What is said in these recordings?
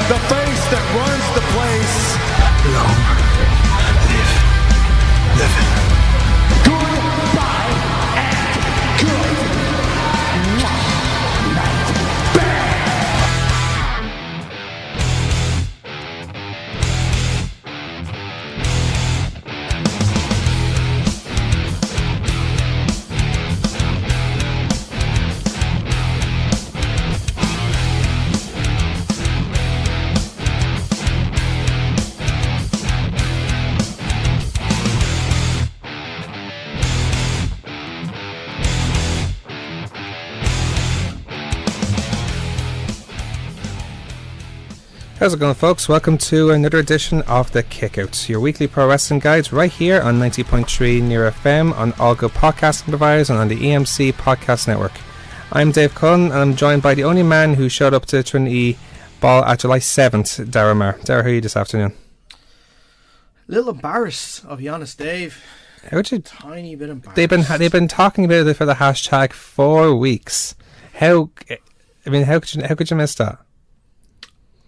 the face that runs the place. Long live living. Goodbye and good night. How's it going, folks? Welcome to another edition of The Kickouts, your weekly pro wrestling guides right here on 90.3 Near FM, on all good podcasting providers, and on the EMC Podcast Network. I'm Dave Cullen, and I'm joined by the only man who showed up to Trinity Brawl at July 7th, Daragh Maher. Daragh, how are you this afternoon? A little embarrassed, I'll be honest, Dave. How'd you? Tiny bit embarrassed. They've been talking about it for the hashtag 4 weeks. How could you miss that?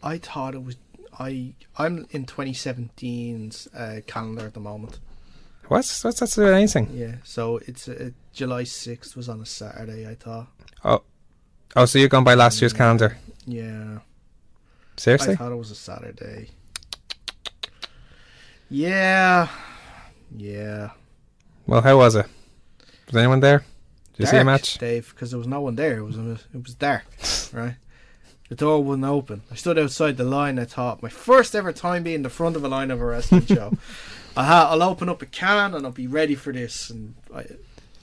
I thought it was... I'm in 2017's calendar at the moment. What's that to do with anything? Yeah, so it's July 6th was on a Saturday, I thought. Oh, so you're going by last year's calendar? Yeah. Seriously? I thought it was a Saturday. Yeah. Well, how was it? Was anyone there? Did you see a match? Dave, because there was no one there. It was dark, right? The door wouldn't open. I stood outside the line. I thought, my first ever time being the front of a line of a wrestling show. I'll open up a can and I'll be ready for this. And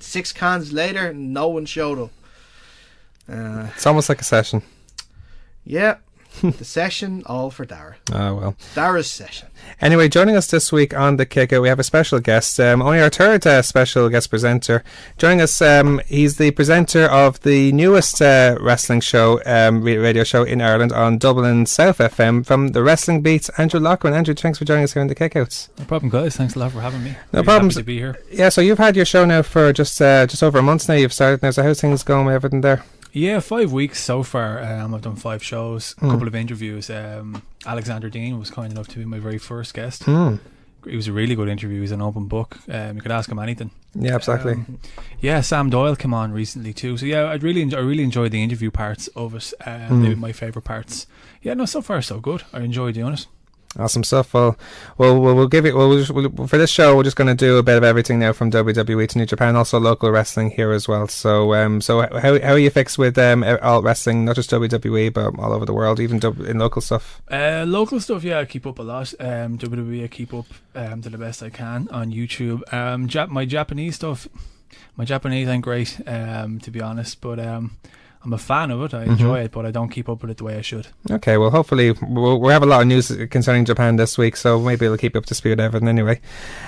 6 cans later, no one showed up. It's almost like a session. Yeah. The session, all for Daragh. Oh, well. Daragh's session. Anyway, joining us this week on The Kickout, we have a special guest, only our third special guest presenter. Joining us, he's the presenter of the newest wrestling show, radio show in Ireland on Dublin South FM from the Wrestling Beats, Andrew Loughran. Andrew, thanks for joining us here on The Kickouts. No problem, guys. Thanks a lot for having me. No problem. Happy to be here. Yeah, so you've had your show now for just over a month now. You've started now, so how's things going with everything there? Yeah, 5 weeks so far. I've done 5 shows, a couple of interviews. Alexander Dean was kind enough to be my very first guest. He was a really good interview. He's an open book. You could ask him anything. Yeah, exactly. Yeah, Sam Doyle came on recently too. So yeah, I really enjoyed the interview parts of it. They were my favourite parts. Yeah, no, so far so good. I enjoy doing it. Awesome stuff. Well, we'll give it. For this show, we're just going to do a bit of everything now, from WWE to New Japan, also local wrestling here as well. So, how are you fixed with all wrestling, not just WWE, but all over the world, even in local stuff? Local stuff, yeah, I keep up a lot. WWE, I keep up to the best I can on YouTube. My Japanese stuff, my Japanese ain't great, to be honest, but I'm a fan of it. I enjoy it, but I don't keep up with it the way I should. Okay, well, hopefully we'll have a lot of news concerning Japan this week, so maybe it'll keep you up to speed with everything anyway.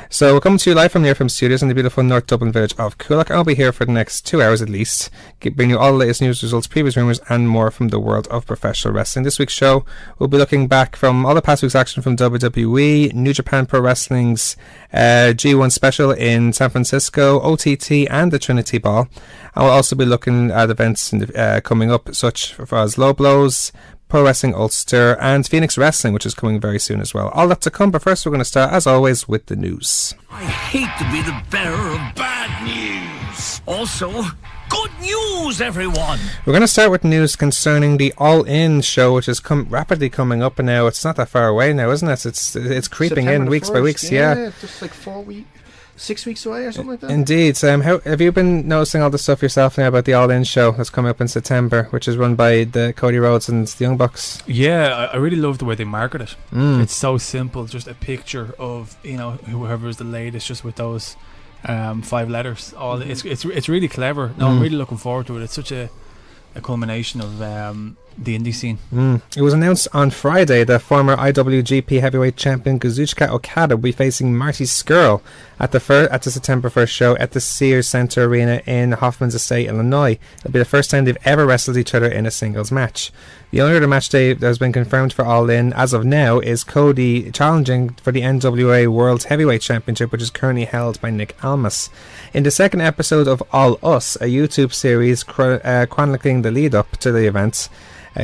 So we're coming to you live from the FM studios in the beautiful North Dublin village of Coolock. I'll be here for the next 2 hours at least, bringing you all the latest news, results, previous rumours and more from the world of professional wrestling. This week's show, we'll be looking back from all the past week's action from WWE, New Japan Pro Wrestling's G1 special in San Francisco, OTT and the Trinity Brawl. And we'll also be looking at events coming up, such as Low Blows, Pro Wrestling Ulster, and Phoenix Wrestling, which is coming very soon as well. All that to come, but first we're going to start, as always, with the news. I hate to be the bearer of bad news. Also, good news, everyone. We're going to start with news concerning the All In show, which is rapidly coming up now. It's not that far away now, isn't it? It's creeping September in weeks 1st, by weeks. Yeah, just like 6 weeks away or something like that. Indeed. How have you been noticing all the stuff yourself now about the All In show that's coming up in September, which is run by the Cody Rhodes and the Young Bucks? Yeah, I really love the way they market it. It's so simple, just a picture of whoever is the latest, just with those 5 letters. It's really clever. No, I'm really looking forward to it. It's such a culmination of the indie scene. It was announced on Friday that former IWGP heavyweight champion Kazuchika Okada will be facing Marty Scurll at the September 1st show at the Sears Center Arena in Hoffman's Estate, Illinois. It'll be the first time they've ever wrestled each other in a singles match. The only other match that has been confirmed for All In as of now is Cody challenging for the NWA World Heavyweight Championship, which is currently held by Nick Almas. In the second episode of All Us, a YouTube series chronicling the lead up to the events,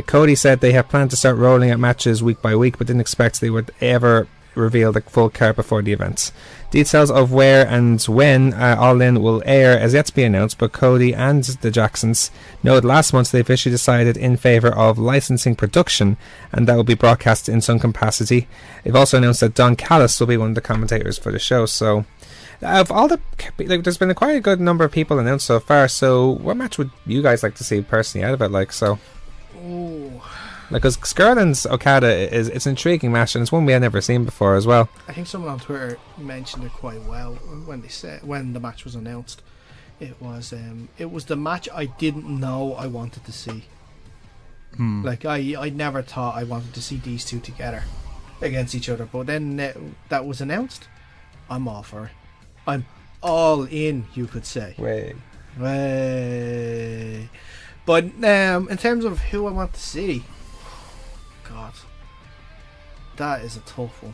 Cody said they have planned to start rolling out matches week by week, but didn't expect they would ever reveal the full card before the events. Details of where and when All In will air has yet to be announced, but Cody and the Jacksons noted last month they officially decided in favour of licensing production, and that will be broadcast in some capacity. They've also announced that Don Callis will be one of the commentators for the show. So of all the, like, there's been quite a good number of people announced so far. So what match would you guys like to see personally out of it? Like, so because Skirlin's Okada it's an intriguing match, and it's one we had never seen before as well. I think someone on Twitter mentioned it quite well when the match was announced. It was the match I didn't know I wanted to see. Like I never thought I wanted to see these two together against each other, but then that was announced. I'm all for it. I'm all in, you could say. Way. But in terms of who I want to see, God, that is a tough one.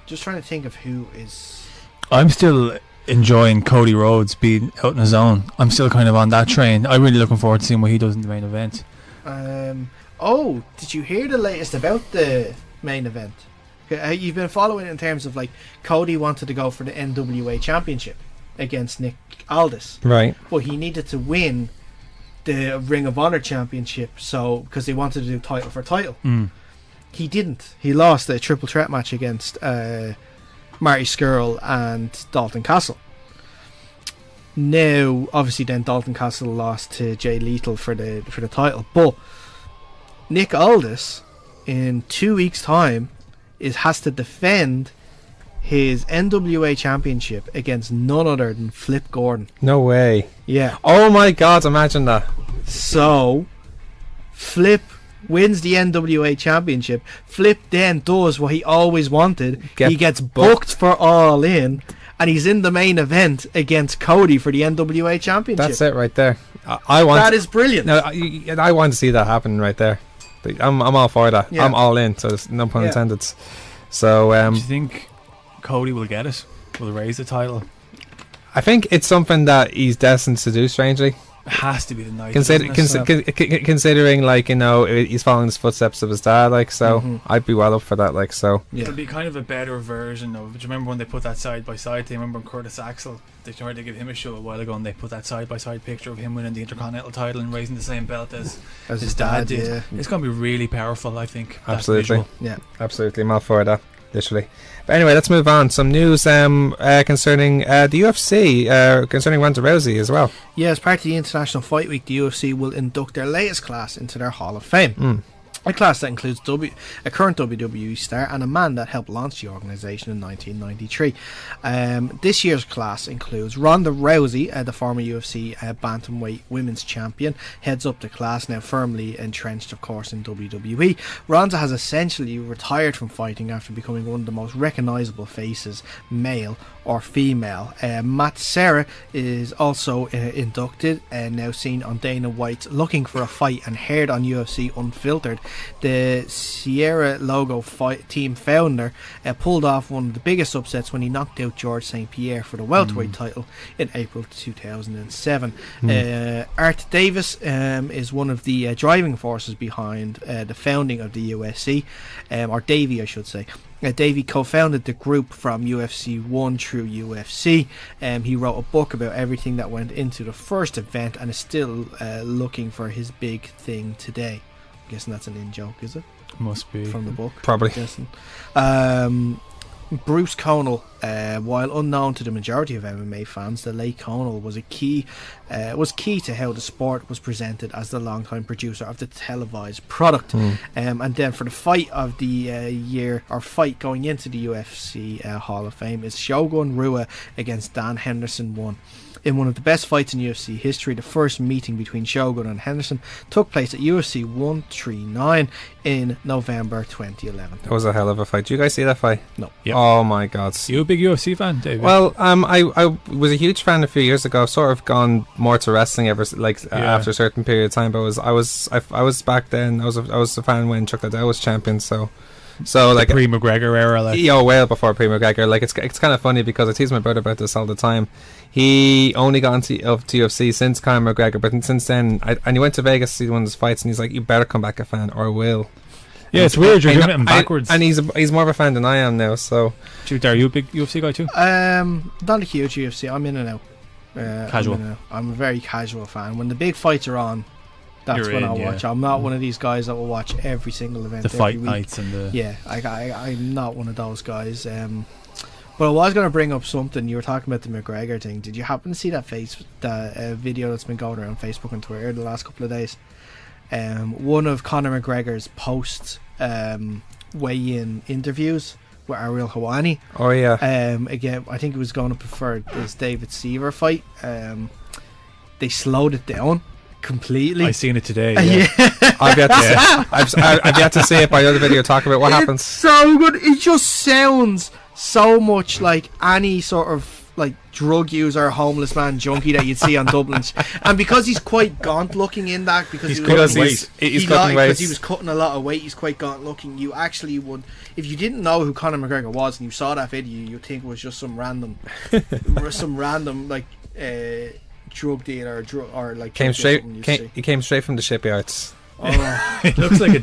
Just trying to think of who is. I'm still enjoying Cody Rhodes being out on his own. I'm still kind of on that train. I'm really looking forward to seeing what he does in the main event. Oh, did you hear the latest about the main event? You've been following it in terms of, like, Cody wanted to go for the NWA Championship against Nick Aldis, right? But he needed to win the Ring of Honor Championship, so because they wanted to do title for title. He didn't. He lost a triple threat match against Marty Scurll and Dalton Castle. Now, obviously, then Dalton Castle lost to Jay Lethal for the title, but Nick Aldis in 2 weeks' time has to defend his NWA Championship against none other than Flip Gordon. No way. Yeah. Oh my God! Imagine that. So, Flip wins the NWA Championship. Flip then does what he always wanted. He gets booked for All In, and he's in the main event against Cody for the NWA Championship. That's it right there. I want. That is brilliant. No, I want to see that happen right there. I'm all for that. Yeah. I'm all in. So there's no pun intended. So do you think Cody will get it? Will raise the title? I think it's something that he's destined to do. Strangely, it has to be the night. Considering, like, you know, he's following the footsteps of his dad, like, so I'd be well up for that, like, so. Yeah. It'll be kind of a better version of. Do you remember when they put that side by side? Do you remember Curtis Axel? They tried to give him a show a while ago, and they put that side by side picture of him winning the Intercontinental title and raising the same belt as his dad did. Yeah. It's going to be really powerful, I think. Absolutely. Yeah, absolutely. I'm all for that. Literally. But anyway, let's move on. Some news concerning the UFC, concerning Ronda Rousey as well. Yeah, as part of the International Fight Week, the UFC will induct their latest class into their Hall of Fame. A class that includes a current WWE star and a man that helped launch the organisation in 1993. This year's class includes Ronda Rousey, the former UFC bantamweight women's champion, heads up the class, now firmly entrenched, of course, in WWE. Ronda has essentially retired from fighting after becoming one of the most recognisable faces, male or female. Matt Serra is also inducted, now seen on Dana White's Looking for a Fight and heard on UFC Unfiltered. The Sierra Logo fight team founder pulled off one of the biggest upsets when he knocked out George St. Pierre for the welterweight title in April 2007. Art Davis is one of the driving forces behind the founding of the UFC, or Davey, I should say. Davey co-founded the group from UFC 1 through UFC. He wrote a book about everything that went into the first event and is still looking for his big thing today. I'm guessing that's an in-joke, is it? Must be. From the book. Probably. Bruce Conal, while unknown to the majority of MMA fans, the late Conal was key to how the sport was presented as the longtime producer of the televised product. And then for the fight of the year, or fight going into the UFC Hall of Fame, is Shogun Rua against Dan Henderson 1. In one of the best fights in UFC history, the first meeting between Shogun and Henderson took place at UFC 139 in November 2011. That was a hell of a fight. Did you guys see that fight? No. Yep. Oh my God. You a big UFC fan, David? Well, I was a huge fan a few years ago. I've sort of gone more to wrestling after a certain period of time. But I was back then. I was a fan when Chuck Liddell was champion. So like pre-McGregor era, like well before pre-McGregor. Like it's kind of funny because I tease my brother about this all the time. He only got into UFC since Conor McGregor, but since then, and he went to Vegas to see one of his fights, and he's like, "You better come back a fan, or I will." Yeah, it's weird. You're doing it backwards. And he's more of a fan than I am now. So, are you a big UFC guy too? Not a huge UFC. I'm in and out. Casual. I'm a very casual fan. When the big fights are on, that's when I'll watch. I'm not one of these guys that will watch every single event. The every fight week. nights and the I'm not one of those guys. But I was going to bring up something. You were talking about the McGregor thing. Did you happen to see that video that's been going around Facebook and Twitter the last couple of days? One of Conor McGregor's post weigh-in interviews with Ariel Helwani. Oh yeah. Again, I think it was going up for this David Seaver fight. They slowed it down completely. I seen it today. Yeah. I've yet to see it, but I know the video talking about what happens. It's so good. It just sounds so much like any sort of like drug user, homeless man, junkie that you'd see on Dublin. And because he's quite gaunt looking in that, because he's he was cutting a lot of weight, he's quite gaunt looking. You actually would, if you didn't know who Conor McGregor was and you saw that video, you'd think it was just some random like drug dealer or like he came straight from the shipyards. Oh. He looks like a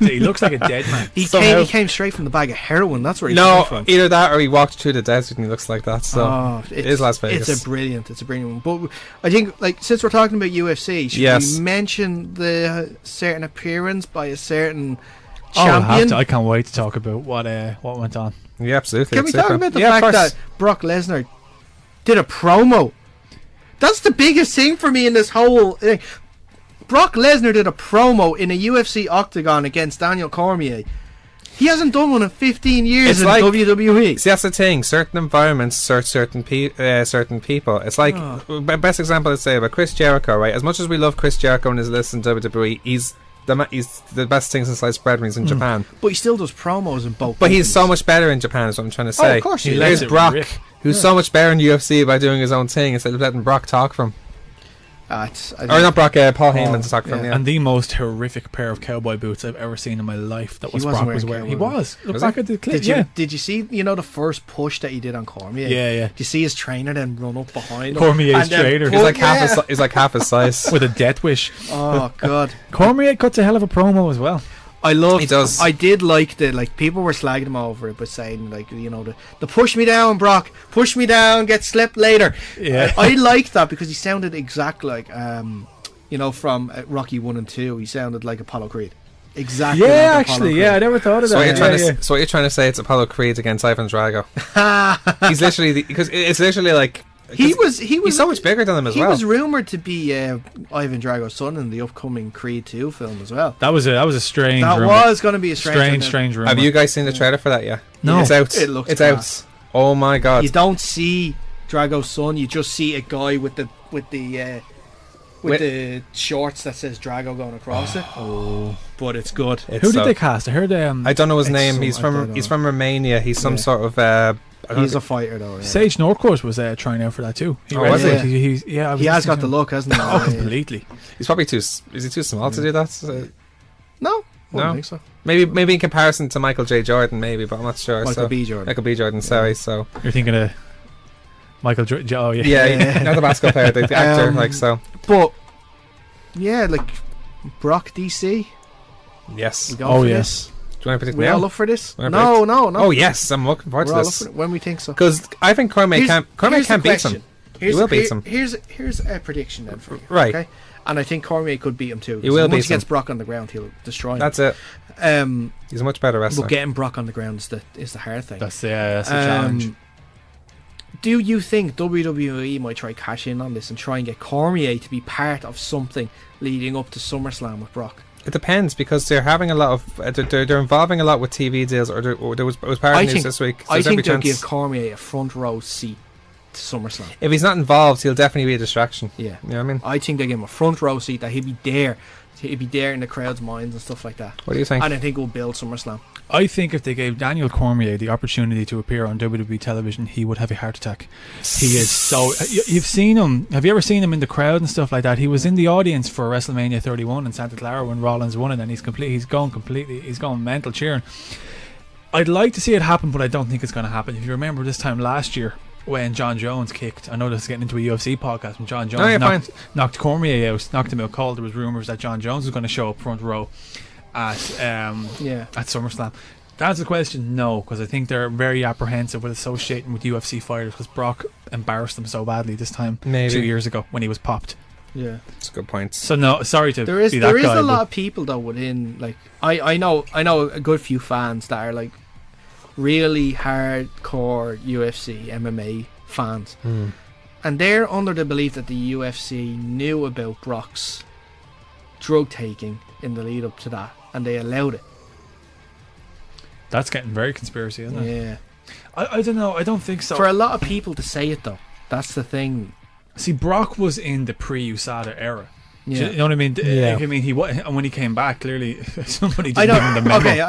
dead man. He came straight from the bag of heroin. That's where he came from. Either that or he walked through the desert and he looks like that. So it is Las Vegas. It's a brilliant one. But I think, like, since we're talking about UFC, should we mention the certain appearance by a certain champion? I can't wait to talk about what went on. Yeah, absolutely. Can we talk about the fact that Brock Lesnar did a promo? That's the biggest thing for me in this whole thing. Brock Lesnar did a promo in a UFC octagon against Daniel Cormier. He hasn't done one in 15 years in WWE. See, that's the thing. Certain environments search certain people. It's like best example I'd say about Chris Jericho. Right, as much as we love Chris Jericho and his list in WWE, he's the best thing since sliced bread when he's in Japan. But he still does promos in both. But he's so much better in Japan. Is what I'm trying to say. Oh, of course, there's Brock, who's so much better in UFC by doing his own thing instead of letting Brock talk for him. Not Brock, Paul Heyman to talk from. And the most horrific pair of cowboy boots I've ever seen in my life. That was Brock was wearing. He was. Look back at the clip. Did you see? The first push that he did on Cormier? Yeah. Did you see his trainer then run up behind him? Cormier's trainer. He's like half his size with a death wish. Oh God. Cormier cuts a hell of a promo as well. He does. I did like people were slagging him over it, but saying the push me down, Brock, push me down, get slept later. Yeah, I liked that because he sounded exactly like from Rocky 1 and 2. He sounded like Apollo Creed. Exactly. Yeah, like actually, I never thought of that. So what you're trying to say? It's Apollo Creed against Ivan Drago. He's literally because it's literally like. He's so much bigger than him as well. He was rumoured to be Ivan Drago's son in the upcoming Creed 2 film as well. That was a strange. That was going to be a strange rumor. Have you guys seen the trailer for that yet? No, it's out. It's out. Oh my God! You don't see Drago's son. You just see a guy with the shorts that says Drago going across it. Oh, but it's good. Who did they cast? I heard. I don't know his name. He's from Romania. He's some sort of. He's a fighter though. Yeah. Sage Northcote was trying out for that too. He he has got the look, hasn't he? Oh, completely. He's probably too. Is he too small to do that? No, I don't think so. Maybe in comparison to Michael J. Jordan, maybe, but I'm not sure. Michael B. Jordan. Sorry. So you're thinking of Michael Jordan? Oh yeah. Yeah, not the basketball player, the actor, like so. But yeah, like Brock DC. Yes. Yes. Do you want to predict we now? all up for this? No. Oh yes, I'm looking forward to this. When we think so, because I think Cormier can't beat him. He will beat him. Here's a prediction then for you, right? Okay? And I think Cormier could beat him too. He will beat him. Once he gets Brock on the ground, he'll destroy him. That's it. He's a much better wrestler. But getting Brock on the ground is the hard thing. That's the challenge. Do you think WWE might try cash in on this and try and get Cormier to be part of something leading up to SummerSlam with Brock? It depends because they're having a lot of they're involving a lot with TV deals, or there was part of news this week. So I think they'll give Cormier a front row seat to SummerSlam. If he's not involved, he'll definitely be a distraction. Yeah, you know what I mean. I think they give him a front row seat, that he'll be there He'd be there in the crowd's minds and stuff like that. What do you think? And I think it will build SummerSlam. I think if they gave Daniel Cormier the opportunity to appear on WWE television, he would have a heart attack. He is so... You've seen him. Have you ever seen him in the crowd and stuff like that? He was in the audience for WrestleMania 31 in Santa Clara when Rollins won it, and he's going mental cheering. I'd like to see it happen, but I don't think it's going to happen. If you remember this time last year when John Jones kicked, I know this is getting into a UFC podcast, when John Jones knocked Cormier out, knocked him out cold, there was rumours that John Jones was going to show up front row at SummerSlam. To answer the question, no, because I think they're very apprehensive with associating with UFC fighters, because Brock embarrassed them so badly this time 2 years ago when he was popped. Yeah, that's a good point. So no, sorry to there is be that guy, a lot of people though within, like, I know a good few fans that are like really hardcore UFC MMA fans, and they're under the belief that the UFC knew about Brock's drug taking in the lead up to that, and they allowed it. That's getting very conspiracy, isn't it? Yeah. I don't know. I don't think so. For a lot of people to say it though, that's the thing. See, Brock was in the pre-USADA era. Yeah. You know what I mean? Yeah. I mean, and when he came back, clearly somebody didn't give him the memo. Okay,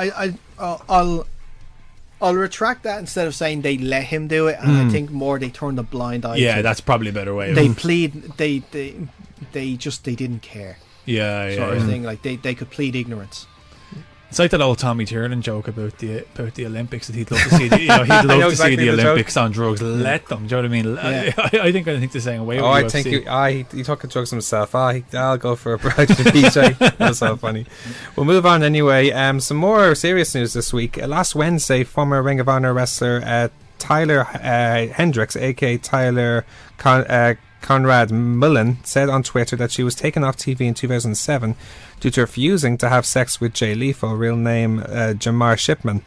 I'll retract that. Instead of saying they let him do it, and I think more they turned a blind eye. Yeah, to that's probably a better way. They plead. They didn't care. Yeah, sort of thing. Like they could plead ignorance. It's like that old Tommy Tiernan joke about the Olympics, that he'd love to see. He'd love to see the Olympics on drugs. Let them. Do you know what I mean? Yeah. I think the same way. I think he took drugs himself. I'll go for a bride to PJ. That's so funny. We'll move on anyway. Some more serious news this week. Last Wednesday, former Ring of Honor wrestler Tyler Hendricks, aka Tyler Conrad Mullen, said on Twitter that she was taken off TV in 2007 due to refusing to have sex with Jay Lethal, real name Jamar Shipman.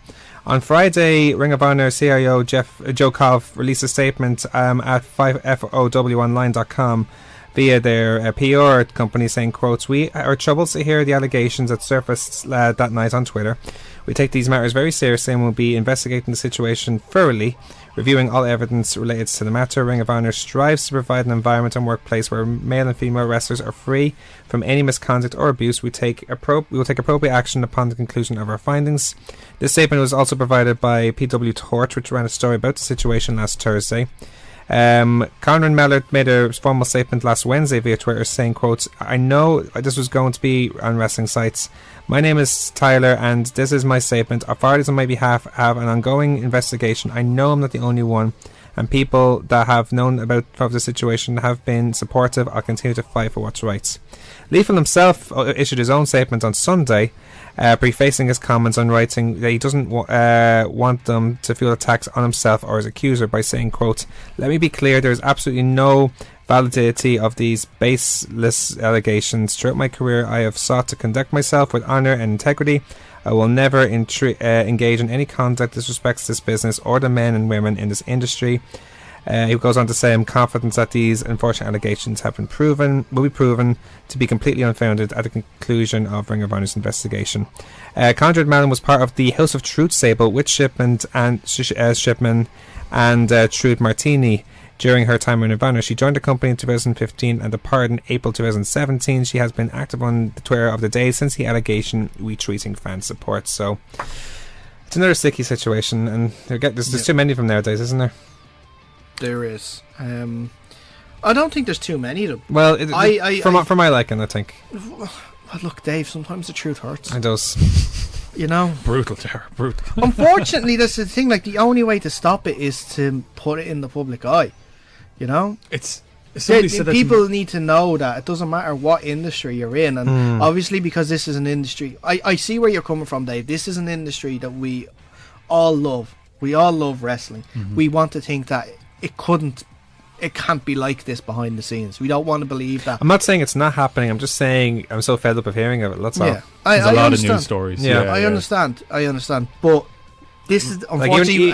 On Friday, Ring of Honor CIO Joe Koff released a statement at 5FOWonline.com via their PR company saying, quotes, "We are troubled to hear the allegations that surfaced that night on Twitter. We take these matters very seriously and will be investigating the situation thoroughly, reviewing all evidence related to the matter. Ring of Honor strives to provide an environment and workplace where male and female wrestlers are free from any misconduct or abuse. We will take appropriate action upon the conclusion of our findings." This statement was also provided by PW Torch, which ran a story about the situation last Thursday. Conrad Mellor made a formal statement last Wednesday via Twitter saying, quote, "I know this was going to be on wrestling sites. My name is Tyler and this is my statement. Authorities on my behalf have an ongoing investigation. I know I'm not the only one, and people that have known about the situation have been supportive. I'll continue to fight for what's right." Lethal himself issued his own statement on Sunday, prefacing his comments on writing that he doesn't want them to feel attacks on himself or his accuser by saying, quote, "Let me be clear, there is absolutely no validity of these baseless allegations. Throughout my career, I have sought to conduct myself with honour and integrity. I will never engage in any conduct that disrespects this business or the men and women in this industry." He goes on to say, "I'm confident that these unfortunate allegations will be proven to be completely unfounded at the conclusion of Ring of Honor's investigation." Conrad Mellon was part of the House of Truth stable with Shipman and Trude Martini during her time in Ring of Honor. She joined the company in 2015 and departed in April 2017. She has been active on the Twitter of the day since the allegation, retweeting fan support. So it's another sticky situation, and there's too many of them nowadays, isn't there? There is. I don't think there's too many of them. Well, for my liking, I think. Well, look, Dave, sometimes the truth hurts. It does. You know? Brutal, terror, brutal. Unfortunately, that's the thing. Like, the only way to stop it is to put it in the public eye. You know? People need to know that it doesn't matter what industry you're in. And obviously, because this is an industry... I see where you're coming from, Dave. This is an industry that we all love. We all love wrestling. Mm-hmm. We want to think that it can't be like this behind the scenes. We don't want to believe that. I'm not saying it's not happening. I'm just saying I'm so fed up of hearing of it. That's all. There's a lot of news stories. Yeah, I understand. But this is unfortunately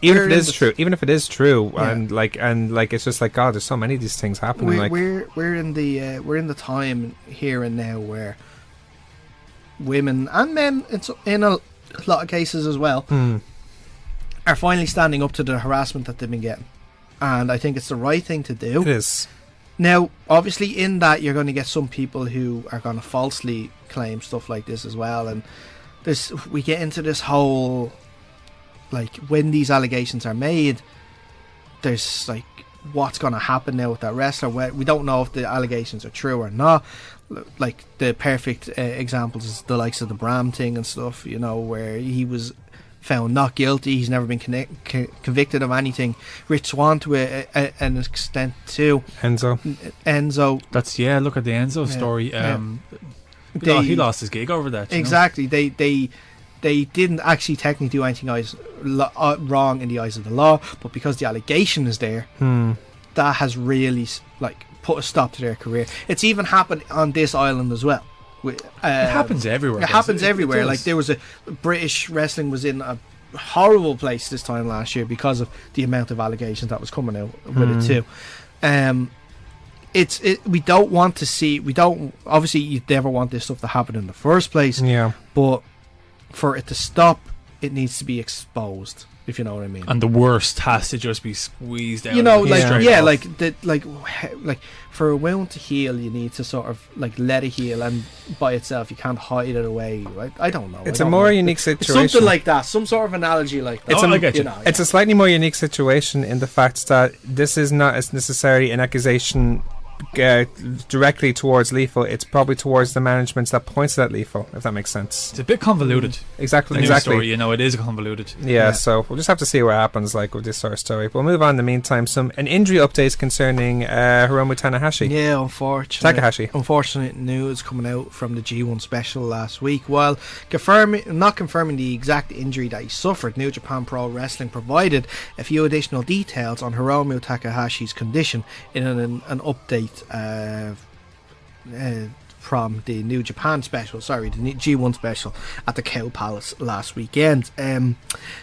even if it is true, yeah. and it's just like, God, there's so many of these things happening. We're in the time here and now where women and men, in a lot of cases as well, are finally standing up to the harassment that they've been getting. And I think it's the right thing to do. It is. Now, obviously, in that you're going to get some people who are going to falsely claim stuff like this as well, and we get into this whole, like, when these allegations are made, there's like, what's going to happen now with that wrestler? We don't know if the allegations are true or not. Like, the perfect examples is the likes of the Bram thing and stuff, you know, where he was found not guilty. He's never been convicted of anything. Rich Swann to an extent too. Enzo. That's look at the Enzo story. He lost his gig over that. Exactly. They didn't actually technically do anything wrong in the eyes of the law, but because the allegation is there, that has really like put a stop to their career. It's even happened on this island as well. It happens everywhere. It happens everywhere. Like, there was British wrestling was in a horrible place this time last year because of the amount of allegations that was coming out with it too. We don't want to see. We don't. Obviously, you never want this stuff to happen in the first place. Yeah. But for it to stop, it needs to be exposed. If you know what I mean. And the worst has to just be squeezed out. You know, like off. like for a wound to heal, you need to sort of like let it heal, and by itself, you can't hide it away. Right? I don't know. It's a more unique situation. Something like that. Some sort of analogy like that. I get you. It's a slightly more unique situation in the fact that this is not as necessarily an accusation directly towards Lethal. It's probably towards the management that points at Lethal, if that makes sense. It's a bit convoluted. Exactly. Story, you know, it is convoluted. Yeah, so we'll just have to see what happens like with this sort of story. We'll move on in the meantime. An injury update concerning Hiromu Takahashi. Yeah, unfortunate news coming out from the G1 special last week. While not confirming the exact injury that he suffered, New Japan Pro Wrestling provided a few additional details on Hiromu Takahashi's condition in an update from the New Japan special, the G1 special at the Cow Palace last weekend.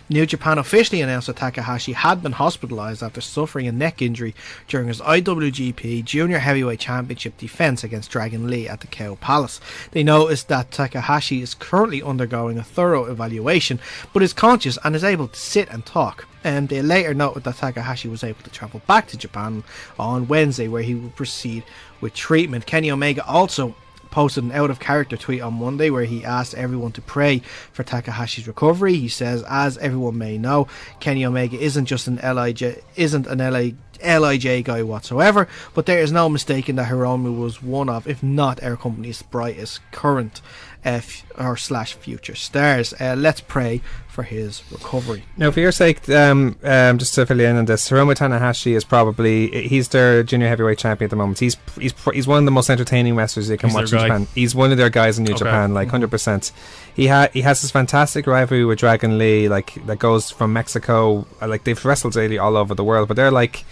New Japan officially announced that Takahashi had been hospitalised after suffering a neck injury during his IWGP Junior Heavyweight Championship defence against Dragon Lee at the Cow Palace. They noticed that Takahashi is currently undergoing a thorough evaluation, but is conscious and is able to sit and talk. And they later noted that Takahashi was able to travel back to Japan on Wednesday, where he will proceed with treatment. Kenny Omega also posted an out-of-character tweet on Monday where he asked everyone to pray for Takahashi's recovery. He says, as everyone may know, Kenny Omega isn't an LIJ guy whatsoever, but there is no mistaking that Hiromu was one of, if not our company's brightest current /future stars. Let's pray for his recovery. Now, for your sake, just to fill you in on this, Hiromu Takahashi is he's their junior heavyweight champion at the moment. He's one of the most entertaining wrestlers you can watch in Japan. He's one of their guys in New Japan, like 100%. He has this fantastic rivalry with Dragon Lee, like that goes from Mexico. Like, they've wrestled really all over the world, but they're like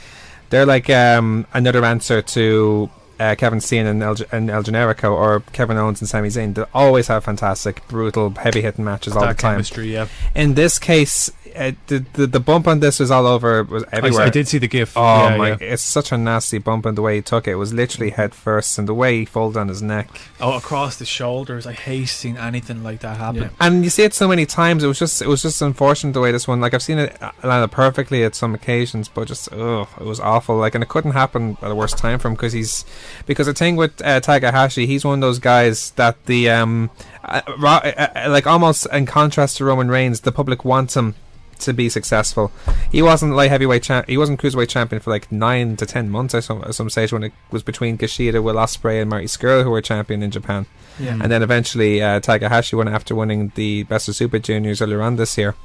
another answer to Kevin Steen and El Generico, or Kevin Owens and Sami Zayn. They always have fantastic, brutal, heavy-hitting matches all the time. Chemistry, yeah. In this case, the bump on this was all over, was everywhere. I did see the gif. It's such a nasty bump, and the way he took it, it was literally head first, and the way he folded on his neck. Oh, across the shoulders. I hate seeing anything like that happen. Yeah. And you see it so many times. It was just unfortunate the way this one. Like, I've seen it landed perfectly at some occasions, but just it was awful. Like, and it couldn't happen at the worst time for him because the thing with Takahashi, he's one of those guys that like, almost in contrast to Roman Reigns, the public wants him to be successful. He wasn't light heavyweight he wasn't cruiserweight champion for like 9 to 10 months at some stage, when it was between Kushida, Will Ospreay and Marty Scurll who were champion in Japan. And then eventually Takahashi won after winning the Best of Super Juniors earlier on this year,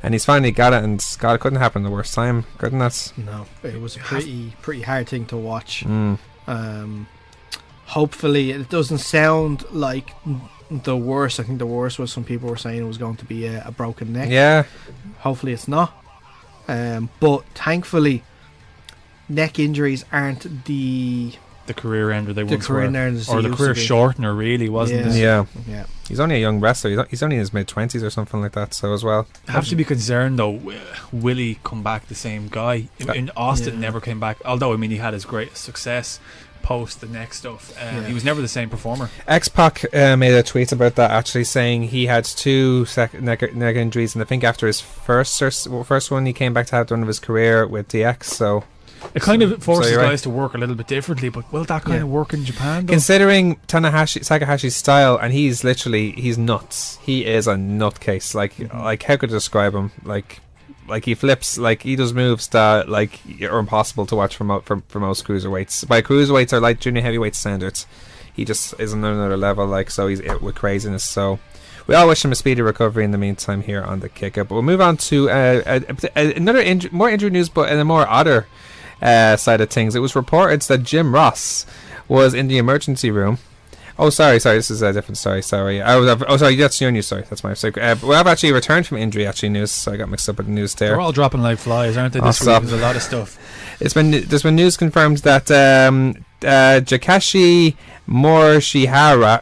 and he's finally got it, and God, it couldn't happen the worst time, couldn't it? No, it was a pretty hard thing to watch. Hopefully it doesn't sound like the worst. I think the worst was some people were saying it was going to be a broken neck. Yeah. Hopefully it's not. But thankfully, neck injuries aren't the career ender they once were. Or the career shortener, really, wasn't it? Yeah. He's only a young wrestler. He's only in his mid-20s or something like that, so as well. I have to be concerned, though. Will he come back the same guy? In Austin, never came back. Although, I mean, he had his great success post the neck stuff. He was never the same performer. X-Pac made a tweet about that, actually, saying he had 2 neck injuries, and I think after his first one he came back to have one of his career with DX, so It kind of forces you're right. guys to work a little bit differently, but will that kind of work in Japan, though? Considering Takahashi's style, and he's nuts. He is a nutcase. Like how could I describe him? Like he flips, like he does moves that like are impossible to watch for most cruiserweights. By cruiserweights are like junior heavyweight standards. He just is on another level. Like, so he's it with craziness. So we all wish him a speedy recovery in the meantime here on the Kick Up. But we'll move on to another more injury news, but in a more odder side of things. It was reported that Jim Ross was in the emergency room. Oh, sorry, this is a different story. Sorry. Sorry, that's your news. Sorry, that's my mistake. We have actually returned from injury news, so I got mixed up with the news there. They're all dropping like flies, aren't they? This week there's a lot of stuff. There's been news confirmed that Takashi Morishima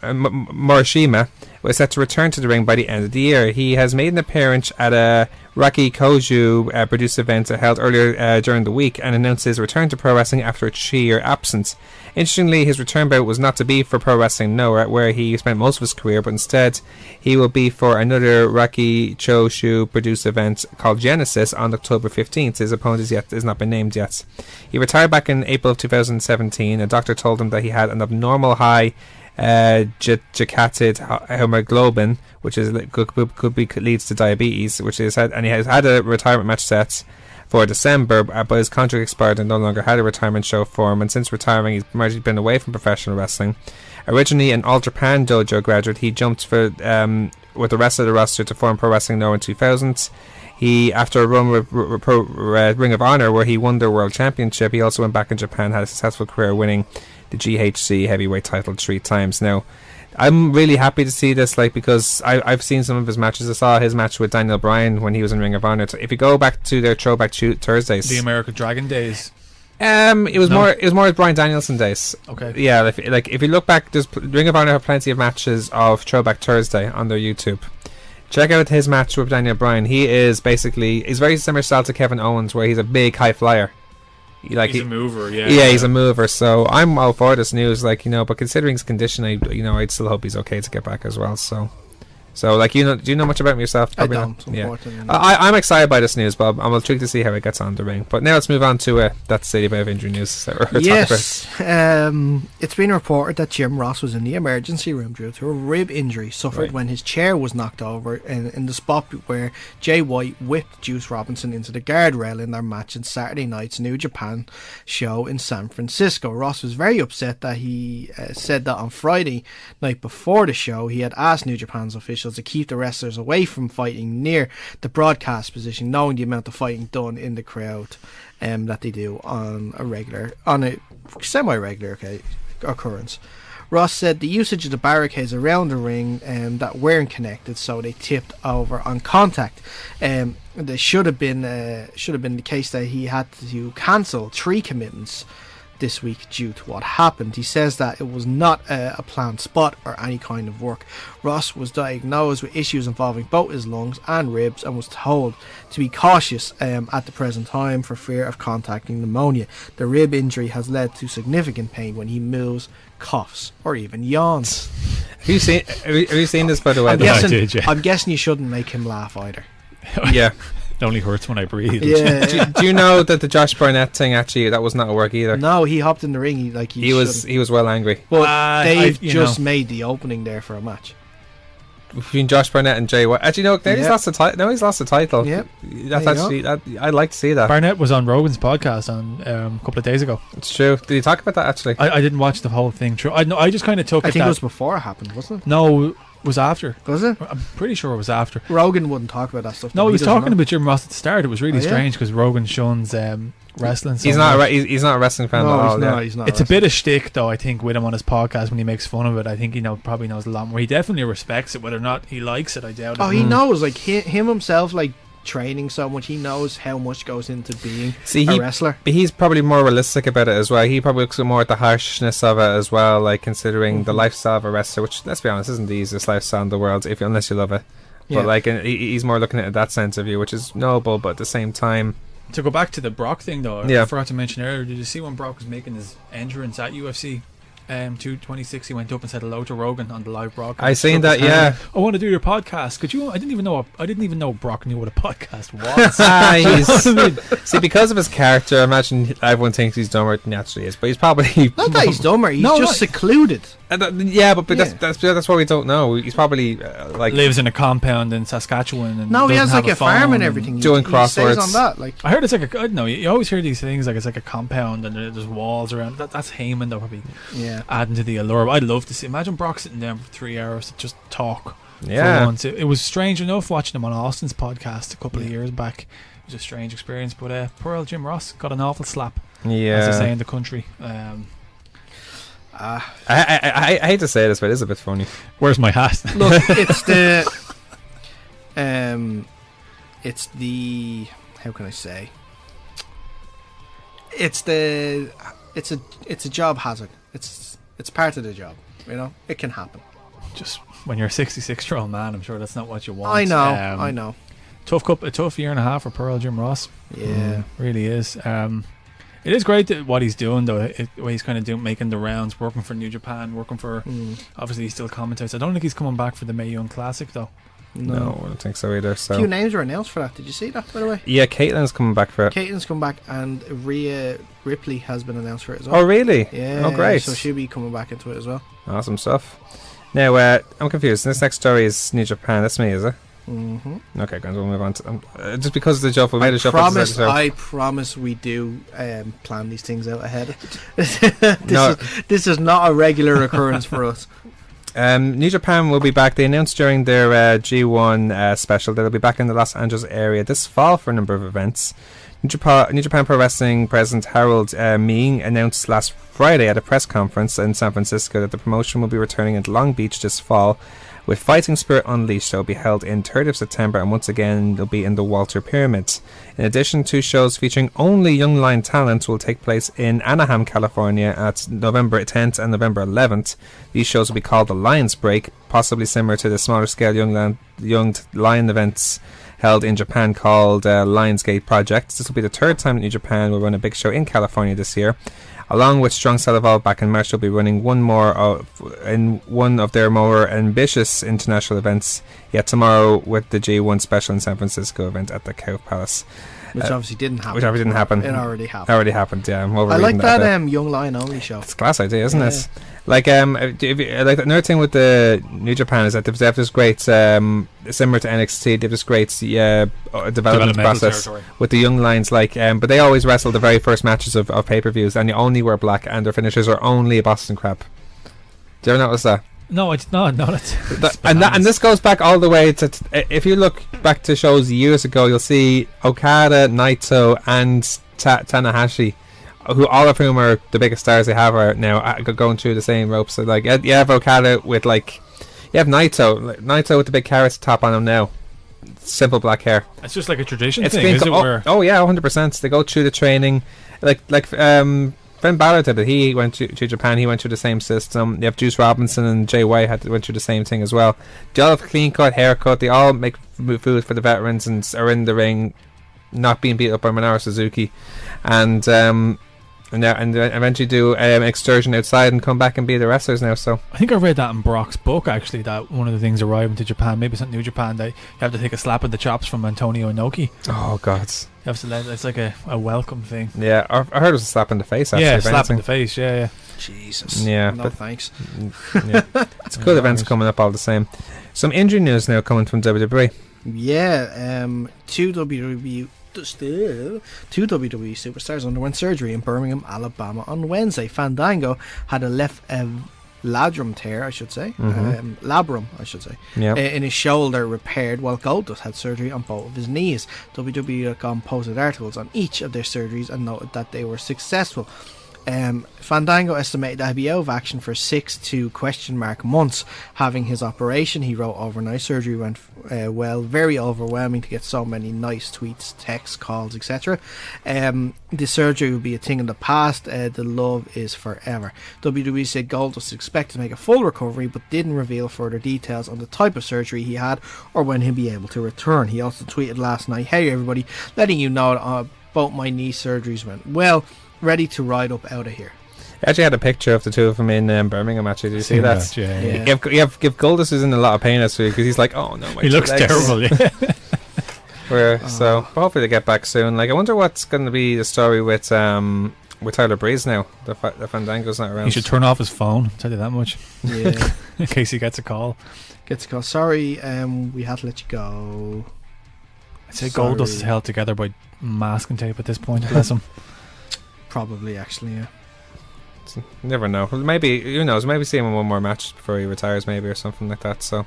was set to return to the ring by the end of the year. He has made an appearance at a Raki Koju produced event held earlier during the week and announced his return to pro wrestling after a 3-year absence. Interestingly, his return bout was not to be for Pro Wrestling Noah, where he spent most of his career, but instead he will be for another Raki Choshu produced event called Genesis on October 15th. His opponent has not been named yet. He retired back in April of 2017. A doctor told him that he had an abnormal high Jacatid hemoglobin, which is leads to diabetes, and he has had a retirement match set for December, but his contract expired and no longer had a retirement show for him. And since retiring, he's primarily been away from professional wrestling. Originally an All Japan Dojo graduate, he jumped with the rest of the roster to form Pro Wrestling Noah in 2000. He, after a run with Ring of Honor, where he won the World Championship, he also went back in Japan, had a successful career winning the GHC heavyweight title 3 times. Now, I'm really happy to see this, because I've seen some of his matches. I saw his match with Daniel Bryan when he was in Ring of Honor. If you go back to their Throwback Thursdays, the American Dragon days. It was more his Bryan Danielson days. Okay. Yeah, if you look back, Ring of Honor have plenty of matches of Throwback Thursday on their YouTube. Check out his match with Daniel Bryan. He's very similar style to Kevin Owens, where he's a big high flyer. He's a mover, yeah. Yeah, he's a mover. So I'm all for this news, but considering his condition, I'd still hope he's okay to get back as well. So do you know much about him yourself? Probably I don't. Yeah. I'm excited by this news, Bob. I'm intrigued to see how it gets on the ring. But now let's move on to that silly bit of injury news that we're talking about. It's been reported that Jim Ross was in the emergency room due to a rib injury suffered when his chair was knocked over in the spot where Jay White whipped Juice Robinson into the guardrail in their match in Saturday night's New Japan show in San Francisco. Ross was very upset that he said that on Friday night before the show he had asked New Japan's officials to keep the wrestlers away from fighting near the broadcast position, knowing the amount of fighting done in the crowd that they do on a semi-regular occurrence. Ross said the usage of the barricades around the ring that weren't connected, so they tipped over on contact. There should have been the case that he had to cancel 3 commitments this week due to what happened. He says that it was not a planned spot or any kind of work. Ross was diagnosed with issues involving both his lungs and ribs and was told to be cautious at the present time for fear of contacting pneumonia. The rib injury has led to significant pain when he moves, coughs or even yawns. Have you seen this, by the way? I'm guessing you shouldn't make him laugh either. Yeah. It only hurts when I breathe. Yeah. Do you know that the Josh Barnett thing actually that was not a work either? No, he hopped in the ring. He was well angry. But Dave just made the opening there for a match between Josh Barnett and Jay White. Actually, no, he's lost the title. No, he's lost the title. Yep. That's actually I'd like to see that. Barnett was on Rogan's podcast on a couple of days ago. It's true. Did he talk about that actually? I didn't watch the whole thing. True. I just kind of took. I think it was before it happened, wasn't it? No, it was after. Was it? I'm pretty sure it was after. Rogan wouldn't talk about that stuff. No, he was talking about Jim Ross at the start. It was really strange because Rogan shuns wrestling. He's not a wrestling fan at all. He's not. It's a bit of shtick though. I think with him on his podcast when he makes fun of it, I think he probably knows a lot more. He definitely respects it. Whether or not he likes it, I doubt it. Oh, he knows. Like him himself, training so much, he knows how much goes into being a wrestler. He's probably more realistic about it as well. He probably looks more at the harshness of it as well, considering the lifestyle of a wrestler, which, let's be honest, isn't the easiest lifestyle in the world unless you love it. Yeah. But he's more looking at that sense of view, which is noble, but at the same time. To go back to the Brock thing though, I forgot to mention earlier, did you see when Brock was making his entrance at UFC? 226, he went up and said hello to Rogan on the live broadcast. I seen that, yeah. I want to do your podcast. Could you? I didn't even know Brock knew what a podcast was. See, because of his character, I imagine everyone thinks he's dumber than he actually is, but he's probably Not that he's dumber, he's just secluded. Yeah, but that's what we don't know. He's probably lives in a compound in Saskatchewan. And no, he has doesn't like have a farm and everything. Doing he crosswords. stays on that. Like, I heard it's like I don't know. You always hear these things like it's like a compound and there's walls around. That's Heyman though, probably adding to the allure. I'd love to see. Imagine Brock sitting down for 3 hours to just talk. Yeah. For once. It was strange enough watching him on Austin's podcast a couple of years back. It was a strange experience, but poor old Jim Ross got an awful slap. Yeah, as they say in the country. I hate to say this, but it is a bit funny. Where's my hat? Look, it's the how can I say? It's a job hazard. It's part of the job. You know, it can happen. Just when you're a 66-year-old man, I'm sure that's not what you want. I know. A tough year and a half for poor old Jim Ross. Yeah, really is. It is great that what he's doing though. What he's kind of making the rounds, working for New Japan, working for. Obviously, he still commentates. I don't think he's coming back for the Mae Young Classic though. No, I don't think so either. So a few names were announced for that. Did you see that, by the way? Yeah, Caitlin's coming back for it. Caitlin's come back, and Rhea Ripley has been announced for it as well. Oh, really? Yeah. Oh, great. So she'll be coming back into it as well. Awesome stuff. Now, I'm confused. This next story is New Japan. That's me, is it? Mm-hmm. Okay, guys, we'll move on to just because of the shuffle. We made a shuffle. I promise we do plan these things out ahead. This is not a regular occurrence for us. New Japan will be back. They announced during their G1 special that they'll be back in the Los Angeles area this fall for a number of events. New Japan Pro Wrestling President Harold Meeing announced last Friday at a press conference in San Francisco that the promotion will be returning at Long Beach this fall with Fighting Spirit Unleashed. That will be held in 3rd of September, and once again they'll be in the Walter Pyramid. In addition, 2 shows featuring only Young Lion talent will take place in Anaheim, California at November 10th and November 11th. These shows will be called the Lions Break, possibly similar to the smaller scale Young Lion events held in Japan called Lionsgate Project. This will be the 3rd time that New Japan will run a big show in California this year. Along with Strong Style Evolved back in March, they'll be running one of their more ambitious international events yet tomorrow with the G1 special in San Francisco event at the Cow Palace. Which obviously didn't happen. It already happened. Yeah, I like that Young Lion only show. It's a class idea, isn't it? Like another thing with the New Japan is that they have this great similar to NXT. They have this great development process with the young lions. But they always wrestle the very first matches of pay-per-views, and you only wear black, and their finishers are only a Boston Crab. Do you ever notice that? No, it's not. No, and this goes back all the way to if you look back to shows years ago, you'll see Okada, Naito, and Tanahashi, who all of whom are the biggest stars they have right now, going through the same ropes. So you have Okada with you have Naito with the big carrot top on him now. Simple black hair. It's just like a tradition thing, is it? Oh yeah, 100%. They go through the training, Finn Balor did it. He went to Japan. He went through the same system. You have Juice Robinson and Jay White went through the same thing as well. They all have clean cut, haircut. They all make food for the veterans and are in the ring, not being beat up by Minoru Suzuki, and eventually do an excursion outside and come back and be the wrestlers now. So I think I read that in Brock's book actually, that one of the things arriving to Japan, maybe it's not New Japan, that you have to take a slap at the chops from Antonio Inoki. Oh God. You have to it's like a welcome thing. Yeah, I heard it was a slap in the face. Actually, yeah, slap in the face. Yeah. Jesus. Yeah, no thanks. Yeah. It's cool events coming up all the same. Some injury news now coming from WWE. Yeah, two WWE superstars underwent surgery in Birmingham, Alabama on Wednesday. Fandango had a left labrum tear, labrum, I should say, in his shoulder repaired, while Goldust had surgery on both of his knees. WWE.com posted articles on each of their surgeries and noted that they were successful. Fandango estimated that he'd be out of action for 6 to months having his operation. He wrote overnight surgery went well, very overwhelming to get so many nice tweets, texts, calls, etc. The surgery will be a thing in the past. The love is forever. WWE said Gold was expected to make a full recovery but didn't reveal further details on the type of surgery he had or when he'll be able to return. He also tweeted last night, "Hey everybody, letting you know both my knee surgeries went well. Ready to ride up out of here." I actually had a picture of the two of them in Birmingham. Actually, did you see that? Yeah. Yeah. If Goldust is in a lot of pain this week because he's like, oh no, my He two looks legs. terrible. Yeah. So hopefully they get back soon. Like I wonder what's going to be the story with Tyler Breeze now. The Fandango's not around. He should turn off his phone. I'll tell you that much. Yeah. In case he gets a call. Gets a call. Sorry, we had to let you go. I'd say Sorry. Goldust is held together by masking tape at this point. Bless him. Probably, actually, yeah. You never know. Maybe, who knows? Maybe see him in one more match before he retires, maybe, or something like that. So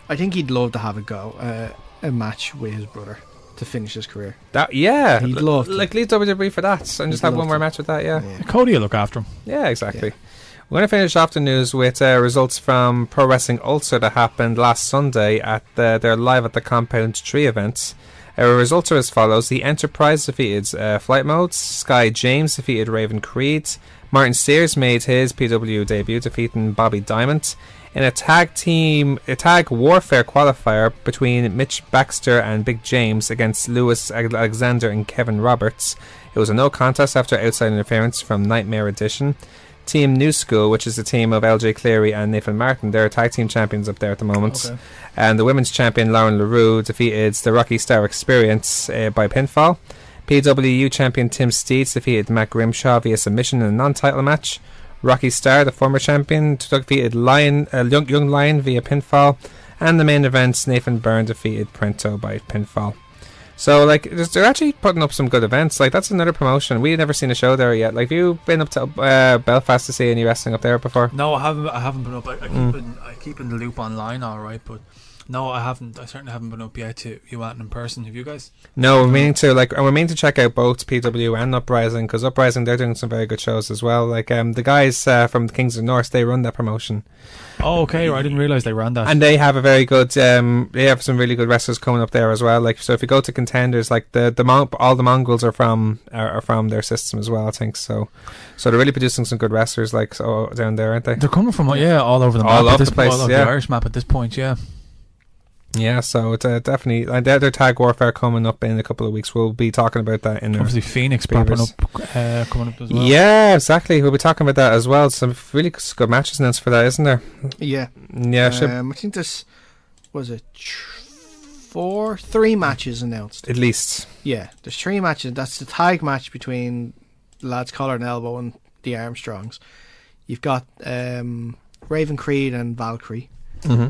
I think he'd love to have a match with his brother to finish his career. he'd love to. like leave WWE for that and just have love one more to. match with that. Yeah. Cody will look after him. Yeah, exactly. We're going to finish off the news with results from Pro Wrestling Ulster that happened last Sunday at their Live at the Compound 3 events. Our results are as follows. The Enterprise defeated Flight Modes. Sky James defeated Raven Creed. Martin Sears made his PW debut, defeating Bobby Diamond. In a tag warfare qualifier between Mitch Baxter and Big James against Lewis Alexander and Kevin Roberts, it was a no contest after outside interference from Nightmare Edition. Team New School, which is the team of LJ Cleary and Nathan Martin, they're tag team champions up there at the moment. Okay. And the women's champion Lauren LaRue defeated the Rocky Star Experience by pinfall. PWU champion Tim Steeds defeated Matt Grimshaw via submission in a non-title match. Rocky Star, the former champion, defeated Young Lion via pinfall. And the main event, Nathan Byrne defeated Prento by pinfall. So, like, they're actually putting up some good events. Like, that's another promotion. We've never seen a show there yet. Like, have you been up to Belfast to see any wrestling up there before? No, I haven't been up. I keep in the loop online, all right, but no, I haven't. I certainly haven't been up yet to Uatin in person. Have you guys? No, we're meaning to check out both PW and Uprising, because Uprising, they're doing some very good shows as well. Like the guys from the Kings of the North, they run that promotion. Oh, okay. I didn't realise they ran that. And they have a very good. They have some really good wrestlers coming up there as well. Like, so if you go to Contenders, like all the Mongols are from their system as well, I think. So they're really producing some good wrestlers, like, so down there, aren't they? They're coming from all over the map. All over the place, all over yeah. the Irish map at this point, yeah. Yeah, so it's definitely, and their tag warfare coming up in a couple of weeks. We'll be talking about that in Obviously Phoenix popping up, coming up as well. Yeah, exactly. We'll be talking about that as well. Some really good matches announced for that, isn't there? Yeah. Yeah, I think this was it 3 matches announced. at least. Yeah, there's 3 matches. That's the tag match between the lads Collar and Elbow and the Armstrongs. You've got Raven Creed and Valkyrie. Mm-hmm.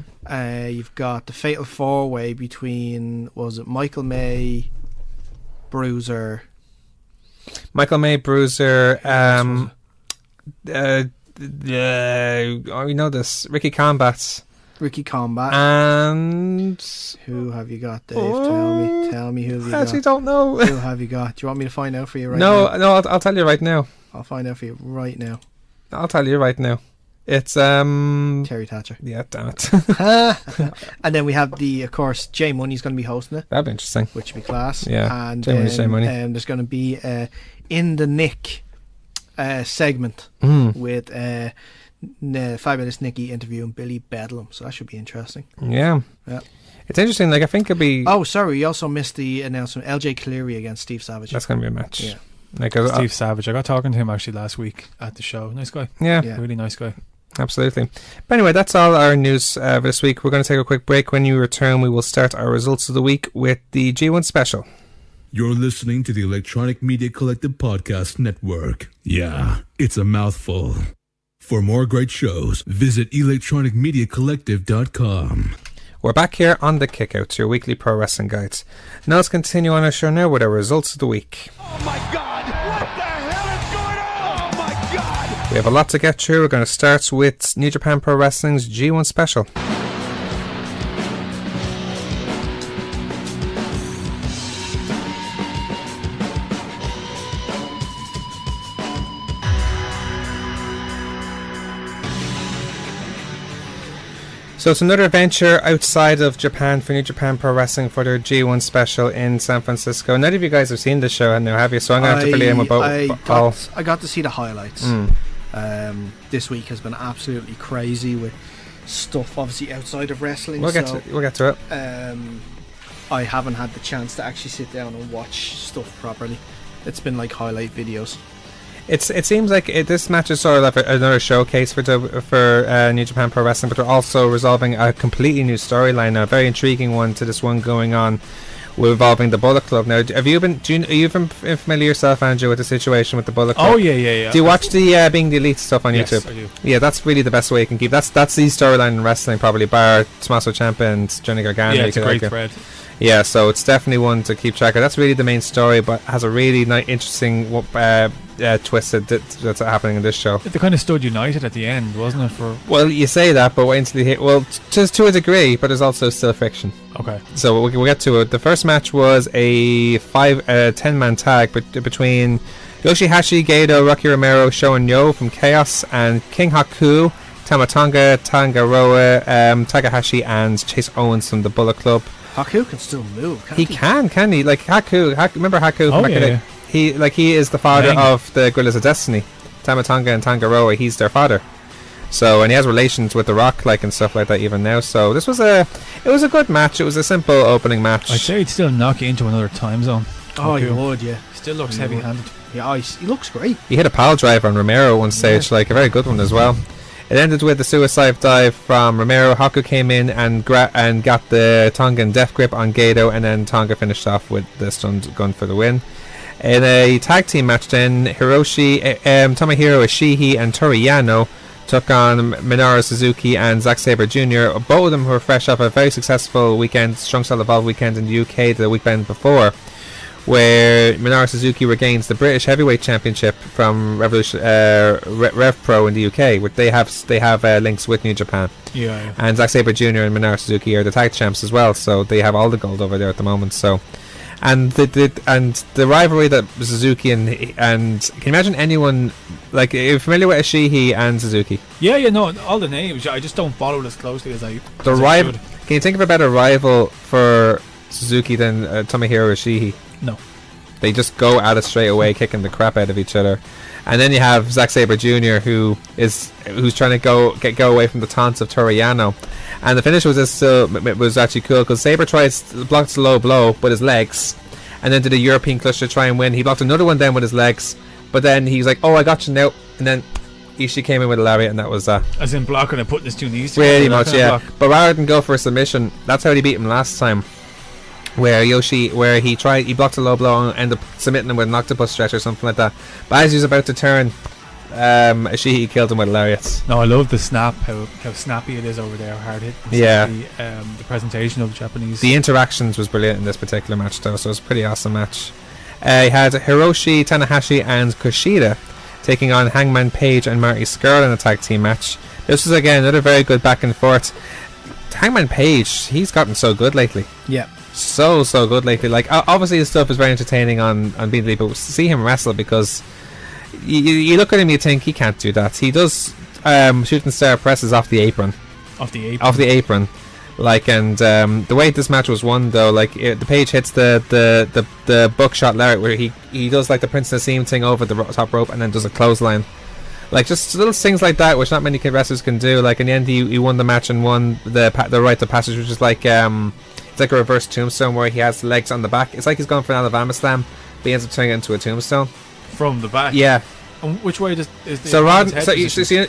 You've got the Fatal 4-Way between, Michael May, Bruiser. Michael May, Bruiser, we know this. Ricky Combat. And Who have you got, Dave? Tell me who have you I actually got. don't know. Who have you got? Do you want me to find out for you right now? No, I'll tell you right now. I'll find out for you right now. I'll tell you right now. It's Terry Thatcher. yeah, damn it. And then we have of course, Jay Money's going to be hosting it, That'd be interesting. which would be class. Yeah, And Jay Money's Jay Money. there's going to be in the Nick segment with Fabulous Nikki interviewing Billy Bedlam, so that should be interesting. Yeah. It's interesting. Like, I think it'd be. Oh, sorry, we also missed the announcement. LJ Cleary against Steve Savage. That's going to be a match. Yeah. Like, Steve Savage. I got talking to him actually last week at the show. Nice guy. yeah. Really nice guy. Absolutely. But anyway, that's all our news for this week. We're going to take a quick break. When you return, we will start our results of the week with the G1 special. You're listening to the Electronic Media Collective Podcast Network. Yeah, it's a mouthful. For more great shows, visit electronicmediacollective.com. We're back here on The Kickouts, your weekly pro wrestling guides. Now let's continue on our show now with our results of the week. Oh my God! What the hell is going on? Oh my God! We have a lot to get through. We're going to start with New Japan Pro Wrestling's G1 special. So it's another venture outside of Japan for New Japan Pro Wrestling for their G1 special in San Francisco. None of you guys have seen this show now, have you? So I'm going to have to fill you in with both. I got to see the highlights. This week has been absolutely crazy with stuff obviously outside of wrestling. We'll get to it. I haven't had the chance to actually sit down and watch stuff properly. It's been like highlight videos. It seems like this match is sort of like another showcase for New Japan Pro Wrestling, but they're also resolving a completely new storyline, a very intriguing one to this one going on involving the Bullet Club. Now, are you familiar yourself, Andrew, with the situation with the Bullet Club? Oh yeah. Do you watch the Being the Elite stuff on Yes, YouTube? I do. Yeah, that's really the best way you can keep. That's the storyline in wrestling, probably bar Tommaso Ciampa and Johnny Gargano. Yeah, it's a great argue. thread. Yeah, so it's definitely one to keep track of. That's really the main story, but has a really interesting twist that's happening in this show. They kind of stood united at the end, wasn't it? For Well, you say that, but wait until you hear. Well, just to a degree, but there's also still friction. okay. So we'll get to it. The first match was a 10-man tag between Yoshihashi, Gedo, Rocky Romero, Sho and Yo from Chaos, and King Haku, Tamatonga, Tangaroa, Takahashi, and Chase Owens from the Bullet Club. Haku can still move, can't He can he? Like Haku, remember Haku? Oh, back in the- yeah. He is the father Dang. of the Gorillas of Destiny. Tamatonga and Tangaroa, he's their father. So, and he has relations with The Rock, like, and stuff like that even now. So it was a good match. It was a simple opening match. I'd say he'd still knock you into another time zone. Oh, you Haku. would, yeah. Still looks You would. heavy-handed. Yeah, he looks great. He hit a pile driver on Romero at one stage, like a very good one as well. It ended with the suicide dive from Romero. Haku came in and got the Tongan death grip on Gedo, and then Tonga finished off with the stunned gun for the win. In a tag team match then, Tomohiro Ishii and Toru Yano took on Minoru Suzuki and Zack Sabre Jr. Both of them were fresh off a very successful weekend, Strong Style Evolved weekend in the UK the weekend before, where Minoru Suzuki regains the British Heavyweight Championship from Rev Pro in the UK, which they have links with New Japan. Yeah. And Zack Sabre Jr. and Minoru Suzuki are the tag champs as well, so they have all the gold over there at the moment. So, and the rivalry that Suzuki and can you imagine anyone like, are you familiar with Ishii and Suzuki? Yeah, no, all the names. I just don't follow it as closely as I. The as I rival. should. Can you think of a better rival for Suzuki than Tomohiro Ishii? No. They just go at it straight away, kicking the crap out of each other. And then you have Zack Sabre Jr., who's trying to go away from the taunts of Toru Yano. And the finish was actually cool, because Sabre blocked a low blow with his legs, and then did a European clutch to try and win. He blocked another one then with his legs, but then he's like, "Oh, I got you now." And then Ishii came in with a lariat, and that was that. As in blocking and putting his two knees together. Pretty that much, kind of yeah. block. But rather than go for a submission, that's how he beat him last time. Where he blocked a low blow and ended up submitting him with an octopus stretch or something like that. But as he was about to turn, Ishii killed him with lariats. No, I love the snap, how snappy it is over there, how hard hit. Yeah. The presentation of the Japanese. The interactions was brilliant in this particular match, though, so it was a pretty awesome match. He had Hiroshi Tanahashi and Kushida taking on Hangman Page and Marty Scurll in a tag team match. This was again another very good back and forth. Hangman Page, he's gotten so good lately. Yeah. So good lately. Like, obviously his stuff is very entertaining on Being the Elite, but see him wrestle, because you look at him, you think he can't do that. He does shooting star presses off the apron. Off the apron. Like, and the way this match was won, though, like, the Page hits the buckshot lariat, where he does like the Princess Seam thing over the top rope, and then does a clothesline. Like, just little things like that, which not many wrestlers can do. Like, in the end, he won the match and won the right to passage, which is like it's like a reverse tombstone, where he has the legs on the back. It's like he's going for an Alabama slam, but he ends up turning it into a tombstone. From the back. Yeah. And which way is the So head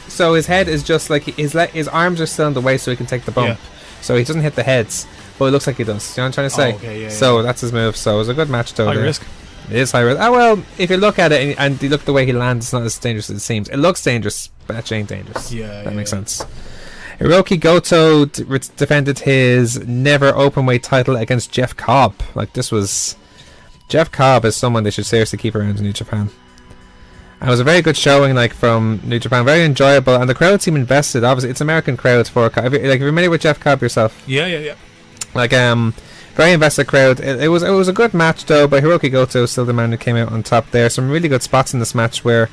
so his head is just like his arms are still in the way, so he can take the bump. Yeah. So he doesn't hit the heads, but it looks like he does. You know what I'm trying to say? Oh, okay, yeah, so that's his move. So it was a good match, though. High there. risk. It is high risk. Well, if you look at it and you look at the way he lands, it's not as dangerous as it seems. It looks dangerous, but it ain't dangerous. Yeah, that makes sense. Hiroki Goto defended his never openweight title against Jeff Cobb. Like, this was... Jeff Cobb is someone they should seriously keep around in New Japan. And it was a very good showing, like, from New Japan. Very enjoyable, and the crowd seemed invested. Obviously, it's American crowds for Cobb. Like, if you're familiar with Jeff Cobb yourself. Yeah. Like, very invested crowd. It was a good match, though, but Hiroki Goto is still the man who came out on top there. Some really good spots in this match where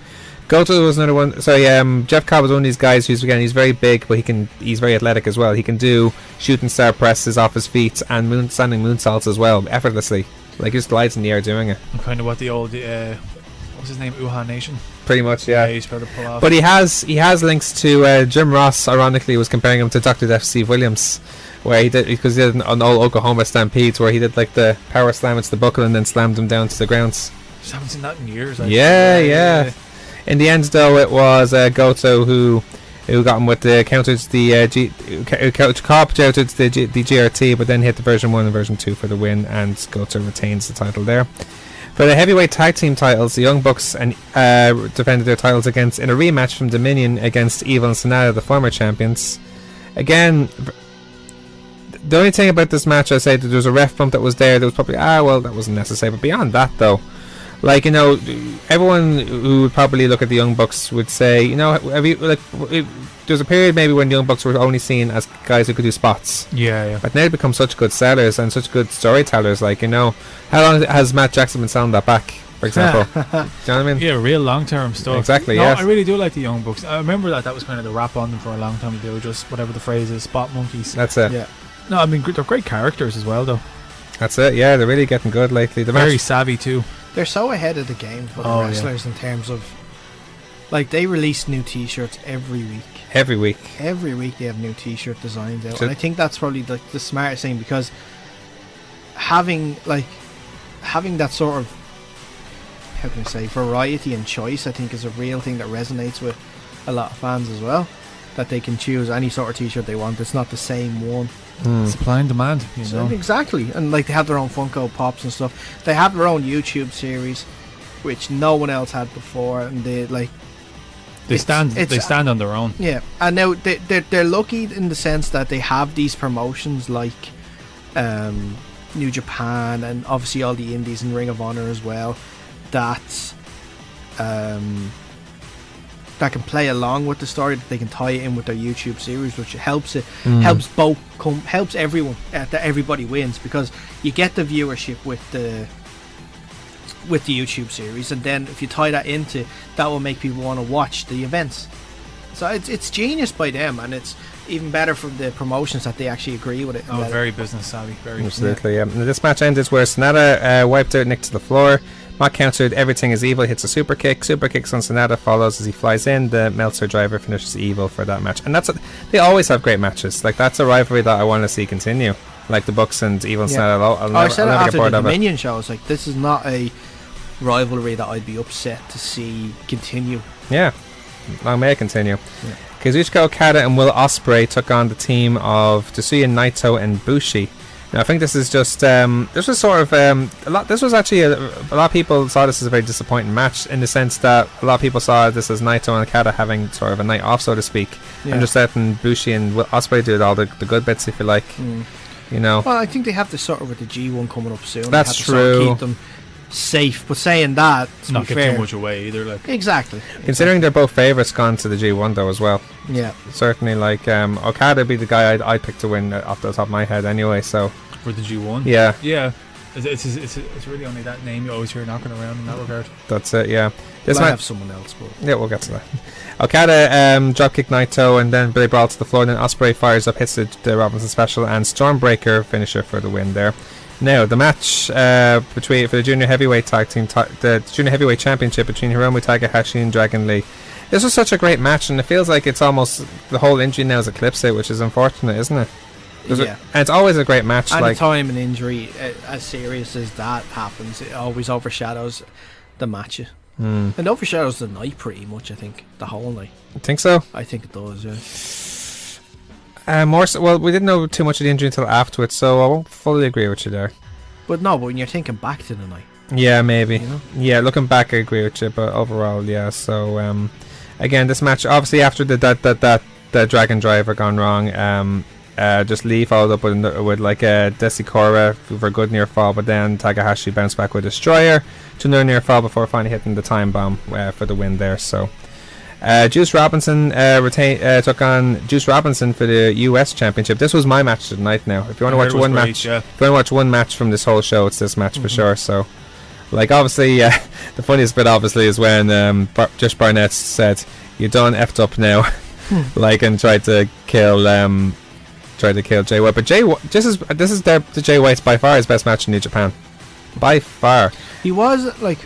Goto was another one. Sorry, Jeff Cobb was one of these guys who's, again, he's very big, but he's very athletic as well. He can do shooting star presses off his feet and standing moonsaults as well, effortlessly. Like, he just glides in the air doing it. Kind of what the old what's his name, Uha Nation. Pretty much, yeah. He's trying to pull off. But he has links to Jim Ross. Ironically, was comparing him to Dr. Death Steve Williams, where he did an old Oklahoma Stampedes, where he did like the power slam into the buckle and then slammed him down to the ground. Just haven't seen that in years. Yeah. In the end, though, it was Goto who got him with the counters, Cobb outed the GRT, but then hit the version 1 and version 2 for the win, and Goto retains the title there. For the heavyweight tag team titles, the Young Bucks defended their titles in a rematch from Dominion against Evil and Sonata, the former champions. Again, the only thing about this match, I say that there was a ref bump that was there. There was probably that wasn't necessary. But beyond that, though, like, you know, everyone who would probably look at the Young Bucks would say, you know, there's a period maybe when Young Bucks were only seen as guys who could do spots. Yeah. But now they've become such good sellers and such good storytellers. Like, you know, how long has Matt Jackson been selling that back, for example? Do you know what I mean? Yeah, real long-term stuff. Exactly, no, yes. I really do like the Young Bucks. I remember that was kind of the rap on them for a long time. They were just, whatever the phrase is, spot monkeys. That's it. Yeah. No, I mean, they're great characters as well, though. That's it, yeah. They're really getting good lately. The Very match, savvy, too. They're so ahead of the game for the wrestlers in terms of, like, they release new t-shirts every week. every week. Every week they have new t-shirt designs out, So- and I think that's probably the smartest thing, because having that sort of, how can I say, variety and choice, I think is a real thing that resonates with a lot of fans as well. That they can choose any sort of t-shirt they want. It's not the same one. Supply and demand, you know. Exactly, and like they have their own Funko Pops and stuff. They have their own YouTube series, which no one else had before, and they stand on their own. Yeah, and now they're lucky in the sense that they have these promotions like New Japan and obviously all the indies and Ring of Honor as well, that that can play along with the story, that they can tie it in with their YouTube series, which helps helps everyone, that everybody wins, because you get the viewership with the YouTube series, and then if you tie that into, that will make people want to watch the events. So it's genius by them, and it's even better from the promotions that they actually agree with it. Oh, very business savvy. Very. Absolutely, yeah. This match ended where Sonata wiped out Nick to the floor. Matt countered Everything is Evil, hits a super kick. Super kicks on Sonata, follows as he flies in. The Meltzer driver finishes Evil for that match. And they always have great matches. Like, that's a rivalry that I want to see continue. Like the Bucks and Evil and Sonata. I said I'll never after get bored the of it. Dominion show, I was like, this is not a rivalry that I'd be upset to see continue. Yeah, long may it continue. Yeah. Kazuchika Okada and Will Ospreay took on the team of Tetsuya Naito and Bushi. Now, I think this is just this was sort of a lot of people saw this as a very disappointing match, in the sense that a lot of people saw this as Naito and Okada having sort of a night off, so to speak, and just letting Bushi and Will Ospreay do all the good bits, if you like. You know. Well, I think they have to sort of with the G1 coming up soon. That's they have to sort of true. keep them safe, but saying that, to Not be give fair, too much away either. Like, exactly. Considering they're both favourites gone to the G1 though as well. Yeah. Certainly, like Okada would be the guy I'd pick to win off the top of my head anyway. So for the G1. Yeah. Yeah. It's really only that name you always hear knocking around in that regard. That's it. Yeah. This I might have someone else, but yeah, we'll get to that. Okada dropkick Naito and then Billy Brawl to the floor. Then Ospreay fires up, hits the Robinson special and Stormbreaker finisher for the win there. Now the match for the junior heavyweight tag team, the junior heavyweight championship between Hiromu Takahashi and Dragon Lee. This was such a great match, and it feels like it's almost the whole injury now has eclipsed it, which is unfortunate, isn't it? And it's always a great match. Any like time an injury as serious as that happens, it always overshadows the match. And overshadows the night pretty much, I think. The whole night. I think so. I think it does, yeah. More so, well, we didn't know too much of the injury until afterwards, so I won't fully agree with you there. But when you're thinking back to the night. Yeah, maybe. You know? Yeah, looking back, I agree with you, but overall, yeah. So, again, this match, obviously, after the Dragon Driver gone wrong, just Lee followed up with like a Desikora for a good near fall, but then Takahashi bounced back with Destroyer to another near fall before finally hitting the time bomb for the win there. So Juice Robinson took on Juice Robinson for the US Championship. This was my match of the night. Now, if you want to watch one match, if you want to watch one match from this whole show, it's this match for sure. So, like, obviously, the funniest bit obviously is when Josh Barnett said, "You done effed up now," like, and tried to kill Jay White. But this is the Jay White's by far his best match in New Japan, by far. He was like,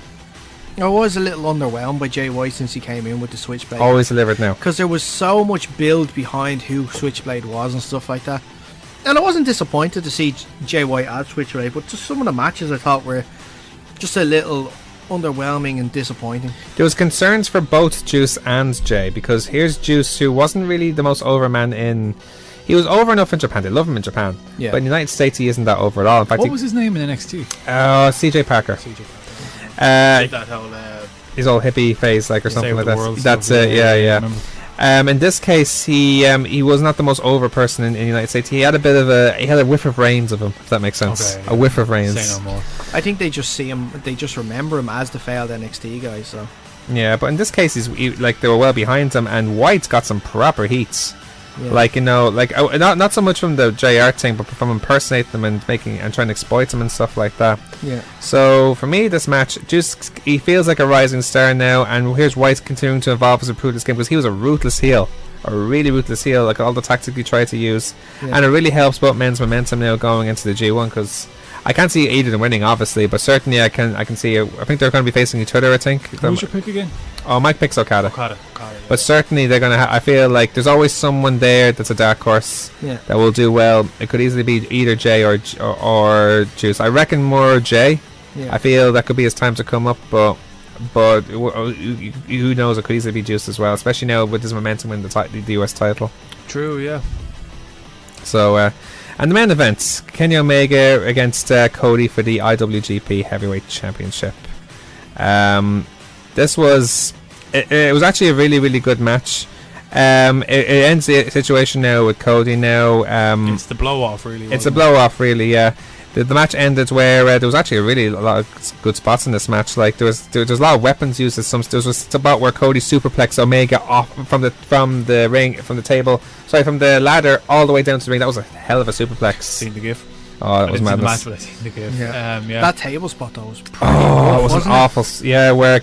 I was a little underwhelmed by Jay White since he came in with the Switchblade. Always delivered now, because there was so much build behind who Switchblade was and stuff like that. And I wasn't disappointed to see Jay White add Switchblade, but just some of the matches I thought were just a little underwhelming and disappointing. There was concerns for both Juice and Jay, because here's Juice, who wasn't really the most over man in... He was over enough in Japan. They love him in Japan. Yeah. But in the United States, he isn't that over at all. In fact, What was his name in NXT? CJ Parker. That whole His old hippie phase, like, or something like that. That's stuff, it, yeah. In this case, he was not the most over person in the United States. He had a whiff of Reigns of him, if that makes sense. Okay, a whiff of Reigns. Say no more. I think they just see him, they just remember him as the failed NXT guy, so... Yeah, but in this case, they were well behind him, and White's got some proper heats. Yeah. Like, not so much from the JR thing, but from impersonating them and trying to exploit them and stuff like that. Yeah. So for me, this match, he feels like a rising star now, and here's White continuing to evolve as a improve this game, because he was a ruthless heel, a really ruthless heel. Like all the tactics he tried to use, and it really helps both men's momentum now going into the G1, because I can't see either of them winning, obviously, but certainly I can see. I think they're going to be facing each other. I think. Who's your pick again? Oh, Mike picks Okada. Yeah. But certainly they're going to I feel like there's always someone there that's a dark horse that will do well. It could easily be either Jay or Juice. I reckon more Jay. I feel that could be his time to come up, but who knows, it could easily be Juice as well, especially now with his momentum in the US title. True, yeah. So and the main event, Kenny Omega against Cody for the IWGP Heavyweight Championship. This was it was actually a really, really good match. It ends the situation now with Cody now. It's the blow off, really. It's a blow off, really. Yeah. The match ended where there was actually a lot of good spots in this match. Like there was a lot of weapons used. There was a spot where Cody superplexed Omega off from the ring, from the ladder all the way down to the ring. That was a hell of a suplex. Seen the gif. Oh, that was madness. That table spot though was pretty it was awful. Yeah, where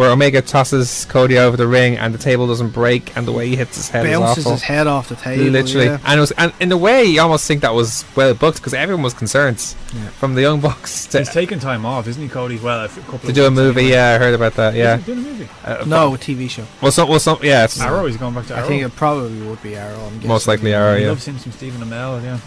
Omega tosses Cody over the ring and the table doesn't break, and the way he hits his head bounces is awful. His head off the table, literally. yeah. And in a way, you almost think that was well booked, because everyone was concerned, from the Young Bucks to he's taking time off, isn't he, Cody? Well, to do a movie. Yeah, I heard about that. Yeah, doing a movie. No, a TV show. Yeah, Arrow. He's going back to Arrow. I think it probably would be Arrow. I'm guessing. Most likely Arrow. I Yeah. love seeing some Stephen Amell. Yeah.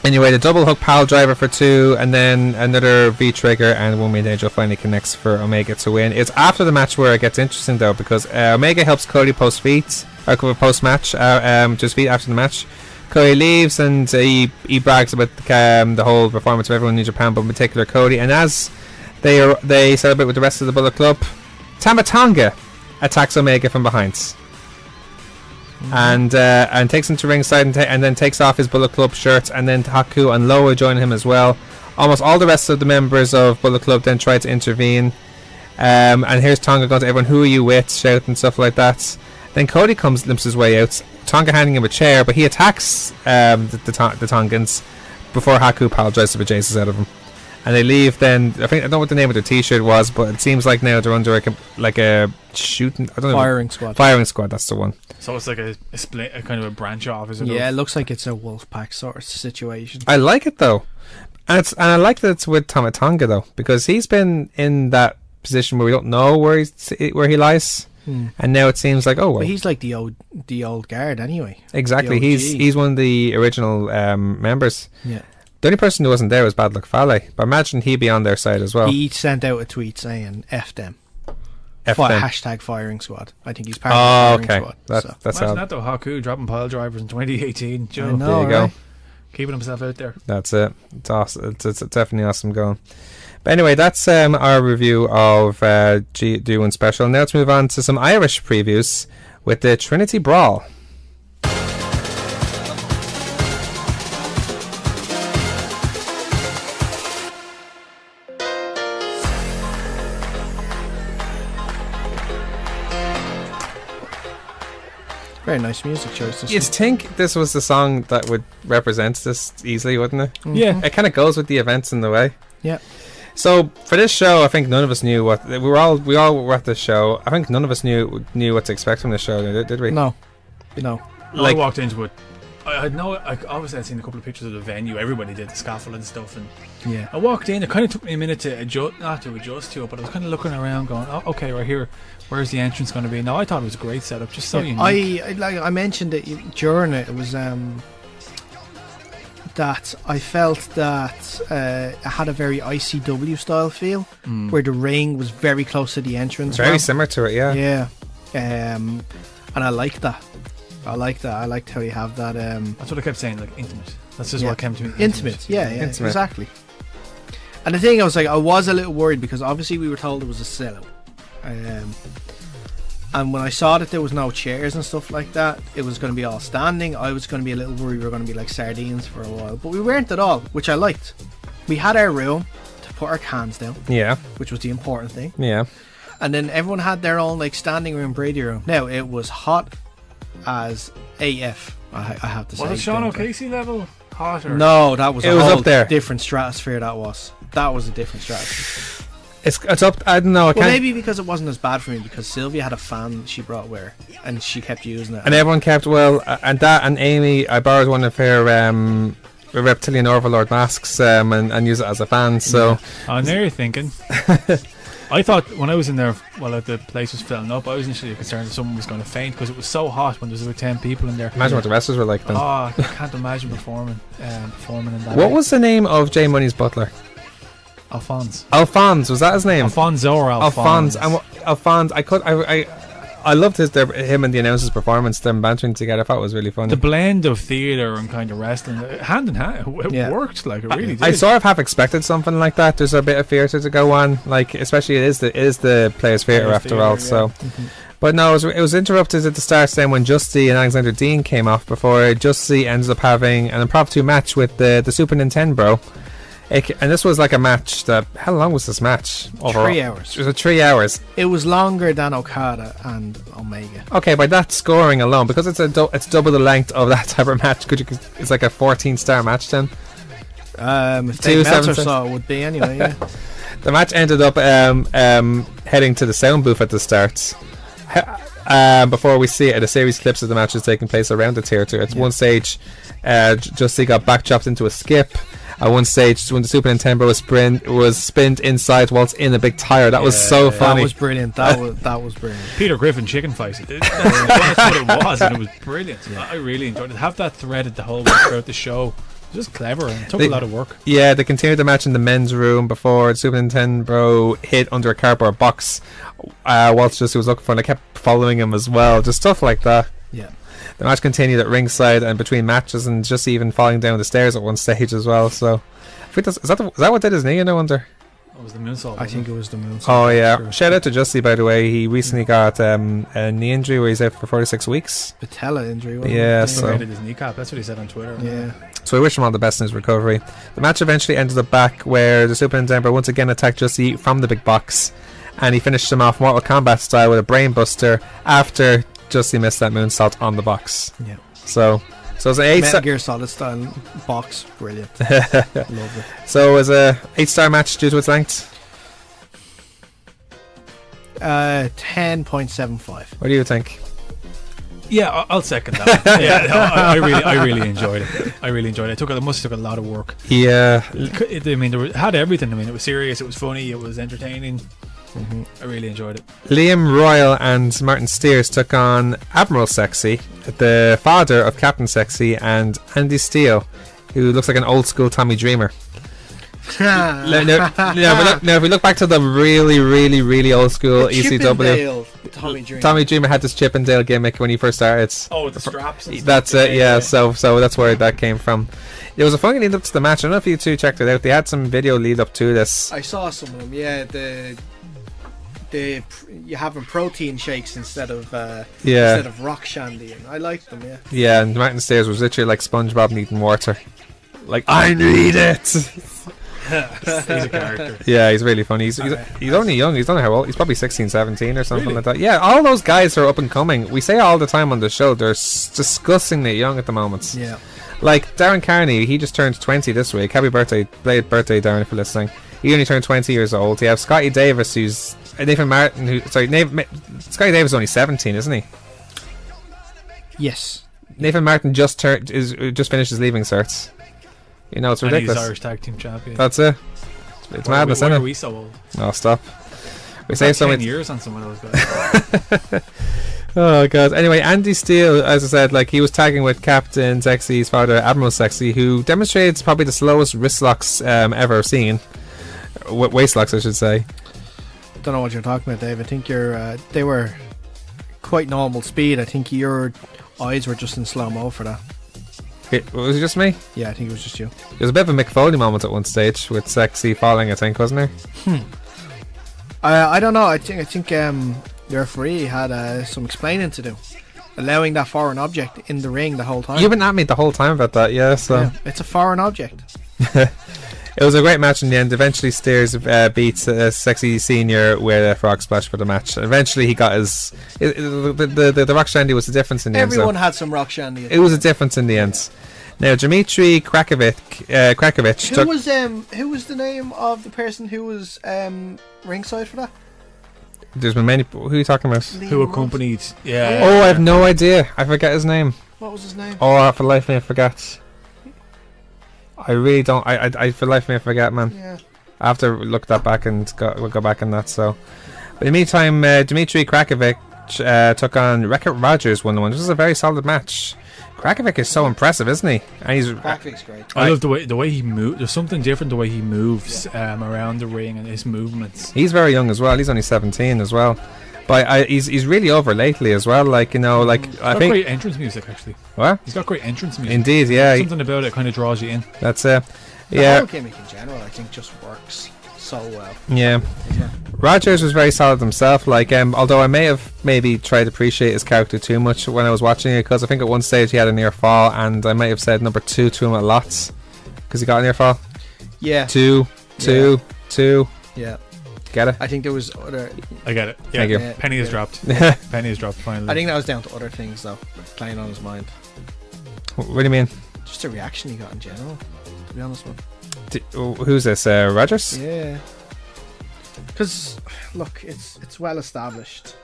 Anyway, the double hook pile driver for 2, and then another V trigger, and One Winged Angel finally connects for Omega to win. It's after the match where it gets interesting though, because Omega helps Cody post match, just feet after the match. Cody leaves and he brags about the whole performance of everyone in New Japan, but in particular Cody. And as they celebrate with the rest of the Bullet Club, Tama Tonga attacks Omega from behind. And takes him to ringside and then takes off his Bullet Club shirt, and then Haku and Loa join him as well. Almost all the rest of the members of Bullet Club then try to intervene, and here's Tonga going to everyone, "Who are you with?" shout and stuff like that. Then Cody limps his way out, Tonga handing him a chair, but he attacks the Tongans before Haku pile drives the bejesus out of him. And they leave. Then I don't know what the name of the T-shirt was, but it seems like now they're under a shooting. I don't know. Firing squad. Firing squad. That's the one. So it's like a split, a kind of a branch off, is it? Yeah, it looks like it's a Wolfpack sort of situation. I like it though, and I like that it's with Tama Tonga though, because he's been in that position where we don't know where he lies, and now it seems like but he's like the old guard anyway. Exactly. He's one of the original members. Yeah. The only person who wasn't there was Bad Luck Fale, but imagine he'd be on their side as well. He sent out a tweet saying F them. F them. Hashtag firing squad. I think he's part of the firing squad. That's imagine that though, Haku dropping pile drivers in 2018. Joe. I know, there you go. right? Keeping himself out there. That's it. It's awesome. It's definitely awesome going. But anyway, that's our review of G1 Special. Now let's move on to some Irish previews with the Trinity Brawl. Very nice music choice. You'd think this was the song that would represent this easily, wouldn't it? Yeah. It kind of goes with the events in the way. Yeah. So for this show, I think none of us knew what we all were at this show. I think none of us knew what to expect from this show, did we? No. I walked into it. I had obviously I'd seen a couple of pictures of the venue. Everybody did the scaffold and stuff, and yeah. I walked in. It kind of took me a minute to adjust to it, but I was kind of looking around, going, "Oh, okay, right here. Where's the entrance going to be?" No, I thought it was a great setup, just so unique. I mentioned it during it. It was that I felt that it had a very ICW style feel, where the ring was very close to the entrance. Very similar to it, yeah. Yeah. And I like that. I liked how you have that. That's what I kept saying, like intimate. That's just Yeah. what came to me. Intimate. Yeah, Intimate. exactly. And the thing I was a little worried because obviously we were told it was a sellout. And when I saw that there was no chairs and stuff like that, it was going to be all standing. I was going to be a little worried we were going to be like sardines for a while, but we weren't at all, which I liked. We had our room to put our cans down, Yeah. which was the important thing. Yeah. And then everyone had their own like standing room, Brady room. Now it was hot as AF. I have to say. Was it Sean O'Casey level hot? Or? No, that was It a was whole up there. different stratosphere. That was a different stratosphere. It's up. I don't know. I Well, can't. maybe because it wasn't as bad for me because Sylvia had a fan she brought with her and she kept using it. And everyone kept and Amy, I borrowed one of her reptilian overlord masks and use it as a fan. So Oh, now you're thinking. I thought when I was in there while the place was filling up, I was initially concerned that someone was going to faint because it was so hot when there was about 10 people in there. imagine what the wrestlers were like then. Oh, I can't imagine performing in that. What was the name of Jay Money's butler? Alphonse? Alphonse, was that his name? Alfonso or Alphonse? Alphonse. I loved him and the announcer's performance, them bantering together. I thought it was really funny. The blend of theatre and kind of wrestling, hand in hand, it Yeah. worked. Like it really did. I sort of half expected something like that. There's a bit of theatre to go on, like especially it is the players' theatre Players' after all. theatre, So, but no, it was interrupted at the start. Then when Justy and Alexander Dean came off, before Justy ends up having an impromptu match with the Super Nintendo. And this was like a match that. How long was this match? Overall? 3 hours. It was 3 hours. It was longer than Okada and Omega. Okay, by that scoring alone, because it's it's double the length of that type of match. It's like a 14-star match then. If Two Dave Meltzer 7 saw it would be anyway. Yeah. The match ended up heading to the sound booth at the start. Before we see it, a series of clips of the matches taking place around the theatre. At one stage, Justy got back chopped into a skip. At one stage, when the Super Nintendo was spinned inside whilst in a big tire. That was so funny. That was brilliant. That was brilliant. Peter Griffin chicken fight. That's what it was, and it was brilliant. I really enjoyed it. Have that threaded the whole way throughout the show. It was just clever and it took a lot of work. Yeah, they continued the match in the men's room before the Super Nintendo hid under a cardboard box whilst Justy was looking for it. And I kept following him as well. Just stuff like that. Yeah. The match continued at ringside and between matches, and just even falling down the stairs at one stage as well. So, I think is that what did his knee? I wonder. It was the moonsault. I think it was the moonsault. Oh yeah! Sure. Shout out to Justy, by the way. He recently got a knee injury where he's out for 46 weeks. Patella injury. Wasn't Yeah, it? so- Separated his kneecap. That's what he said on Twitter. Yeah. So we wish him all the best in his recovery. The match eventually ended up back where the Super Nintendo once again attacked Justy from the big box, and he finished him off Mortal Kombat style with a brainbuster after Justy missed that moonsault on the box. Yeah. So it was an 8 Metal star. Gear Solid style box. Brilliant. Love it. So it was a 8-star match due to its length. 10.75. What do you think? Yeah, I'll second that. Yeah, no, I really enjoyed it. I really enjoyed it. It must have took a lot of work. Yeah, I mean, it had everything. I mean, it was serious, it was funny, it was entertaining. I really enjoyed it. Liam Royal and Martin Steers took on Admiral Sexy, the father of Captain Sexy, and Andy Steele, who looks like an old school Tommy Dreamer. Now, if we look back to the really old school ECW, Chippendale Tommy Dreamer. Tommy Dreamer had this Chippendale gimmick when he first started. Oh, with the straps. And That's stuff. it, yeah. So that's where that came from. It was a funny lead up to the match. I don't know if you two checked it out. They had some video lead up to this. I saw some of them. Yeah, you having protein shakes instead of rock shandy, and I liked them. Yeah. Yeah, and Martin Stairs was literally like SpongeBob needing water. Like, I need it. He's a character. Yeah, he's really funny. He's only young. He's don't know how old. He's probably 16, 17 or something like that. Yeah, all those guys who are up and coming. We say all the time on the show they're disgustingly young at the moment. Yeah. Like Darren Carney, he just turned 20 this week. Happy birthday, late birthday, Darren, if you're listening. He only turned 20 years old. You have Scotty Davis, who's Nathan Martin. Scotty Davis is only 17, isn't he? Yes. Nathan Martin just finished his leaving certs. You know, it's And ridiculous. he's Irish tag team champion. That's it. It's madness, Why isn't are it? we so old? No, stop. We It's say like so 10 much. years on some of those guys. Oh god. Anyway, Andy Steele, as I said, like he was tagging with Captain Sexy's father, Admiral Sexy, who demonstrated probably the slowest wrist locks ever seen. Waist locks, I should say. Don't know what you're talking about, Dave. I think they were quite normal speed. I think your eyes were just in slow-mo for that. Was it just me? Yeah, I think it was just you. There was a bit of a Mick Foley moment at one stage with Sexy falling, I think, wasn't there? I don't know. I think the referee had some explaining to do, allowing that foreign object in the ring the whole time. You've been at me the whole time about that, yeah. So yeah, it's a foreign object. it was a great match in the end. Eventually, Steers beats Sexy Senior with a frog splash for the match. Eventually, he got his. The rock shandy was the difference in the end. Everyone had some rock shandy. It was a difference in the end. Now, Dmitry Krakovic. Who was the name of the person who was ringside for that? There's been many. Who are you talking about? Who accompanied? Yeah. Oh, I have no idea. I forget his name. What was his name? Oh, for life of me, I forget. I really don't. I for life of me, I forget, man. Yeah. I have to look that back and go back on that. So, but in the meantime, Dmitry Krakovic took on Wreck-It Rogers 1-1. This was a very solid match. Krakovic is so impressive, isn't he? And he's Krakovic's great. I love the way he moves. There's something different the way he moves around the ring and his movements. He's very young as well. He's only 17 as well. But he's really over lately as well. Like, you know, like He's I got think great entrance music, actually. what? He's got great entrance music. Indeed, yeah. Something about it kind of draws you in. That's The yeah, whole gimmick in general, I think, just works so well. yeah. Yeah. Rogers was very solid himself. Like, although I may have maybe tried to appreciate his character too much when I was watching it, because I think at one stage he had a near fall, and I might have said number 2 to him a lot because he got a near fall. Yeah. Two. Yeah. Get it? I think there was other. I get it. Yeah. Thank you. Yeah, Penny has yeah. dropped. Penny has dropped finally. I think that was down to other things though, playing on his mind. What do you mean? Just the reaction he got in general. To be honest with Who's this? Rogers? you. Yeah. Because look, it's well established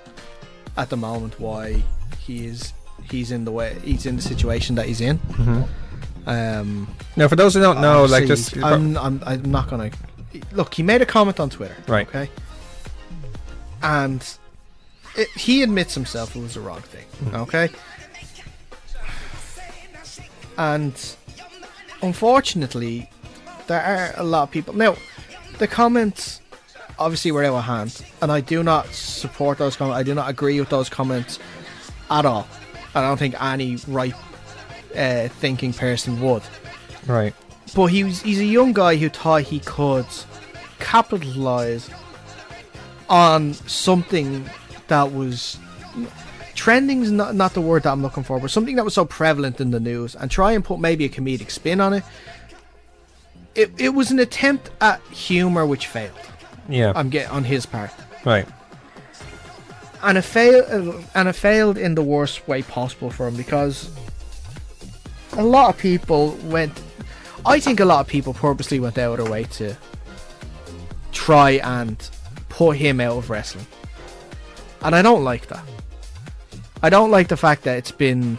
at the moment why he's in the situation that he's in. Now, for those who don't know, like, obviously, just I'm not gonna look. He made a comment on Twitter, right. okay, and he admits himself it was the wrong thing, okay, and unfortunately, there are a lot of people now. The comments obviously were out of hand, and I do not support those comments. I do not agree with those comments at all. I don't think any right thinking person would. Right. But he's a young guy who thought he could capitalise on something that was trending's not the word that I'm looking for, but something that was so prevalent in the news, and try and put maybe a comedic spin on it. It was an attempt at humour which failed. Yeah. I'm getting on his part. Right. And it failed in the worst way possible for him, because a lot of people I think a lot of people purposely went out of their way to try and put him out of wrestling. And I don't like that. I don't like the fact that it's been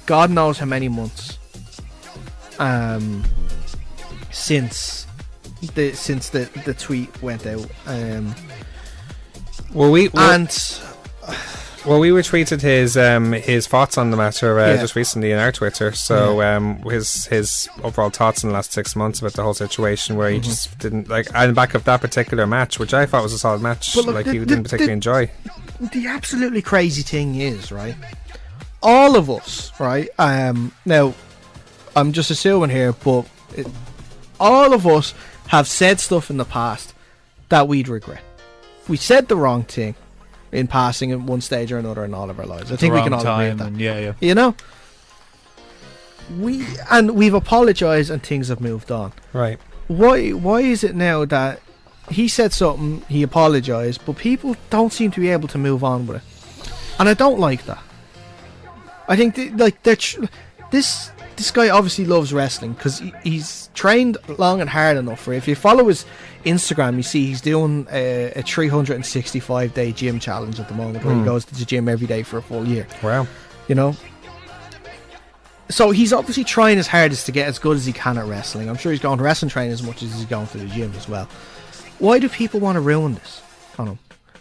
God knows how many months since the tweet went out. Well, we We retweeted his thoughts on the matter just recently in our Twitter. So his overall thoughts in the last 6 months about the whole situation, where he just didn't like, on the back of that particular match, which I thought was a solid match, but look, he didn't particularly enjoy. The absolutely crazy thing is, right, all of us, right, now I'm just assuming here, but all of us have said stuff in the past that we'd regret. We said the wrong thing in passing at one stage or another in all of our lives. I think we can all agree with that. Yeah. You know, we've apologised and things have moved on. Right. Why is it now that he said something, he apologised, but people don't seem to be able to move on with it? And I don't like that. I think this guy obviously loves wrestling, because he's trained long and hard enough for it. If you follow his Instagram, you see he's doing a 365-day gym challenge at the moment, where he goes to the gym every day for a full year. Wow. You know? So he's obviously trying his hardest to get as good as he can at wrestling. I'm sure he's going to wrestling training as much as he's going to the gym as well. Why do people want to ruin this on him?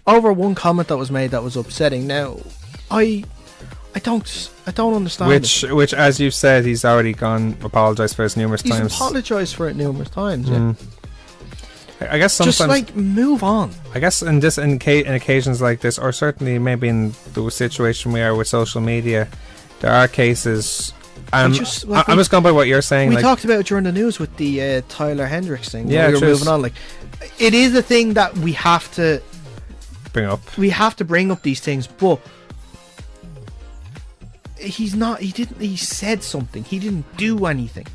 Over one comment that was made that was upsetting. Now, I I don't understand it. Which, as you've said, he's already gone apologised for it numerous He's times. apologised for it numerous times. Yeah. I guess sometimes, just like move on. I guess in occasions like this, or certainly maybe in the situation we are with social media, there are cases. I'm just going by what you're saying. We like, talked about it during the news with the Tyler Hendricks thing. Yeah, we were moving on. Like, it is a thing that we have to bring up. We have to bring up these things, but he's not. He didn't. He said something. He didn't do anything.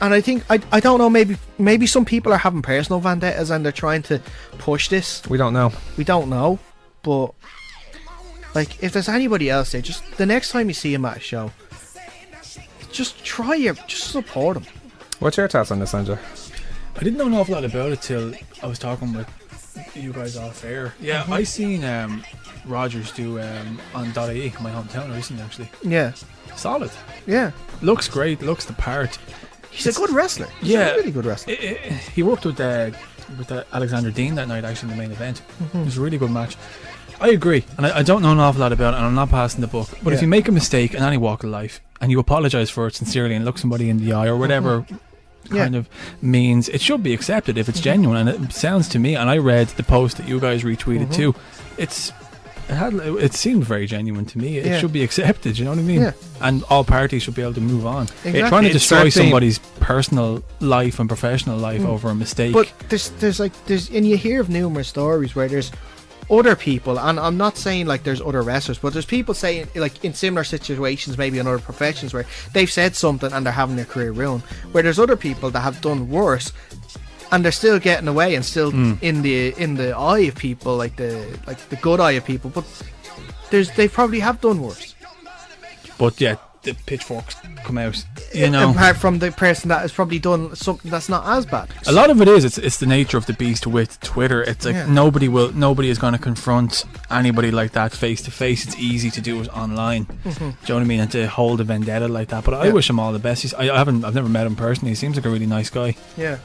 And I think I don't know. Maybe some people are having personal vendettas and they're trying to push this. We don't know. But like, if there's anybody else there, just the next time you see him at a show, just support him. What's your thoughts on this, Andrew? I didn't know an awful lot about it till I was talking with you guys off air. Yeah, I seen Rogers do on .ie, my hometown recently, actually. Yeah. Solid. Yeah. Looks great. Looks the part. He's a good wrestler. He's a really good wrestler. He worked with Alexander Dean that night, actually, in the main event. It was a really good match. I agree, and I don't know an awful lot about it, and I'm not passing the buck. But if you make a mistake in any walk of life and you apologise for it sincerely and look somebody in the eye or whatever kind of means, it should be accepted if it's genuine. And it sounds to me, and I read the post that you guys retweeted too, it seemed very genuine to me. It should be accepted, you know what I mean? Yeah. And all parties should be able to move on. Exactly. Trying to destroy somebody's personal life and professional life over a mistake. But there's and you hear of numerous stories where there's other people, and I'm not saying like there's other wrestlers, but there's people saying like in similar situations, maybe in other professions, where they've said something and they're having their career ruined. Where there's other people that have done worse, and they're still getting away and still in the eye of people, like the good eye of people. But they probably have done worse. But yeah, the pitchforks come out, you know. Apart from the person that has probably done something that's not as bad. A lot of it is it's the nature of the beast with Twitter. It's like nobody is going to confront anybody like that face to face. It's easy to do it online. Do you know what I mean? And to hold a vendetta like that. But I wish him all the best. I've never met him personally. He seems like a really nice guy. Yeah.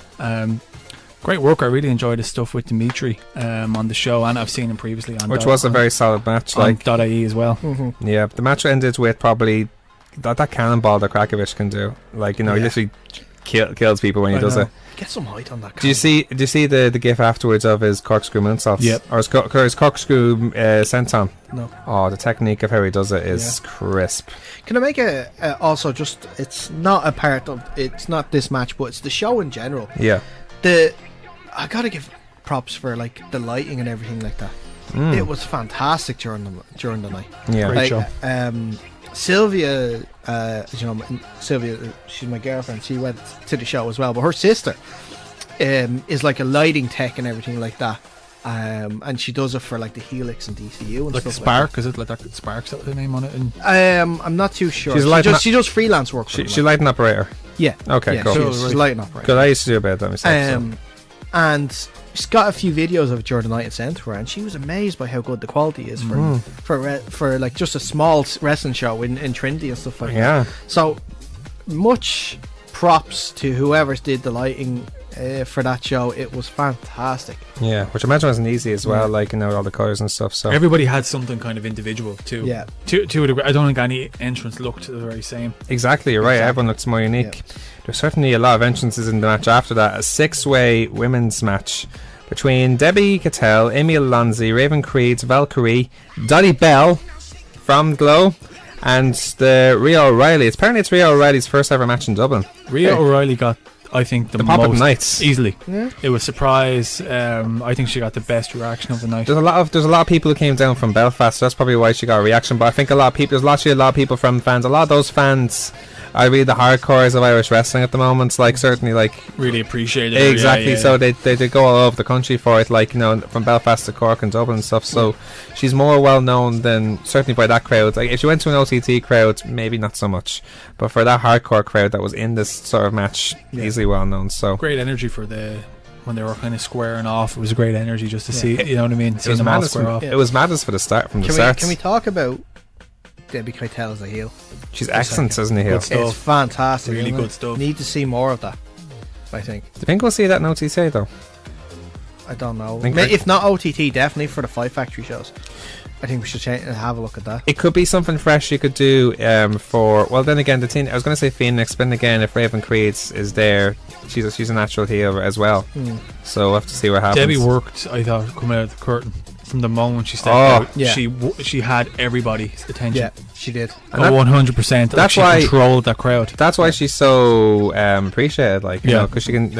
Great work. I really enjoyed his stuff with Dimitri on the show, and I've seen him previously on which was a very solid match, like on .ie as well. Yeah, the match ended with probably that cannonball that Krakovic can do. Like, you know, he literally kills people when he does it. Get some height on that. Do you see the gif afterwards of his corkscrew moonsaults? Yep. Or his corkscrew senton? No. Oh, the technique of how he does it is crisp. Can I make also just, it's not a part of, it's not this match, but it's the show in general. Yeah. I gotta give props for like the lighting and everything like that. It was fantastic during the night. Yeah. Great show. Sylvia, Sylvia, she's my girlfriend. She went to the show as well, but her sister is like a lighting tech and everything like that. And she does it for like the Helix and DCU and like stuff. Spark, like is it like that? Spark's that the name on it? I'm not too sure. She does freelance work. She's lighting operator. Yeah. Okay. Cool. She's lighting operator. Good. I used to do a bit of that myself. And she's got a few videos of it during the night and sent to her, and she was amazed by how good the quality is for like just a small wrestling show in Trinity and stuff like that. So much props to whoever did the lighting for that show. It was fantastic. Yeah, which I imagine wasn't easy as well, like, you know, all the colours and stuff. So everybody had something kind of individual too. Yeah. To a degree. I don't think any entrance looked the very same. Exactly, you're right. Everyone looks more unique. Yeah. There's certainly a lot of entrances in the match after that. A 6-way women's match between Debbie Cattell, Emil Lanzi, Raven Creed, Valkyrie, Dottie Bell from Glow, and the Rhea O'Reilly. Apparently it's Rhea O'Reilly's first ever match in Dublin. Rhea O'Reilly got, I think, the pop most of the nights easily. Yeah. It was surprise. I think she got the best reaction of the night. There's a lot of people who came down from Belfast, so that's probably why she got a reaction. But I think there's actually a lot of people from fans. A lot of those fans are really the hardcores of Irish wrestling at the moment. Like, certainly, like, really appreciate it. Exactly. Yeah. So they go all over the country for it. Like, you know, from Belfast to Cork and Dublin and stuff. So she's more well known than certainly by that crowd. Like, if you went to an OTT crowd, maybe not so much. But for that hardcore crowd that was in this sort of match, easily well known. So great energy for when they were kind of squaring off. It was a great energy just to see. You know what I mean? Seeing them all square off. It was madness from the start. Can we talk about Debbie Cattell as a heel? She's excellent as a heel. It's fantastic. Really good stuff. Need to see more of that, I think. Do you think we'll see that in OTC though? I don't know. think If not OTT, definitely for the Fight Factory shows. I think we should have a look at that. It could be something fresh you could do for. Well, then again, the team. I was going to say Phoenix, but then again, if Raven Creed is there, she's a natural heel as well. So we'll have to see what happens. Debbie worked, I thought, coming out of the curtain from the moment she stepped out. Yeah. She had everybody's attention. Yeah, she did. 100%. That's she why controlled that crowd. That's why she's so appreciated. Like, you know, because she can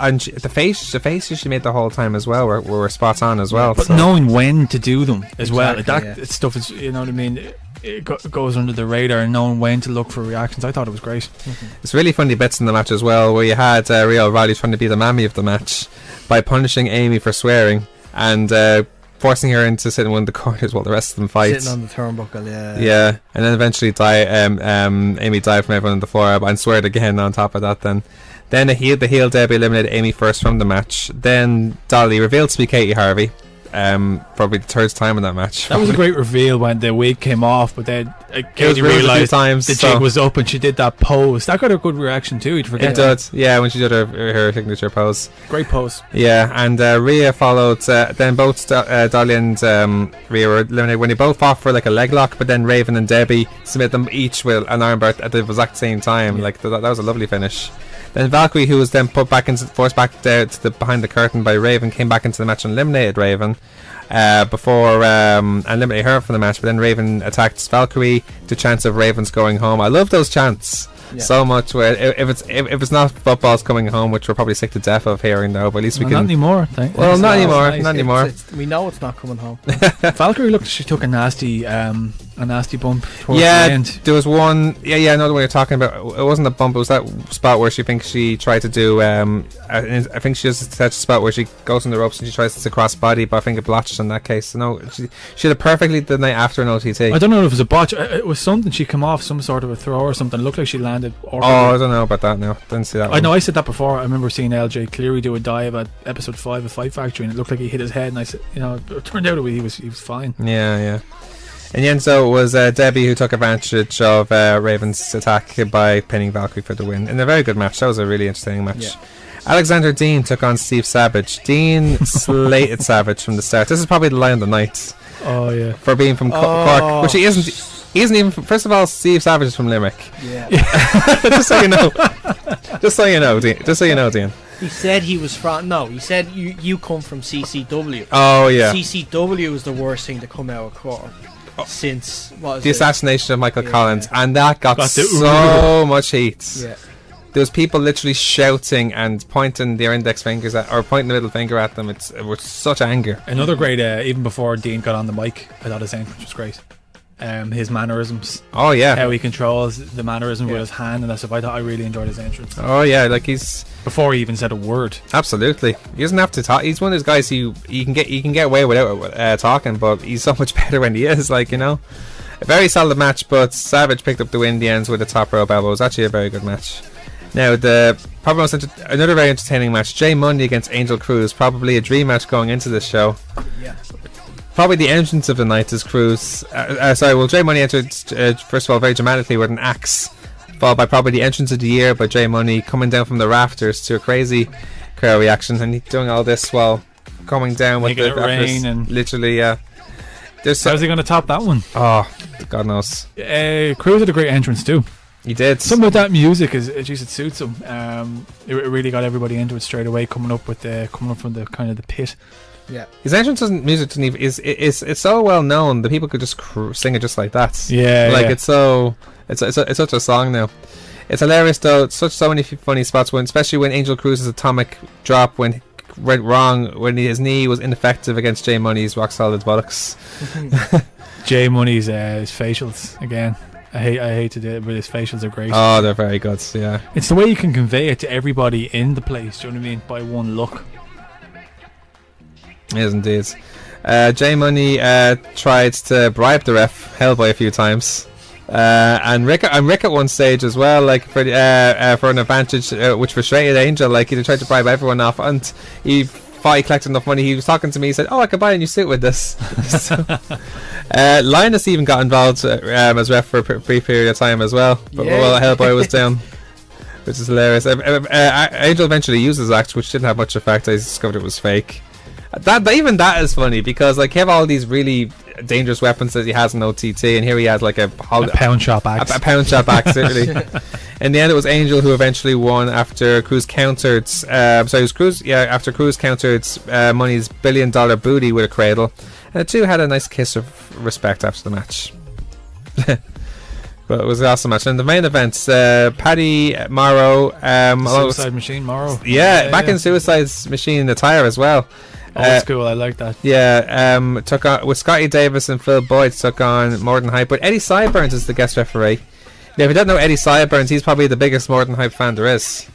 and the faces she made the whole time as well were spot on as well. But so. knowing when to do them as well, Exactly, that stuff is, you know what I mean. It goes under the radar, and knowing when to look for reactions. I thought it was great. It's really funny bits in the match as well, where you had Rhea O'Reilly trying to be the mammy of the match by punishing Amy for swearing and forcing her into sitting in one of the corners while the rest of them fight. Sitting on the turnbuckle, yeah. And then eventually Amy died from everyone on the floor and sweared again on top of that. Then the heel Debbie eliminated Amy first from the match. Then Dolly revealed to be Katie Harvey. Probably the third time in that match. That was a great reveal when the wig came off, but then Katie revealed a few realised times, the so- jig was up and she did that pose. That got a good reaction too. It did, yeah, when she did her signature pose. Great pose. Yeah, and Rhea followed. Then both Dolly and Rhea were eliminated when they both fought for like a leg lock, but then Raven and Debbie submit them each with an armbar at the exact same time. Like that was a lovely finish. Then Valkyrie, who was then forced back there to behind the curtain by Raven, came back into the match and eliminated Raven before and eliminated her from the match. But then Raven attacked Valkyrie to chants of Raven's going home. I love those chants so much. Where if it's not football's coming home, which we're probably sick to death of hearing now, but at least we can. Not anymore. Not anymore. Not anymore. We know it's not coming home. Valkyrie looked. She took a nasty bump towards the Yeah, end. there was one. Yeah, I know the way you're talking about. It wasn't a bump. It was that spot where she thinks she tried to do. I think she just touched the spot where she goes on the ropes and she tries to cross body, but I think it blotched in that case. So no, she did it perfectly the night after an OTT. I don't know if it was a botch. It was something. She came off some sort of a throw or something. It looked like she landed. I don't know about that now. Didn't see that. I know I said that before. I remember seeing LJ Cleary do a dive at episode 5 of Fight Factory, and it looked like he hit his head. And I said, it turned out he was fine. Yeah. In the end, so it was Debbie who took advantage of Raven's attack by pinning Valkyrie for the win in a very good match. That was a really entertaining match. Yeah. Alexander Dean took on Steve Savage. Dean slated Savage from the start. This is probably the line of the night. Oh yeah, for being from Cork, which he isn't. He isn't even. First of all, Steve Savage is from Limerick. Yeah. Just so you know. Just so you know, Dean. He said he was from. No, he said you come from CCW. Oh yeah. CCW is the worst thing to come out of Cork since the assassination of Michael Collins, and that got so much heat. Yeah. There was people literally shouting and pointing their index fingers at, or pointing the middle finger at them. It was such anger. Another great. Even before Dean got on the mic, I thought his entrance was great. His mannerisms. Oh yeah. How he controls the mannerism with his hand and that stuff. I really enjoyed his entrance. Oh yeah, like he's before he even said a word. Absolutely, he doesn't have to talk. He's one of those guys who he can get away without talking, but he's so much better when he is. Like, a very solid match. But Savage picked up the win in the ends with a top rope elbow. It was actually a very good match. Now another very entertaining match. Jay Money against Angel Cruz. Probably a dream match going into this show. Yeah. Probably the entrance of the night is Cruz. Jay Money entered first of all very dramatically with an axe, followed by probably the entrance of the year by Jay Money coming down from the rafters to a crazy crowd reaction, and he's doing all this while coming down with the rain and literally. How's he going to top that one? Oh, God knows. Cruz had a great entrance too. He did. Some of that music it suits him. It really got everybody into it straight away. Coming up from the kind of the pit. Yeah, his entrance music doesn't even it's so well known that people could just sing it just like that. Yeah, it's such a song now. It's hilarious though. It's so many funny spots especially when Angel Cruz's atomic drop went wrong when his knee was ineffective against Jay Money's rock solid buttocks. Jay Money's his facials again. I hate to do it, but his facials are great. Oh, they're very good. Yeah, it's the way you can convey it to everybody in the place. Do you know what I mean? By one look. It is indeed. Jay Money tried to bribe the ref Hellboy a few times, and Rick at one stage as well, like for an advantage, which frustrated Angel. Like he tried to bribe everyone off, and he thought he collected enough money. He was talking to me. He said, "Oh, I could buy a new suit with this." Linus even got involved as ref for a brief period of time as well. But while Hellboy was down. which is hilarious. Angel eventually used his axe, which didn't have much effect. I discovered it was fake. Even that is funny because like you have all these really dangerous weapons that he has in OTT, and here he has like a pound shop axe. A pound shop axe, certainly. In the end, it was Angel who eventually won after Cruz countered. After Cruz countered Money's $1 billion booty with a cradle, and the two had a nice kiss of respect after the match. But it was an awesome match. And the main event, Paddy Morrow, Suicide Machine Morrow. Yeah, back in Suicide Machine attire as well. Oh, that's cool. I like that. Yeah, took on with Scotty Davis and Phil Boyd took on Morden Hype, but Eddie Sideburns is the guest referee. Now, if you don't know Eddie Sideburns, he's probably the biggest Morden Hype fan there is.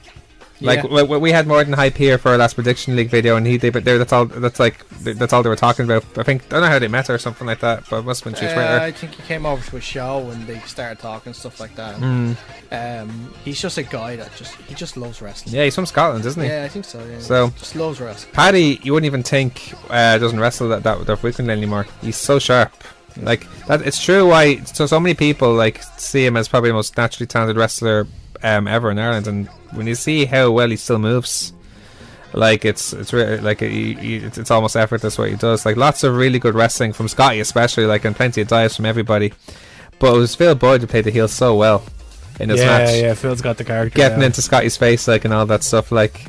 Like we had Morden Hype here for our last Prediction League video, and that's all they were talking about. I don't know how they met or something like that, but it must have been through Twitter. I think he came over to a show when they started talking stuff like that. He's just a guy that he just loves wrestling. Yeah, he's from Scotland, isn't he? Yeah, I think so. Yeah, so just loves wrestling. Paddy, you wouldn't even think doesn't wrestle that frequently anymore. He's so sharp. Like that, it's true. Why so many people like see him as probably the most naturally talented wrestler ever in Ireland, and when you see how well he still moves, like it's really like it's almost effortless what he does. Like lots of really good wrestling from Scotty, especially, like, and plenty of dives from everybody. But it was Phil Boyd who played the heel so well in his match. Yeah, Phil's got the character. Getting into Scotty's face, like, and all that stuff, like.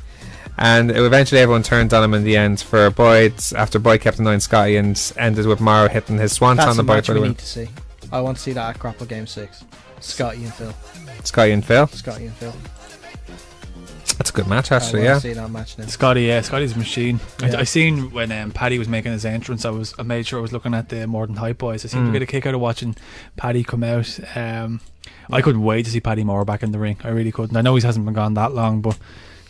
And eventually everyone turned on him in the end for Boyd, after Boyd kept annoying Scotty, and ended with Morrow hitting his swanton on the Boyd for the win. Need to see. I want to see that at Grapple Game 6. Scotty and Phil. Scotty and Phil. That's a good match, actually. I Yeah. want to see that match now. Scotty's a machine. Yeah. I seen when Paddy was making his entrance. I made sure I was looking at the Morden Hype boys. I seemed to get a kick out of watching Paddy come out. I couldn't wait to see Paddy Moore back in the ring. I really couldn't. I know he hasn't been gone that long, but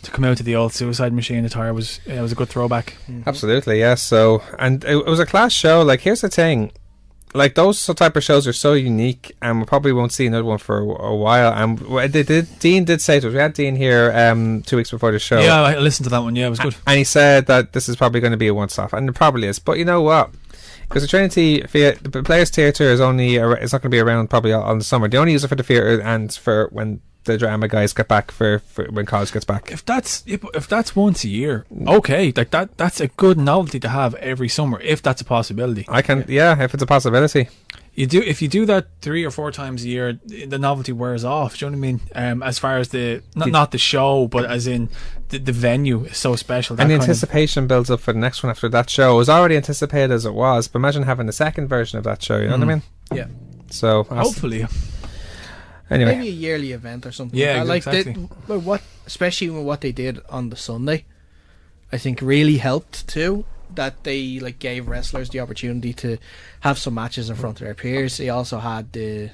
to come out to the old Suicide Machine attire was a good throwback. Absolutely, yeah. So, and it was a class show. Like, here's the thing. Like, those type of shows are so unique, and we probably won't see another one for a while. And Dean did say to us, we had Dean here 2 weeks before the show. Yeah, I listened to that one. Yeah, it was good. And he said that this is probably going to be a once-off, and it probably is. But you know what? Because the Trinity the Players Theatre is only it's not going to be around probably all in the summer. They only use it for the theatre and for when the drama guys get back for when college gets back. If that's once a year, okay, like that's a good novelty to have every summer. If that's a possibility, if it's a possibility. If you do that 3 or 4 times a year, the novelty wears off. Do you know what I mean? As far as not the show, but as in the venue is so special. And the anticipation builds up for the next one after that show. It was already anticipated as it was, but imagine having the second version of that show. You know what I mean? Yeah. So hopefully. Anyway, maybe a yearly event or something. Yeah, like exactly. Especially with what they did on the Sunday, I think really helped too. That they gave wrestlers the opportunity to have some matches in front of their peers. They also had the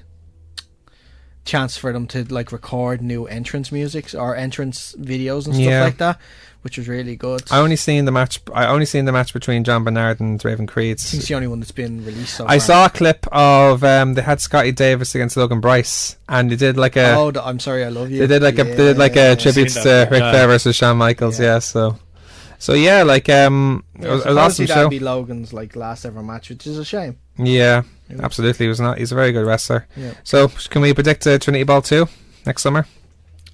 chance for them to record new entrance music or entrance videos and stuff like that, which was really good. I only seen the match between John Bernard and Raven Creed. I think it's the only one that's been released so far. I saw a clip of they had Scotty Davis against Logan Bryce, and they did I'm Sorry I Love You. They did a tribute to Ric Flair versus Shawn Michaels. So yeah, it was an awesome show. That'd be Logan's last ever match, which is a shame. Yeah, absolutely. He's a very good wrestler. Yeah. So can we predict Trinity Ball 2 next summer?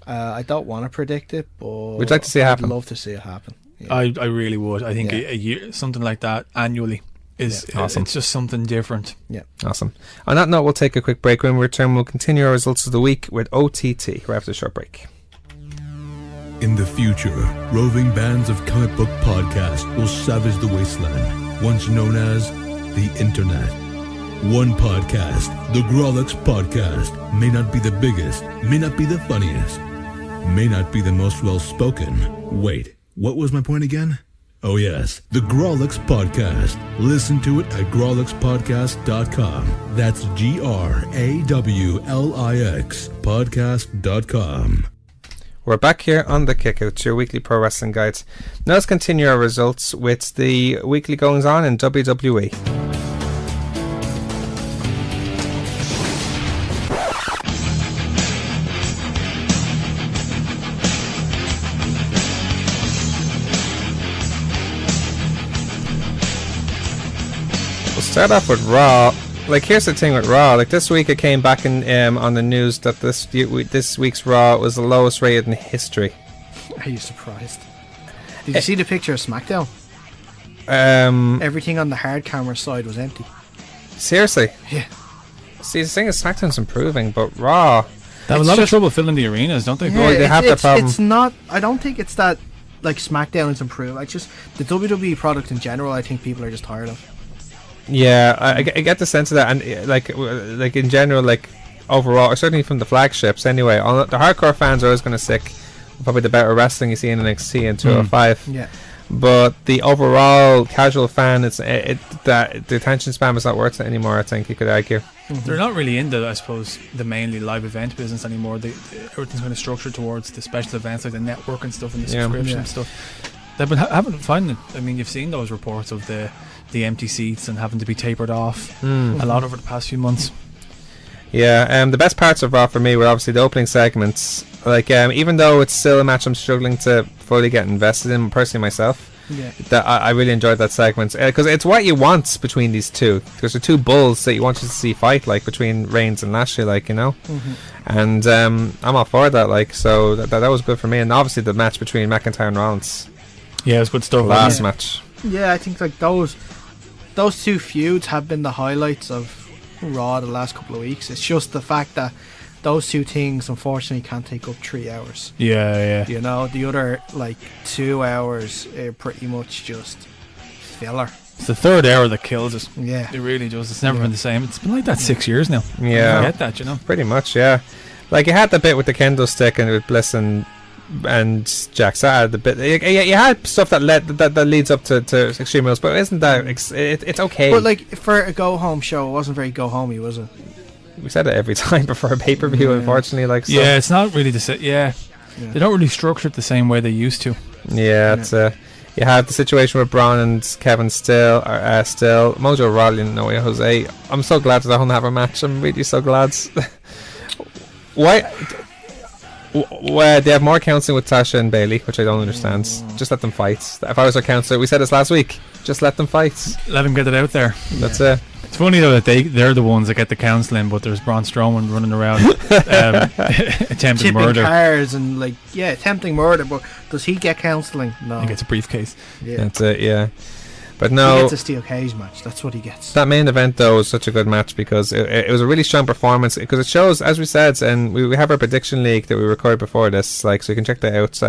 I don't want to predict it, but we'd like to see it happen. I'd love to see it happen. Yeah. I really would. I think a year, something like that annually is awesome. It's just something different. Yeah, awesome. On that note, we'll take a quick break. When we return, we'll continue our results of the week with OTT. Right after a short break. In the future, roving bands of comic book podcasts will savage the wasteland, once known as the Internet. One podcast, the Grawlix Podcast, may not be the biggest, may not be the funniest, may not be the most well-spoken. Wait, what was my point again? Oh yes, the Grawlix Podcast. Listen to it at grawlixpodcast.com. That's GRAWLIX podcast.com. We're back here on The Kickout, your weekly pro wrestling guides. Now let's continue our results with the weekly goings on in WWE. We'll start off with Raw, like, here's the thing with Raw. Like, this week it came back in on the news that this week's Raw was the lowest rated in history. Are you surprised? Did you see the picture of SmackDown? Everything on the hard camera side was empty. Seriously? Yeah. See, the thing is, SmackDown's improving, but Raw... They have a lot of trouble filling the arenas, don't they? Yeah, they have that problem. It's not... I don't think it's that, like, SmackDown is improved. It's just the WWE product in general, I think people are just tired of. Yeah, I get the sense of that, and like in general, like overall, or certainly from the flagships anyway, the hardcore fans are always going to stick probably the better wrestling you see in NXT and 205. Yeah. But the overall casual fan, that the attention span is not worth it anymore. I think you could argue. They're not really into, I suppose, the mainly live event business anymore. Everything's kind of structured towards the special events, like the network and stuff, and the subscription stuff. They've been haven't found it. I mean, you've seen those reports of the empty seats and having to be tapered off a lot over the past few months. Yeah, the best parts of Raw for me were obviously the opening segments. Like, even though it's still a match I'm struggling to fully get invested in personally myself, that I really enjoyed that segment because it's what you want between these two. Because they're two bulls that you want to see fight, like between Reigns and Lashley, like, you know. And I'm all for that. Like, so that was good for me. And obviously the match between McIntyre and Rollins. Yeah, it was good stuff. Last match. Yeah, I think like those two feuds have been the highlights of Raw the last couple of weeks. It's just the fact that those two things unfortunately can't take up 3 hours. Yeah. You know, the other like 2 hours are pretty much just filler. It's the third hour that kills us. Yeah. It really does. It's never been the same. It's been like that 6 years now. Yeah. I get that, you know. Pretty much, yeah. Like, you had the bit with the kendo stick and with Bliss and Jack. So I had the bit. You had stuff that leads up to Extreme Rules, but isn't that it's okay? But like for a go home show, it wasn't very go homey, was it? We said it every time before a pay-per-view, unfortunately. Like, so. Yeah, it's not really the same. Yeah, they don't really structure it the same way they used to. Yeah, it's you have the situation with Braun and Kevin still Mojo Rawley and Noe Jose. I'm so glad that I don't have a match. I'm really so glad. Why? They have more counseling with Tasha and Bailey, which I don't understand. Just let them fight. If I was a counselor, we said this last week. Just let them fight. Let them get it out there. That's it. It's funny though that they're the ones that get the counselling, but there's Braun Strowman running around attempting tipping murder. Cars and attempting murder. But does he get counselling? No. He gets a briefcase. Yeah. That's it. Yeah. But no, he gets a steel cage match. That's what he gets. That main event though was such a good match because it was a really strong performance. Because it shows, as we said, and we have our prediction league that we recorded before this. Like, so you can check that out.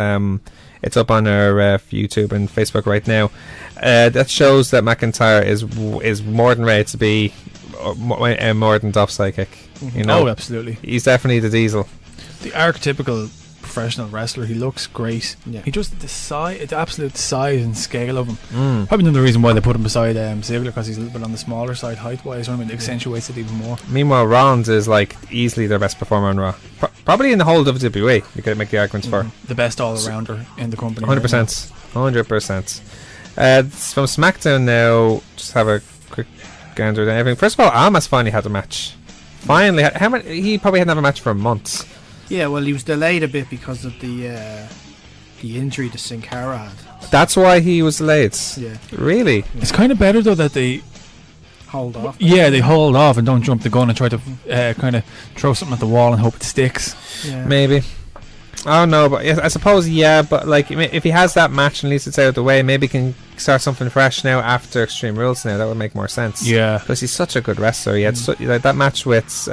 It's up on our YouTube and Facebook right now. That shows that McIntyre is more than ready to be more than Dolph Psychic. You know, oh, absolutely. He's definitely the Diesel. The archetypical professional wrestler. He looks great. Yeah. He just the absolute size and scale of him. Probably another reason why they put him beside Ziggler, because he's a little bit on the smaller side height wise. I mean, it accentuates it even more. Meanwhile, Rollins is like easily their best performer on Raw. Probably in the whole WWE. You could make the arguments for the best all rounder in the company. 100%. 100%. From SmackDown now. Just have a quick gander at everything. First of all, Almas finally had a match. Finally, he probably hadn't had a match for a month. Yeah, well, he was delayed a bit because of the injury that Sin Cara had. That's why he was delayed. Yeah. Really? Yeah. It's kind of better though that they hold off. Yeah, they hold off and don't jump the gun and try to kind of throw something at the wall and hope it sticks. Yeah. Maybe. I don't know, but I suppose but like if he has that match and at least it's out of the way, maybe he can start something fresh now after Extreme Rules. Now that would make more sense. Yeah, because he's such a good wrestler. He had that match with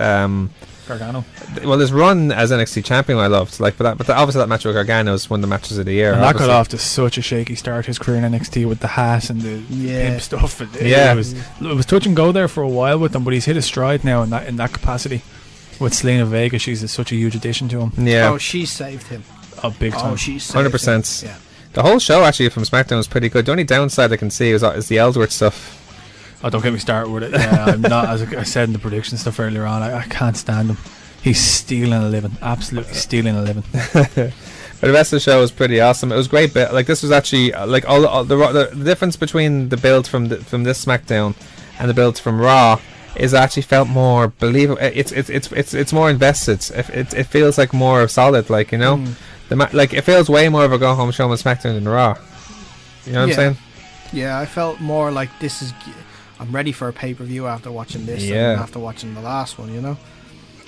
Gargano. Well, his run as NXT champion I loved, but obviously that match with Gargano is one of the matches of the year. And that got off to such a shaky start, his career in NXT with the hat and the pimp stuff. It was touch and go there for a while with him, but he's hit his stride now in that capacity. With Selena Vega, she's such a huge addition to him. Yeah. Oh, she saved him. A big time. Oh, she saved 100%. him. Yeah. The whole show actually from SmackDown was pretty good. The only downside I can see is the Ellsworth stuff. Oh, don't get me started with it. I'm not, as I said in the prediction stuff earlier on, I can't stand him. He's stealing a living. Absolutely stealing a living. But the rest of the show was pretty awesome. It was great. But like, this was actually like all the difference between the build from this SmackDown and the build from Raw is actually felt more believable. It's more invested. It feels like more solid. Like, you know, like it feels way more of a go home show on SmackDown than Raw. You know what I'm saying? Yeah, I felt more like this is. I'm ready for a pay-per-view after watching this Yeah. and after watching the last one, you know.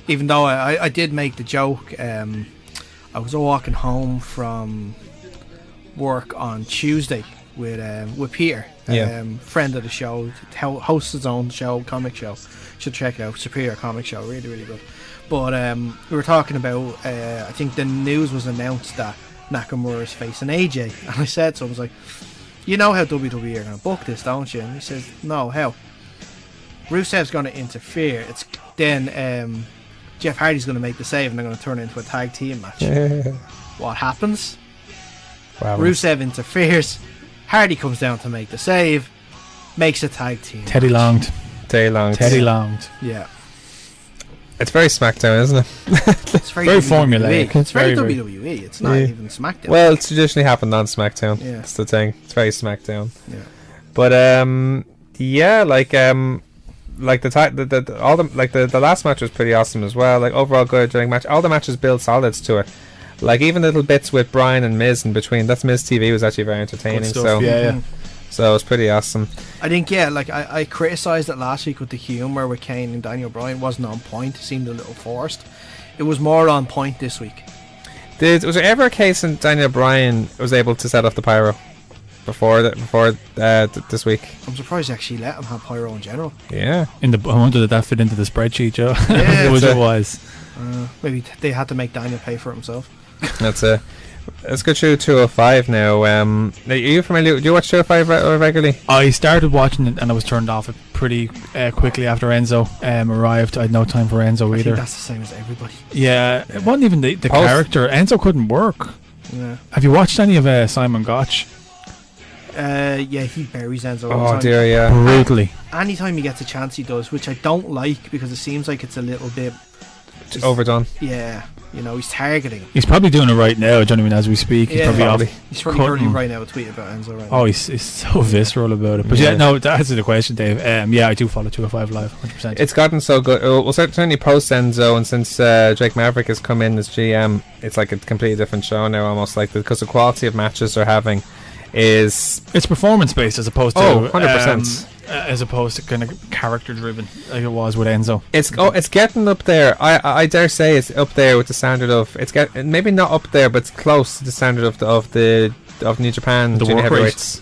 Even though I did make the joke, I was walking home from work on Tuesday with Peter, Yeah. friend of the show, hosts his own show, comic show. Should check it out. Superior Comic Show, really, really good. But we were talking about, I think the news was announced that Nakamura is facing AJ, and I said so. I was like, you know how WWE are going to book this, don't you? And he says, no, how? Rusev's going to interfere. It's then Jeff Hardy's going to make the save, and they're going to turn it into a tag team match. What happens? Wow. Rusev interferes. Hardy comes down to make the save, makes a tag team. Teddy match. Longed. Teddy Longed. Yeah. It's very SmackDown, isn't it? It's very Very WWE. formulaic. It's very Very- WWE. It's not Yeah. even SmackDown. Well, it's traditionally happened on SmackDown. Yeah. That's the thing. It's very SmackDown. yeah. But yeah, like the last match was pretty awesome as well. Like overall good during match. All the matches build solids to it. Like even little bits with Bryan and Miz in between. That's Miz TV was actually very entertaining. Good stuff, So yeah. so it was pretty awesome. I think, yeah, like I criticised it last week with the humour with Kane and Daniel Bryan wasn't on point. It seemed a little forced. It was more on point this week. Was there ever a case when Daniel Bryan was able to set off the pyro before this week? I'm surprised they actually let him have pyro in general. Yeah. I wonder did that fit into the spreadsheet, Joe? Yeah, it was. Maybe they had to make Daniel pay for it himself. That's it. Let's go through 205 now. Are you familiar? Do you watch 205 regularly? I started watching it and I was turned off it pretty quickly after Enzo arrived. I had no time for Enzo I either. think that's the same as everybody. Yeah, it wasn't even the Post- character. Enzo couldn't work. Yeah. Have you watched any of Simon Gotch? Yeah, he buries Enzo all the Oh time. dear, yeah. Brutally. Anytime he gets a chance, he does, which I don't like because it seems like it's a little bit just, Overdone. Yeah, you know, he's targeting. He's probably doing it right now, do you know what I mean, as we speak. He's Yeah, probably probably. off. He's probably cutting. right now a tweet about Enzo right Oh, now. he's so visceral about it. But yeah, no, to answer the question, Dave. Yeah, I do follow 205 Live, 100%. It's gotten so good. Well, certainly post Enzo, and since Drake Maverick has come in as GM, it's like a completely different show now. Almost like because the quality of matches they're having is It's performance based as opposed to 100%. As opposed to kind of character driven like it was with Enzo. it's getting up there. I dare say it's up there with the standard of maybe not up there, but it's close to the standard of New Japan The junior work rate. heavyweights.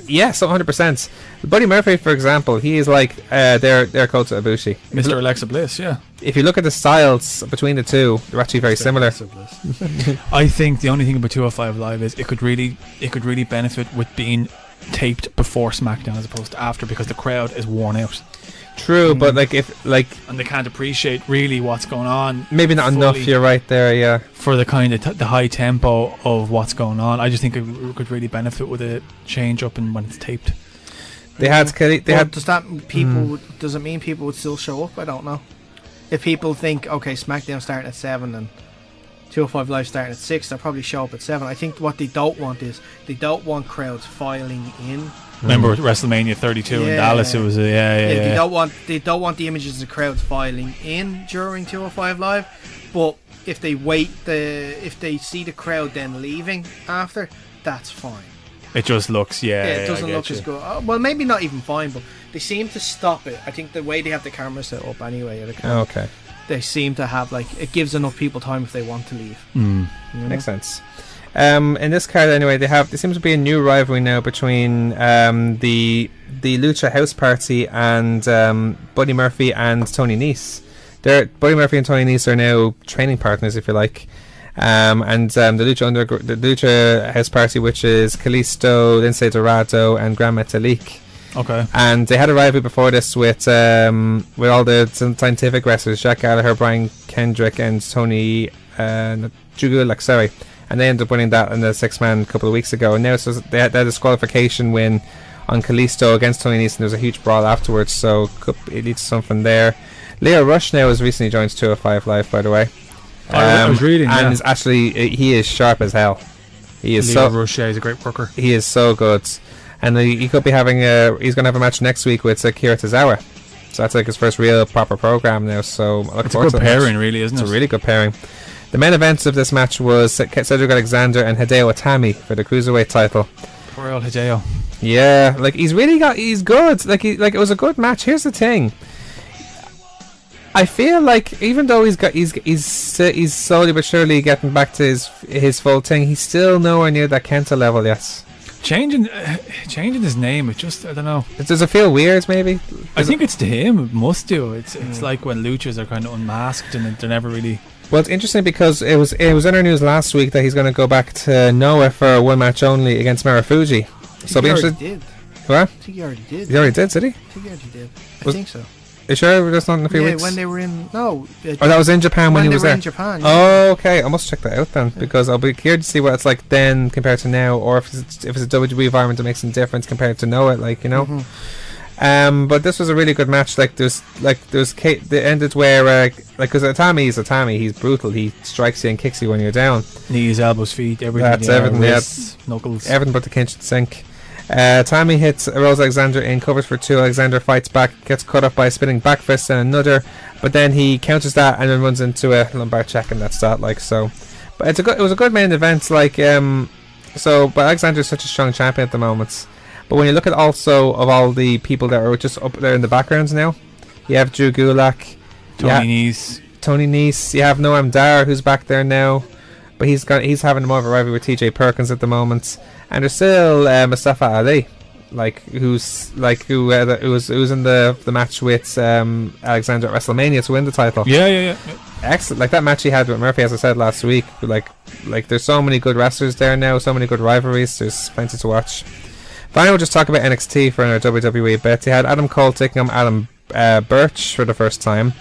Yes, 100%. Buddy Murphy, for example, he is like their Kota Ibushi. Mr. Alexa Bliss, yeah. If you look at the styles between the two, they're actually very similar. I think the only thing about 205 Live is it could really benefit with being taped before SmackDown as opposed to after, because the crowd is worn out True, but and they can't appreciate really what's going on. maybe not enough. fully You're right there. Yeah. for the kind of the high tempo of what's going on. I just think it could really benefit with a change up and when it's taped. Does Does it mean people would still show up? I don't know. If people think, okay, SmackDown starting at 7 and 205 Live starting at 6, they'll probably show up at 7. I think what they don't want is they don't want crowds filing in. Remember with WrestleMania 32 in Yeah. Dallas, it was They don't want the images of crowds filing in during 205 Live. But if they if they see the crowd then leaving after, that's fine. It just looks It doesn't look as good. Well, maybe not even fine, but they seem to stop it. I think the way they have the camera set up anyway, Okay. they seem to have it gives enough people time if they want to leave. You know? Makes sense. In this card, anyway, there seems to be a new rivalry now between the Lucha House Party and Buddy Murphy and Tony Nese. Buddy Murphy and Tony Nese are now training partners, if you like. And the Lucha House Party, which is Kalisto, Lince Dorado, and Gran Metalik. Okay. And they had a rivalry before this with all the scientific wrestlers, Jack Gallagher, Brian Kendrick, and Tony Jugulak, sorry. And they ended up winning that in the 6-man a couple of weeks ago. And now they had a disqualification win on Kalisto against Tony Nese, and there was a huge brawl afterwards, so it leads to something there. Leo Rush now has recently joined 205 Live, by the way. I was reading, and yeah. is actually he is sharp as hell. He is Leo Rush, he's a great worker. He is so good, and he could be having he's going to have a match next week with Akira Tozawa. So that's like his first real proper program now. So I look It's a forward good to that pairing, match. really, isn't it? It's a really good pairing. The main events of this match was Cedric Alexander and Hideo Itami for the Cruiserweight title. twirl, Hideo. Yeah, like he's good. Like it was a good match. Here's the thing. I feel like even though he's slowly but surely getting back to his full thing, he's still nowhere near that Kenta level yet. Changing his name, it just, I don't know. Does it feel weird? Maybe. I think it's to him. It must do. It's like when luchas are kind of unmasked and they're never really. Well, it's interesting because it was in our news last week that he's going to go back to Noah for one match only against Marufuji. So he be already interested. did. What? I think he already did. He already did he? I think he already did. I think so. You sure that's not in a few weeks? When they were in that was in Japan when he was there. in Japan. Oh, okay. I must check that out then because I'll be curious to see what it's like then compared to now, or if it's a WWE environment that makes some difference compared to Know It, like, you know. Mm-hmm. But this was a really good match. Like there's the ended where because Atami is Atami. He's brutal. He strikes you and kicks you when you're down. Knees, elbows, feet, everything. That's everything. Wrists, knuckles. Everything but the kitchen sink. Tammy hits Rose Alexander in, covers for two. Alexander fights back, gets cut up by a spinning back fist and another, but then he counters that and then runs into a lumbar check, and that's that. Like, so, but it was a good main event. Like, but Alexander is such a strong champion at the moment. But when you look at also of all the people that are just up there in the backgrounds now, you have Drew Gulak, Tony Nese. You have Noam Dar, who's back there now, but he's having more of a rivalry with TJ Perkins at the moment. And there's still Mustafa Ali, who was in the match with Alexander at WrestleMania to win the title. Yeah. Excellent. Like that match he had with Murphy, as I said last week. Like there's so many good wrestlers there now, so many good rivalries. There's plenty to watch. Finally, we'll just talk about NXT for our WWE bit. They had Adam Cole taking on Adam Birch for the first time.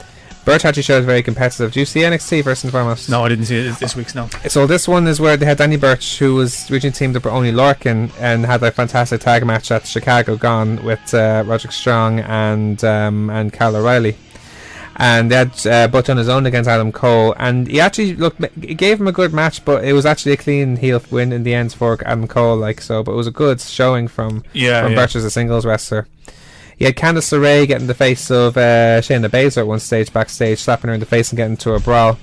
Birch actually showed very competitive. Do you see NXT first and foremost? No, I didn't see it this week's. No. So this one is where they had Danny Birch, who was originally teamed up with Oney Lorcan, and had a fantastic tag match at Chicago Gone with Roderick Strong and Kyle O'Reilly. And they had Butch on his own against Adam Cole, and he actually gave him a good match, but it was actually a clean heel win in the end for Adam Cole. But it was a good showing from Birch as a singles wrestler. You had Candice LeRae getting the face of Shayna Baszler at one stage backstage, slapping her in the face and getting into a brawl.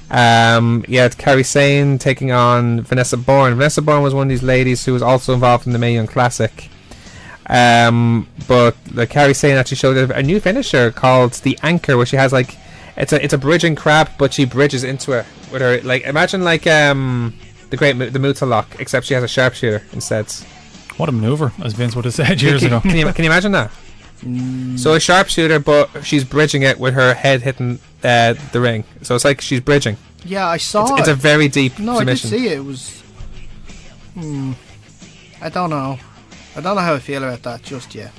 You had Kairi Sane taking on Vanessa Bourne. Vanessa Bourne was one of these ladies who was also involved in the Mae Young Classic. But Kairi Sane actually showed a new finisher called the Anchor, where she has it's a bridging crab, but she bridges into it with her. Imagine the Muta Lock, except she has a sharpshooter instead. What a maneuver, as Vince would have said years ago. Can you imagine that? So a sharpshooter, but she's bridging it with her head hitting the ring. So it's like she's bridging. Yeah, I saw it. It's a very deep submission. I did see it. It was... I don't know how I feel about that just yet.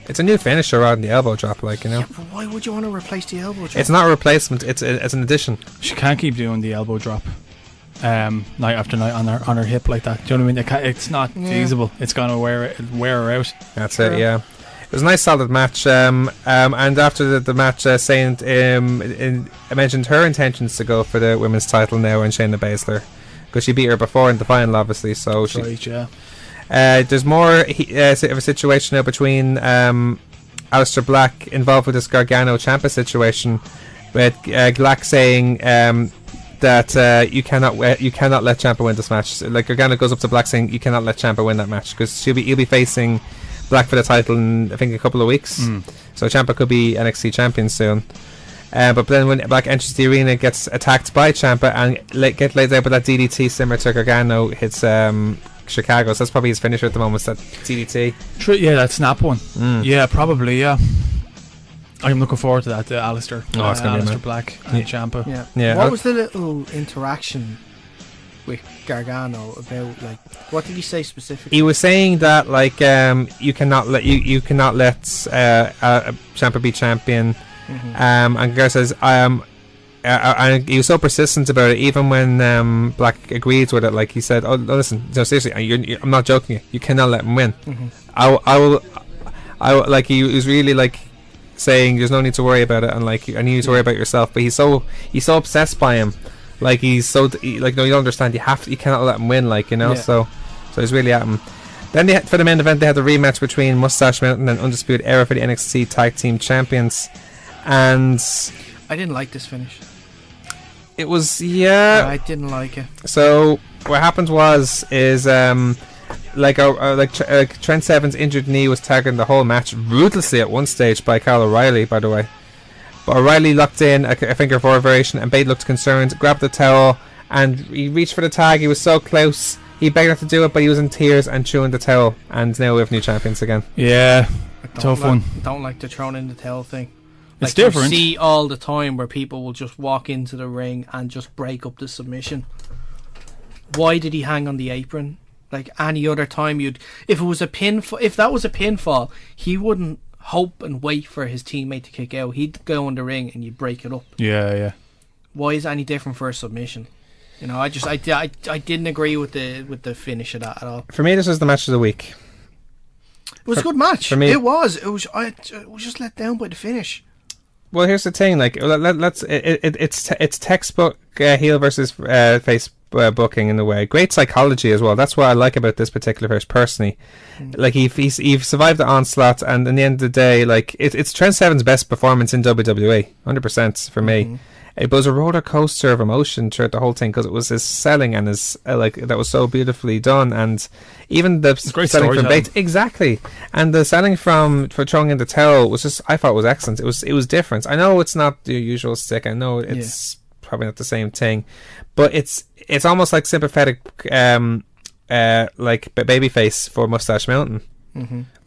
It's a new finisher rather than the elbow drop, you know. Yeah, but why would you want to replace the elbow drop? It's not a replacement. It's an addition. She can't keep doing the elbow drop night after night on her hip like that. Do you know what I mean? It's not feasible. It's gonna wear her out. That's it. Yeah. It was a nice solid match, and after the match, Saint mentioned her intentions to go for the women's title now and Shayna Baszler, because she beat her before in the final, obviously. So there's more of a situation now between Aleister Black involved with this Gargano Ciampa situation, with Black saying that you cannot let Ciampa win this match. Gargano goes up to Black saying you cannot let Ciampa win that match because he'll be facing Black for the title in I think a couple of weeks. So Ciampa could be NXT champion soon. But then when Black enters the arena, gets attacked by Ciampa and gets laid out with that DDT similar to Gargano hits Chicago. So that's probably his finisher at the moment, that DDT. Yeah, that snap one. Yeah, probably, yeah. I'm looking forward to that, Aleister. It's going to be Aleister Black and Ciampa. Yeah. What was the little interaction with Gargano about? What did he say specifically? He was saying that you cannot let Ciampa be champion. And Gargano says and he was so persistent about it, even when Black agreed with it. He said, "Oh, listen, no, seriously, I'm not joking. You cannot let him win. I will." He was really saying, "There's no need to worry about it," and you need to worry about yourself. But he's so obsessed by him. He's so no, you don't understand. You cannot let him win. So he's really at him. Then for the main event, they had the rematch between Mustache Mountain and Undisputed Era for the NXT Tag Team Champions, and I didn't like this finish. It was I didn't like it. So what happened is Trent Seven's injured knee was targeting the whole match ruthlessly at one stage by Kyle O'Reilly, by the way. But O'Reilly locked in a figure four variation, and Bate looked concerned, grabbed the towel, and he reached for the tag. He was so close. He begged not to do it, but he was in tears and chewing the towel. And now we have new champions again. Yeah, tough one. Don't like the throwing in the towel thing. It's different. You see all the time where people will just walk into the ring and just break up the submission. Why did he hang on the apron? Like any other time, if that was a pinfall, he wouldn't hope and wait for his teammate to kick out. He'd go in the ring and you'd break it up. Yeah. Why is it any different for a submission? You know, I didn't agree with the finish of that at all. For me, this was the match of the week. It was a good match. For me, it was. I was just let down by the finish. Well, here's the thing. Like, it's textbook heel versus face booking in a way. Great psychology as well. That's what I like about this particular verse personally. Like he survived the onslaught, and in the end of the day, like it's Trent Seven's best performance in WWE, 100% for me. It was a roller coaster of emotion throughout the whole thing because it was his selling and his that was so beautifully done, and even the selling from Bates, exactly, and the selling for throwing in the towel was just, I thought, was excellent. It was different. I know it's not the usual stick. I know it's probably not the same thing, but it's almost like sympathetic, like babyface for Mustache Mountain.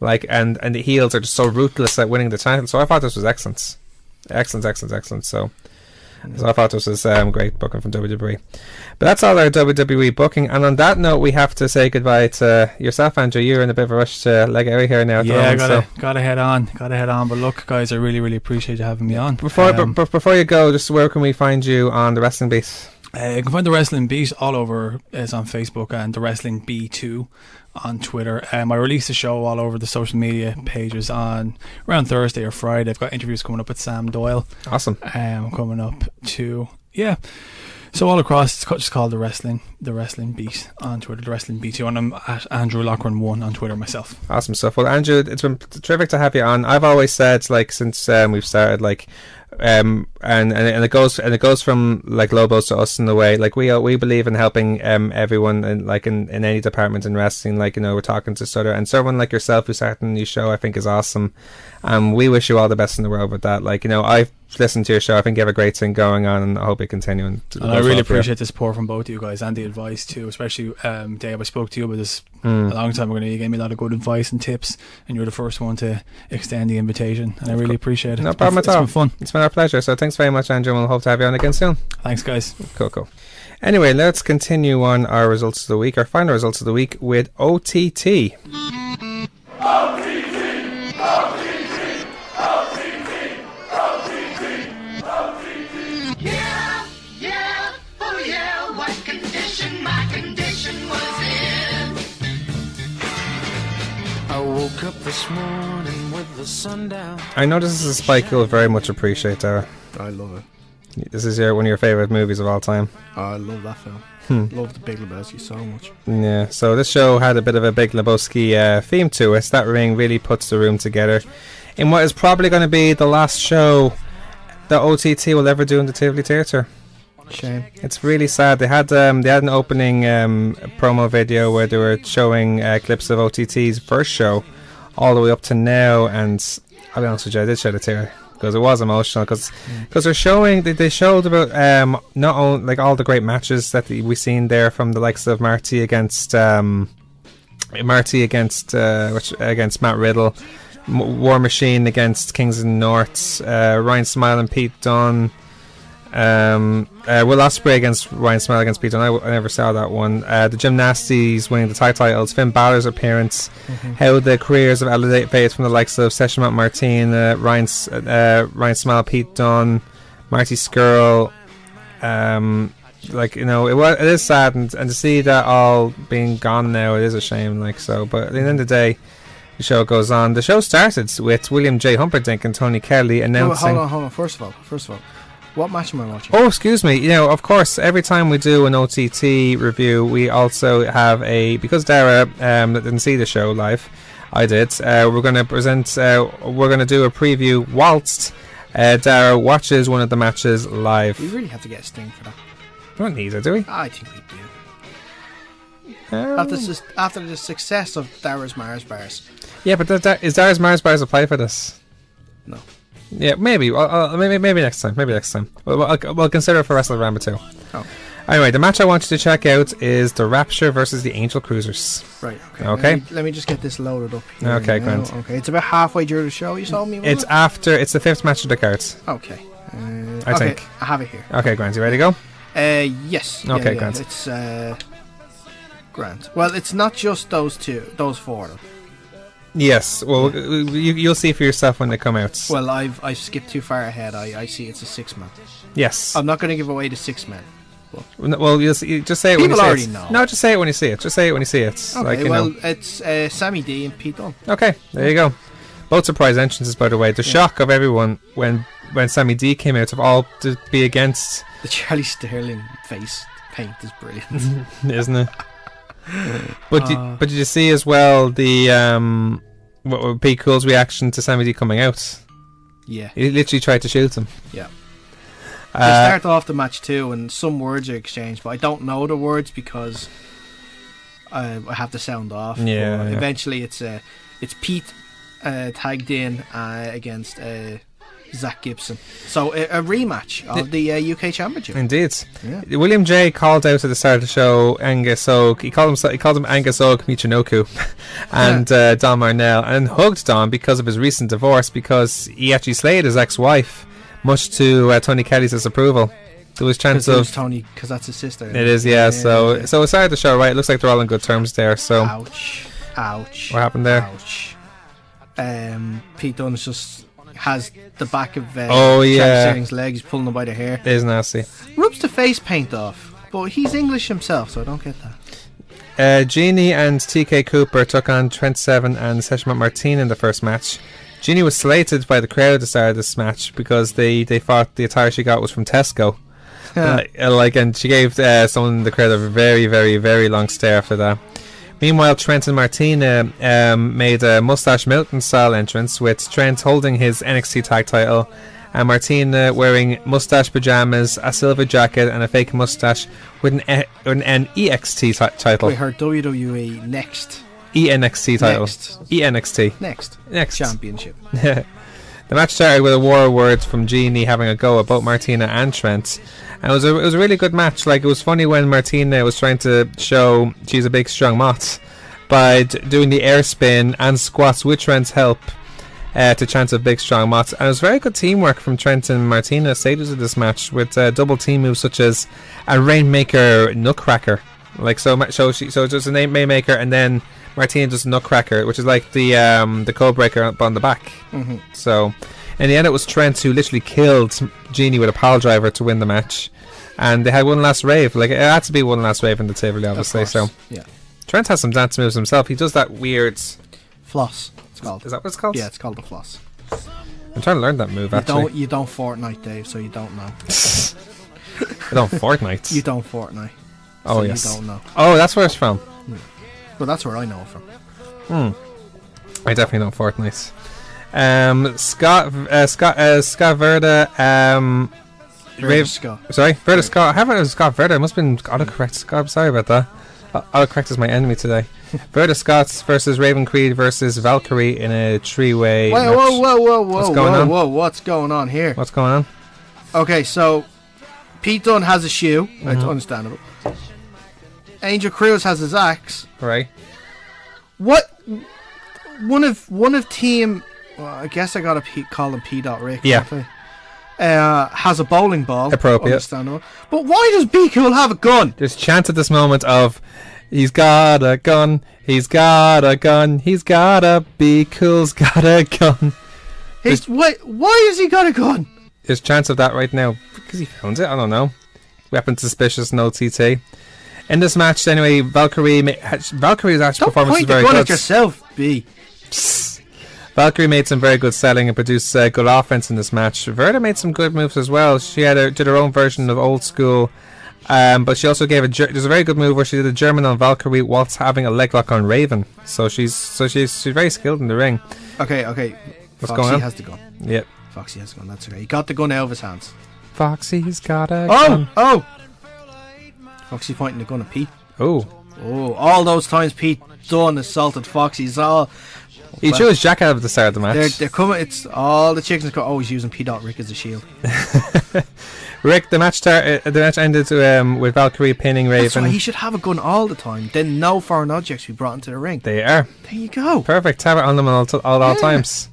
Like and the heels are just so ruthless at winning the title. So I thought this was excellent. So I thought this was great booking from WWE. But that's all our WWE booking. And on that note, we have to say goodbye to yourself, Andrew. You're in a bit of a rush to leg out here now. Gotta head on. But look, guys, I really, really appreciate you having me on. Before you go, just where can we find you on the Wrestling Beat? You can find the Wrestling Beat all over. It's on Facebook and the Wrestling B2 on Twitter. I release the show all over the social media pages on around Thursday or Friday. I've got interviews coming up with Sam Doyle. Awesome. Coming up too. Yeah. So all across, it's just called the Wrestling Beat on Twitter, the Wrestling B2, and I'm at Andrew Loughran 1 on Twitter myself. Awesome stuff. Well, Andrew, it's been terrific to have you on. I've always said, like, since we've started, like, and it goes from like Lobos to us in the way, like we believe in helping everyone in any department in wrestling. Like, you know, we're talking to someone like yourself who's starting a new show. I think is awesome. We wish you all the best in the world with that. Like, you know, I've listened to your show. I think you have a great thing going on, and I hope you continue. And I really appreciate the support from both of you guys and the advice too, especially Dave. I spoke to you about this a long time ago. You gave me a lot of good advice and tips, and you're the first one to extend the invitation, and I really appreciate it. No problem at all. It's been fun. It's been our pleasure. So thanks very much, Andrew, and we'll hope to have you on again soon. Thanks, guys. Cool. Anyway, let's continue on our results of the week, our final results of the week with OTT. I woke up this morning with the sun down. I know this is a spike you'll very much appreciate, Daragh. I love it. This is one of your favourite movies of all time. I love that film. Love the Big Lebowski so much. Yeah, so this show had a bit of a Big Lebowski theme to it. That ring really puts the room together in what is probably going to be the last show that OTT will ever do in the Tivoli Theatre. Shame. It's really sad. They had an opening promo video where they were showing clips of OTT's first show all the way up to now, and I'll be honest with you, I did shed a tear because it was emotional because they're showing they showed about not only like all the great matches that we've seen there from the likes of Marty against Matt Riddle, War Machine against Kings of the North, Ryan Smile and Pete Dunne. Will Ospreay against Ryan Smile against Pete Dunne. I never saw that one. The Gymnasties winning the tag titles, Finn Balor's appearance, how the careers have elevated from the likes of Session Matt Martin, Ryan Smile, Pete Dunne, Marty Scurll. Like, you know, it is sad, and to see that all being gone now, it is a shame. Like, so, but at the end of the day, the show goes on. The show started with William J. Humperdinck and Tony Kelly announcing. Hold on. First of all, what match am I watching? Oh, excuse me. You know, of course, every time we do an OTT review, we also have because Daragh didn't see the show live, I did. We're going to present. We're going to do a preview whilst Daragh watches one of the matches live. We really have to get a sting for that. We don't need it, do we? I think we do. After the success of Daragh Maher's bars. Yeah, but is Daragh Maher's bars apply for this? No. Yeah, maybe. Maybe next time. Maybe next time. We'll consider it for Wrestle Rambo 2. Oh. Anyway, the match I want you to check out is the Rapture versus the Angel Cruisers. Right. Okay. Let me just get this loaded up here. Okay, now. grand. Okay, it's about halfway through the show. You told me. It's the 5th match of the cards. Okay. I think. I have it here. Okay, grand. You ready to go? Yes. Okay, yeah. grand. It's grand. Well, it's not just those four. Yes. Well, you'll see for yourself when they come out. Well, I've skipped too far ahead. I see it's a 6-man. Yes. I'm not going to give away the 6-man. Well, you'll see, just say it when you see it. People already know. No, just say it when you see it. Just say it when you see it. Okay, it's Sammy D and Pete Dunne. Okay, there you go. Both surprise entrances, by the way. The shock of everyone when Sammy D came out of all to be against. The Charlie Sterling face paint is brilliant, isn't it? But did you see as well the Pete Cool's reaction to Sammy D coming out? Yeah, he literally tried to shoot him. Yeah. They start off the match too, and some words are exchanged, but I don't know the words because I have the sound off. Yeah. Eventually, it's Pete tagged in against Zach Gibson, so a rematch of the UK Championship. Indeed. Yeah. William J called out at the start of the show Angus Og. He called him Angus Og Michinoku and Don Marnell, and hugged Don because of his recent divorce, because he actually slayed his ex-wife, much to Tony Kelly's disapproval. There was chance of Tony, because that's his sister. It is, yeah. So it started the show right. It looks like they're all on good terms there. So ouch. What happened there? Ouch. Pete Dunne just has the back of Sterling's leg. He's pulling him by the hair. It is nasty. Rubs the face paint off, but he's English himself, so I don't get that. Genie and TK Cooper took on Trent Seven and Session Martin in the first match. Genie was slated by the crowd at the start of this match because they thought the attire she got was from Tesco. And she gave someone in the crowd a very, very, very long stare after that. Meanwhile, Trent and Martina made a Mustache Milton style entrance, with Trent holding his NXT tag title and Martina wearing mustache pajamas, a silver jacket and a fake mustache with an EXT title. We heard WWE next. ENXT title. ENXT. Next championship. The match started with a war of words from Genie having a go at both Martina and Trent, and it was a really good match. Like, it was funny when Martina was trying to show she's a big strong mott by doing the air spin and squats with Trent's help to chance of big strong mott, and it was very good teamwork from Trent and Martina at stages of this match, with double team moves such as a Rainmaker Nutcracker. Like, so just a name Rainmaker, and then Martina does Nutcracker, which is like the code breaker up on the back. Mm-hmm. So in the end, it was Trent who literally killed Genie with a pile driver to win the match, and they had one last rave. Like, it had to be one last rave in the table, obviously. So yeah, Trent has some dance moves himself. He does that weird floss. It's called. Is that what it's called? Yeah, it's called the floss. I'm trying to learn that move. You don't Fortnite, Dave, so you don't know. You don't Fortnite. You don't Fortnite. Oh, so yes. You don't know. Oh, that's where it's from. Well, that's where I know it from. I definitely know Fortnite. Scott Verda. Scott. Sorry, Verda Scott. I haven't heard of Scott Verda. I must have been autocorrect. Scott. I'm sorry about that. Autocorrect is my enemy today. Verda Scott versus Raven Creed versus Valkyrie in a three-way match. Whoa! What's going on here? What's going on? Okay, so Pete Dunne has a shoe. It's understandable. Angel Cruz has his axe. Right. What? One of team. Well, I guess I gotta call him P. Rick. Yeah. Has a bowling ball. Appropriate. Understandable. But why does B Cool have a gun? There's chant at this moment of, he's got a gun. He's got a gun. He's got a B Cool's got a gun. Why has he got a gun? There's chance of that right now because he found it. I don't know. Weapon suspicious. No TT. In this match, anyway, Valkyrie's actual performance was very good. Don't point the gun at yourself, B. Valkyrie made some very good selling and produced good offense in this match. Verda made some good moves as well. She did her own version of old school, but she also gave there's a very good move where she did a German on Valkyrie whilst having a leg lock on Raven. So she's very skilled in the ring. Okay. What's going on? Foxy has the gun. Yep. Foxy has the gun. That's okay. He got the gun out of his hands. Foxy's got a gun. Oh! Foxy pointing the gun at Pete. Oh. Oh, all those times Pete Dunne assaulted Foxy. It's all. He threw his jacket out at the start of the match. They're coming. It's all the chickens are always using P. Rick as a shield. Rick, the match ended with Valkyrie pinning Raven. That's why he should have a gun all the time. Then no foreign objects be brought into the ring. They are. There you go. Perfect. Have it on them all times.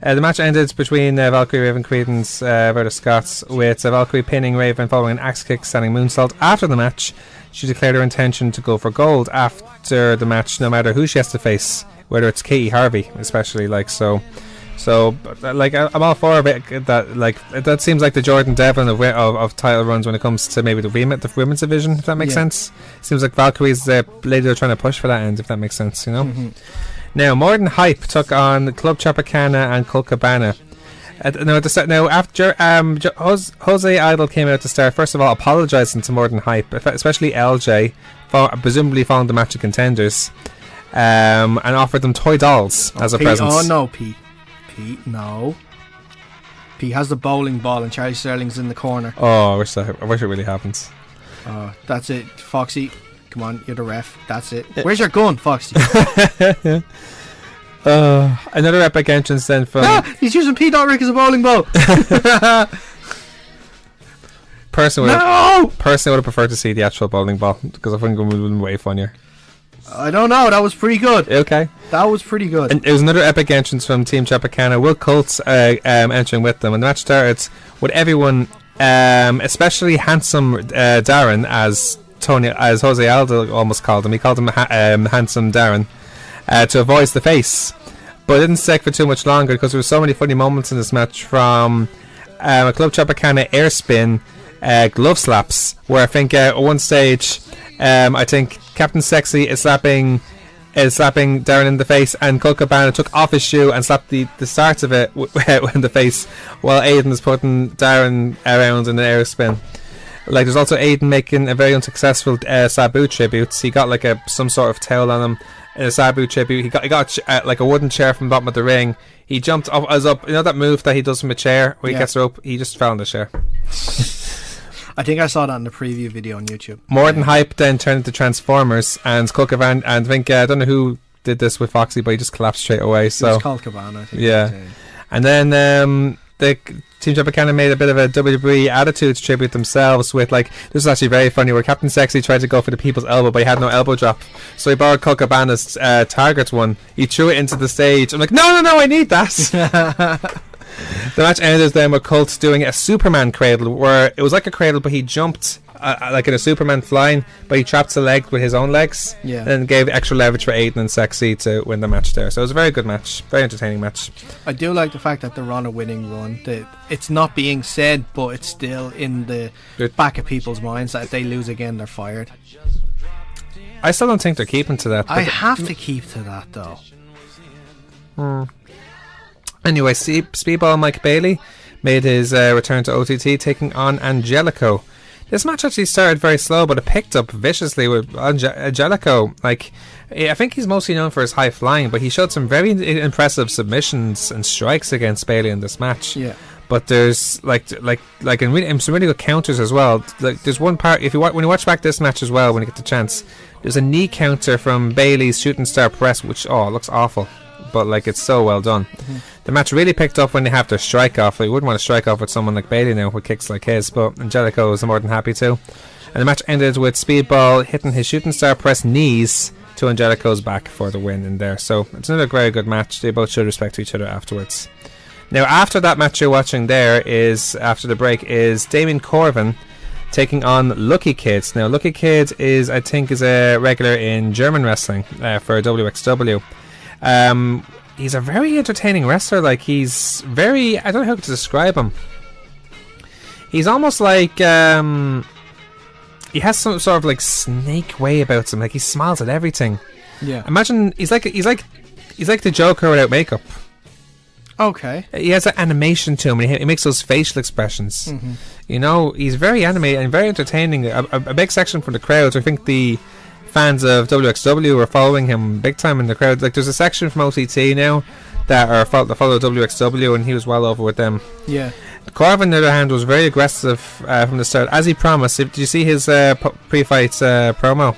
The match ended between Valkyrie, Raven, Credence versus Scots, with Valkyrie pinning Raven following an axe kick, standing moonsault. After the match, she declared her intention to go for gold after the match, no matter who she has to face, whether it's Katie Harvey, especially. I'm all for it. That seems like the Jordan Devlin of title runs when it comes to maybe the women's division, if that makes sense. Seems like Valkyrie's the lady they're trying to push for that end, if that makes sense, you know. Mm-hmm. Now, More Than Hype took on Club Tropicana and Colt Cabana. After Jose Idol came out to start, first of all, apologising to More Than Hype, especially LJ, presumably following the match of contenders, and offered them toy dolls as a present. Oh no, Pete, no. Pete has the bowling ball and Charlie Sterling's in the corner. Oh, I wish it really happens. That's it, Foxy. Come on, you're the ref. That's it. Where's your gun, Foxy? Another epic entrance then from... he's using P. Rick as a bowling ball. Personally, I would have preferred to see the actual bowling ball, because I think it would have been way funnier. I don't know. That was pretty good. Okay. That was pretty good. And it was another epic entrance from Team Tropicana. Will Colts entering with them. And the match started with everyone, especially handsome Darren, as Jose Aldo almost called him. He called him handsome Darren, to avoid the face. But it didn't stick for too much longer, because there were so many funny moments in this match, from a Club Tropicana air spin, glove slaps, where I think at one stage, I think Captain Sexy is slapping Darren in the face, and Colt Cabana took off his shoe and slapped the start of it in the face, while Aiden is putting Darren around in an air spin. There's also Aiden making a very unsuccessful Sabu tribute. He got some sort of towel on him in a Sabu tribute. He got a wooden chair from the bottom of the ring. He jumped up, you know that move that he does from a chair where he gets her up? He just fell in the chair. I think I saw that in the preview video on YouTube. More Than Hype then turned into Transformers, and Colt Cabana, and I think I don't know who did this with Foxy, but he just collapsed straight away. So it's Colt Cabana, I think. Yeah. And then the Team Tropicana made a bit of a WWE Attitudes tribute themselves with, this was actually very funny, where Captain Sexy tried to go for the people's elbow, but he had no elbow drop, so he borrowed Colt Cabana's Target one. He threw it into the stage. I'm like, no, I need that. The match ended then with Colt doing a Superman cradle, where it was like a cradle, but he jumped like in a Superman flying, but he trapped the leg with his own legs, and gave extra leverage for Aiden and Sexy to win the match there. So it was a very good match, very entertaining match. I do like the fact that they're on a winning run. It's not being said, but it's still in the back of people's minds that if they lose again, they're fired. I still don't think they're keeping to that. I have to keep to that, though. Anyway, Speedball Mike Bailey made his return to OTT, taking on Angelico. This match actually started very slow, but it picked up viciously with Angelico. I think he's mostly known for his high flying, but he showed some very impressive submissions and strikes against Bailey in this match. Yeah. But there's some really good counters as well. There's one part, when you watch back this match as well, when you get the chance, there's a knee counter from Bailey's shooting star press, which looks awful, but it's so well done. Mm-hmm. The match really picked up when they have their strike off. You wouldn't want to strike off with someone like Bailey now with kicks like his, but Angelico was more than happy to. And the match ended with Speedball hitting his shooting star press knees to Angelico's back for the win in there. So it's another very good match. They both showed respect to each other afterwards. Now, after that match you're watching there, after the break, is Damien Corvin taking on Lucky Kid. Now, Lucky Kid is a regular in German wrestling for WXW. He's a very entertaining wrestler. He's very, I don't know how to describe him. He's almost like he has some sort of snake way about him. He smiles at everything. Yeah. Imagine he's like the Joker without makeup. Okay. He has an animation to him, and he makes those facial expressions. Mm-hmm. He's very animated and very entertaining. A big section for the crowd. I think the fans of WXW were following him big time in the crowd. There's a section from OTT now that follow WXW, and he was well over with them. Yeah. Corvin, on the other hand, was very aggressive from the start, as he promised. Did you see his pre-fight promo?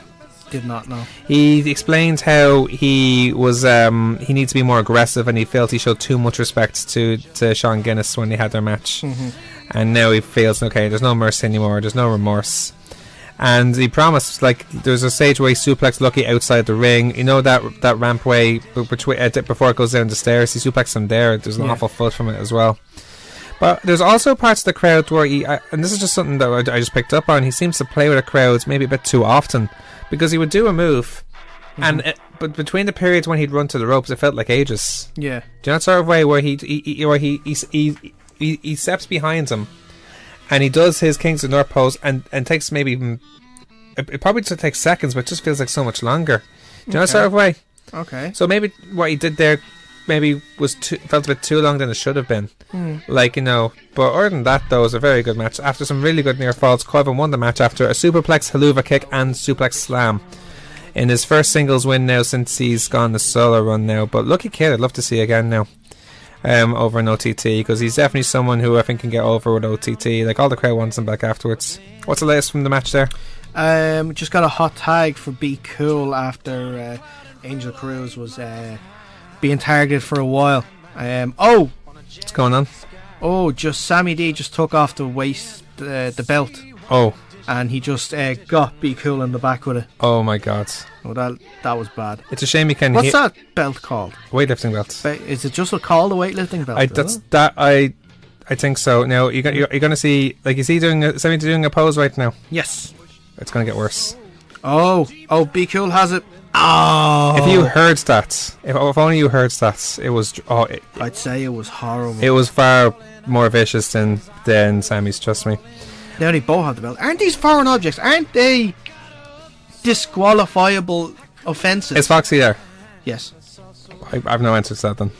Did not know. He explained how he was he needs to be more aggressive, and he felt he showed too much respect to Sean Guinness when they had their match. And now he feels, okay, there's no mercy anymore, there's no remorse. And he promised, like, there's a stage where he suplexed Lucky outside the ring. You know that rampway before it goes down the stairs? He suplexed him there. There's an awful foot from it as well. But there's also parts of the crowd where he, and this is just something that I just picked up on, he seems to play with the crowds maybe a bit too often, because he would do a move, but between the periods when he'd run to the ropes, it felt like ages. Yeah. Do you know that sort of way where he steps behind him, and he does his Kings of North pose, and takes maybe, it probably just takes seconds, but it just feels like so much longer. Do you know that sort of way? Okay. So maybe what he did there maybe felt a bit too long than it should have been. Like, you know, but other than that, though, it was a very good match. After some really good near falls, Corbin won the match after a superplex, haluva kick, and suplex slam in his first singles win now since he's gone the solo run now. But lucky kid, I'd love to see again now over in OTT, because he's definitely someone who I think can get over with OTT. Like, all the crowd wants him back afterwards. What's the latest from the match there? Just got a hot tag for Be Cool after Angel Cruz was being targeted for a while. What's going on? Just Sammy D just took off the waist, the belt. And he just got Be Cool in the back with it. Oh my god. That was bad. It's a shame you can. What's that belt called? Weightlifting belt. Is it just called a weightlifting belt? I think so. Now you're going to see, like, is he doing a pose right now? Yes. It's going to get worse. Be Cool has it. If you heard stats, if only you heard stats, it was. I'd say it was horrible. It was far more vicious than Sammy's. Trust me. Now they both have the belt. Aren't these foreign objects? Aren't they disqualifiable offences? Is Foxy there? Yes. I have no answer to that then.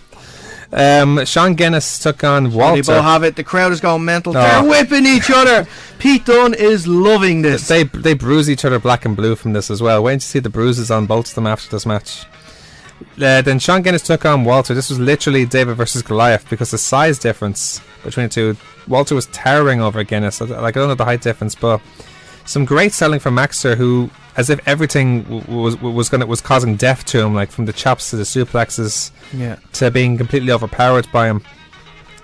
Sean Guinness took on Walter. They both have it. The crowd is going mental. They're whipping each other. Pete Dunne is loving this. They bruise each other black and blue from this as well. Wait to see the bruises on both of them after this match. Then Sean Guinness took on Walter. This was literally David versus Goliath, because the size difference between the two. Walter was towering over Guinness. Like, I don't know the height difference, but some great selling from Maxter, who, as if everything was causing death to him, like from the chops to the suplexes, to being completely overpowered by him.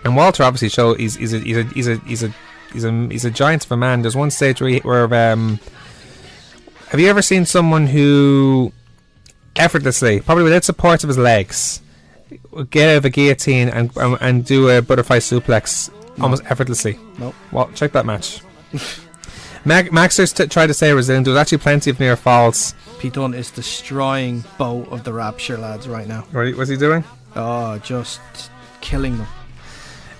And Walter obviously showed he's a giant of a man. There's one stage where have you ever seen someone who effortlessly, probably without support of his legs, get out of a guillotine and do a butterfly suplex almost effortlessly? Nope. Well, check that match. Maxter tried to stay resilient. There was actually plenty of near falls. Pete Dunne is destroying both of the Rapture lads right now. What was he doing? Just killing them.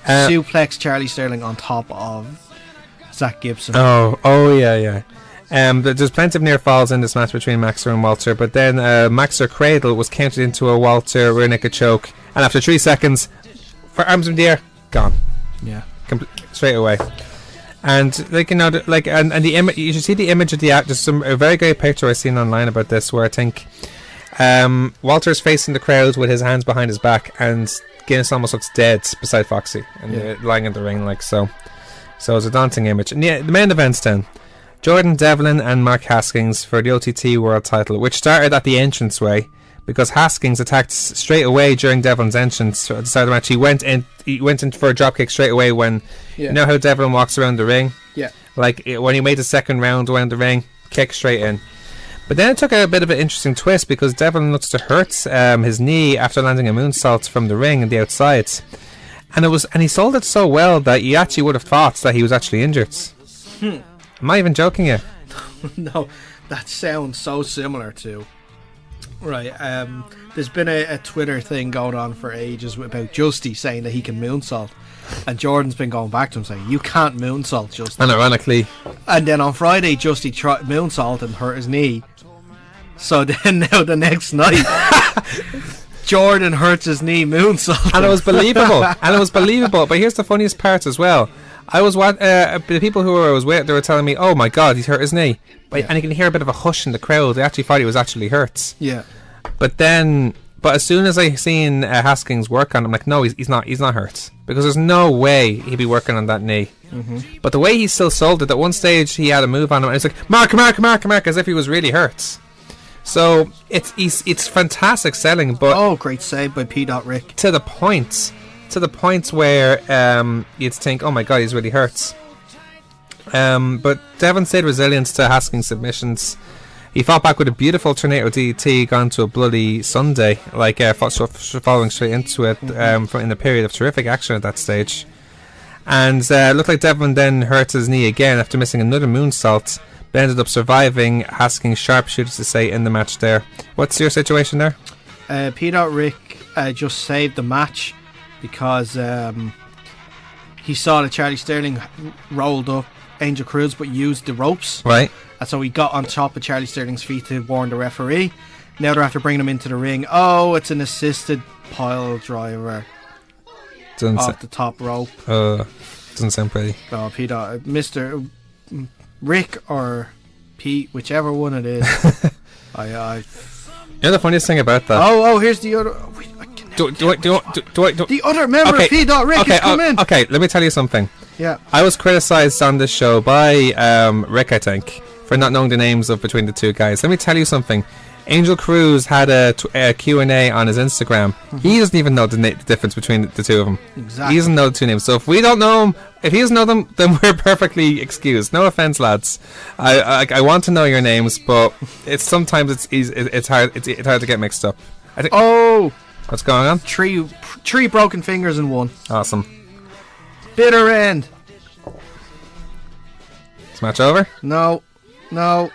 Suplex Charlie Sterling on top of Zach Gibson. Yeah. There's plenty of near falls in this match between Maxter and Walter, but then Maxter Cradle was counted into a Walter rear naked choke, and after 3 seconds, for arms in the air, gone. Yeah, straight away. And like, you know, and the image, you should see the image of the act. There's a very great picture I've seen online about this, where I think Walter's facing the crowd with his hands behind his back, and Guinness almost looks dead beside Foxy and lying in the ring like so. So it's a daunting image. And the main events then. Jordan Devlin and Mark Haskins for the OTT World title, which started at the entranceway because Haskins attacked straight away during Devlin's entrance at the start of the match. He went in for a dropkick straight away when you know how Devlin walks around the ring? Yeah. Like when he made the second round around the ring, kick straight in. But then it took a bit of an interesting twist because Devlin looks to hurt his knee after landing a moonsault from the ring and the outside. And he sold it so well that you actually would have thought that he was actually injured. Am I even joking you? No, that sounds so similar to. Right, there's been a Twitter thing going on for ages about Justy saying that he can moonsault, and Jordan's been going back to him saying you can't moonsault, Justy. And ironically, and then on Friday Justy tried moonsault and hurt his knee. So then now the next night Jordan hurts his knee moonsault, and it was believable. But here's the funniest part as well. I was the people who I was with, they were telling me, "Oh my God, he's hurt his knee," and you can hear a bit of a hush in the crowd. They actually thought he was actually hurt. Yeah. But as soon as I seen Haskins work on him, I'm like, no, he's not hurt, because there's no way he'd be working on that knee. Mm-hmm. But the way he still sold it, at one stage he had a move on him, and it's like Mark, as if he was really hurt. So it's fantastic selling, but great save by P. Rick. to the point where you'd think, oh my god, he's really hurt. But Devon stayed resilient to Haskins' submissions. He fought back with a beautiful tornado DDT, gone to a bloody Sunday, like following straight into it in a period of terrific action at that stage. And looked like Devon then hurt his knee again after missing another moonsault, but ended up surviving Haskins' sharpshooters to say in the match there. What's your situation there? P. Rick just saved the match because he saw that Charlie Sterling rolled up Angel Cruz but used the ropes. Right. And so he got on top of Charlie Sterling's feet to warn the referee. Now they're after bringing him into the ring. Oh, it's an assisted pile driver off the top rope. Doesn't sound pretty. Oh, Pete, Mr. Rick or Pete, whichever one it is. You know the funniest thing about that? Oh, here's the other. The other member of Pete Rick is come in. Okay, let me tell you something. Yeah. I was criticised on this show by Rick, I think, for not knowing the names of between the two guys. Let me tell you something. Angel Cruz had a Q&A on his Instagram. He doesn't even know the difference between the two of them. Exactly. He doesn't know the two names. So if we don't know him, if he doesn't know them, then we're perfectly excused. No offense, lads. I want to know your names, but it's hard to get mixed up. I think. Oh, what's going on? Three broken fingers in one. Awesome. Bitter end. Is match over? No. No,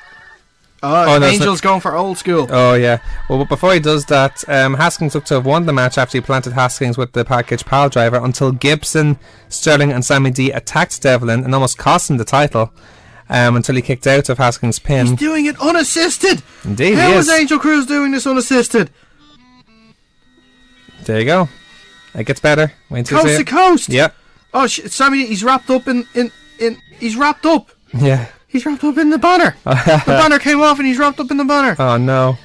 Angel's going for old school. Oh yeah. Well, but before he does that, Haskins looked to have won the match after he planted Haskins with the package pile driver until Gibson, Sterling and Sammy D attacked Devlin and almost cost him the title until he kicked out of Haskins' pin. He's doing it unassisted. Indeed, How he is is. Angel Cruz doing this unassisted? There you go. It gets better. Wait till you Coast see to it. coast. Yep. Oh, Sammy, he's wrapped up in he's wrapped up. Yeah. He's wrapped up in the banner. The banner came off and he's wrapped up in the banner. Oh no.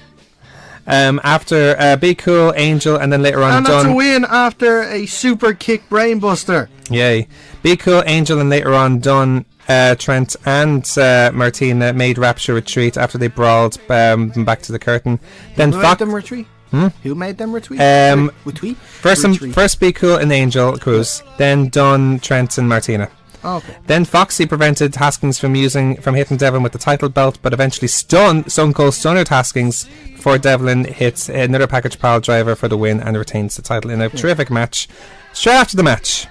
After Be Cool, Angel, and then later on And that's a win after a super kick brainbuster. Yay. Be Cool, Angel, and later on Dunn, Trent and Martina made Rapture retreat after they brawled back to the curtain. Then Who made them retreat? Who made them retreat? Retweet? First Be Cool and Angel Cruz, then Dunn, Trent, and Martina. Oh, okay. Then Foxy prevented Haskins from hitting Devlin with the title belt, but eventually Stone Cold stunnered Haskins before Devlin hits another package pile driver for the win and retains the title in a terrific match. Straight after the match,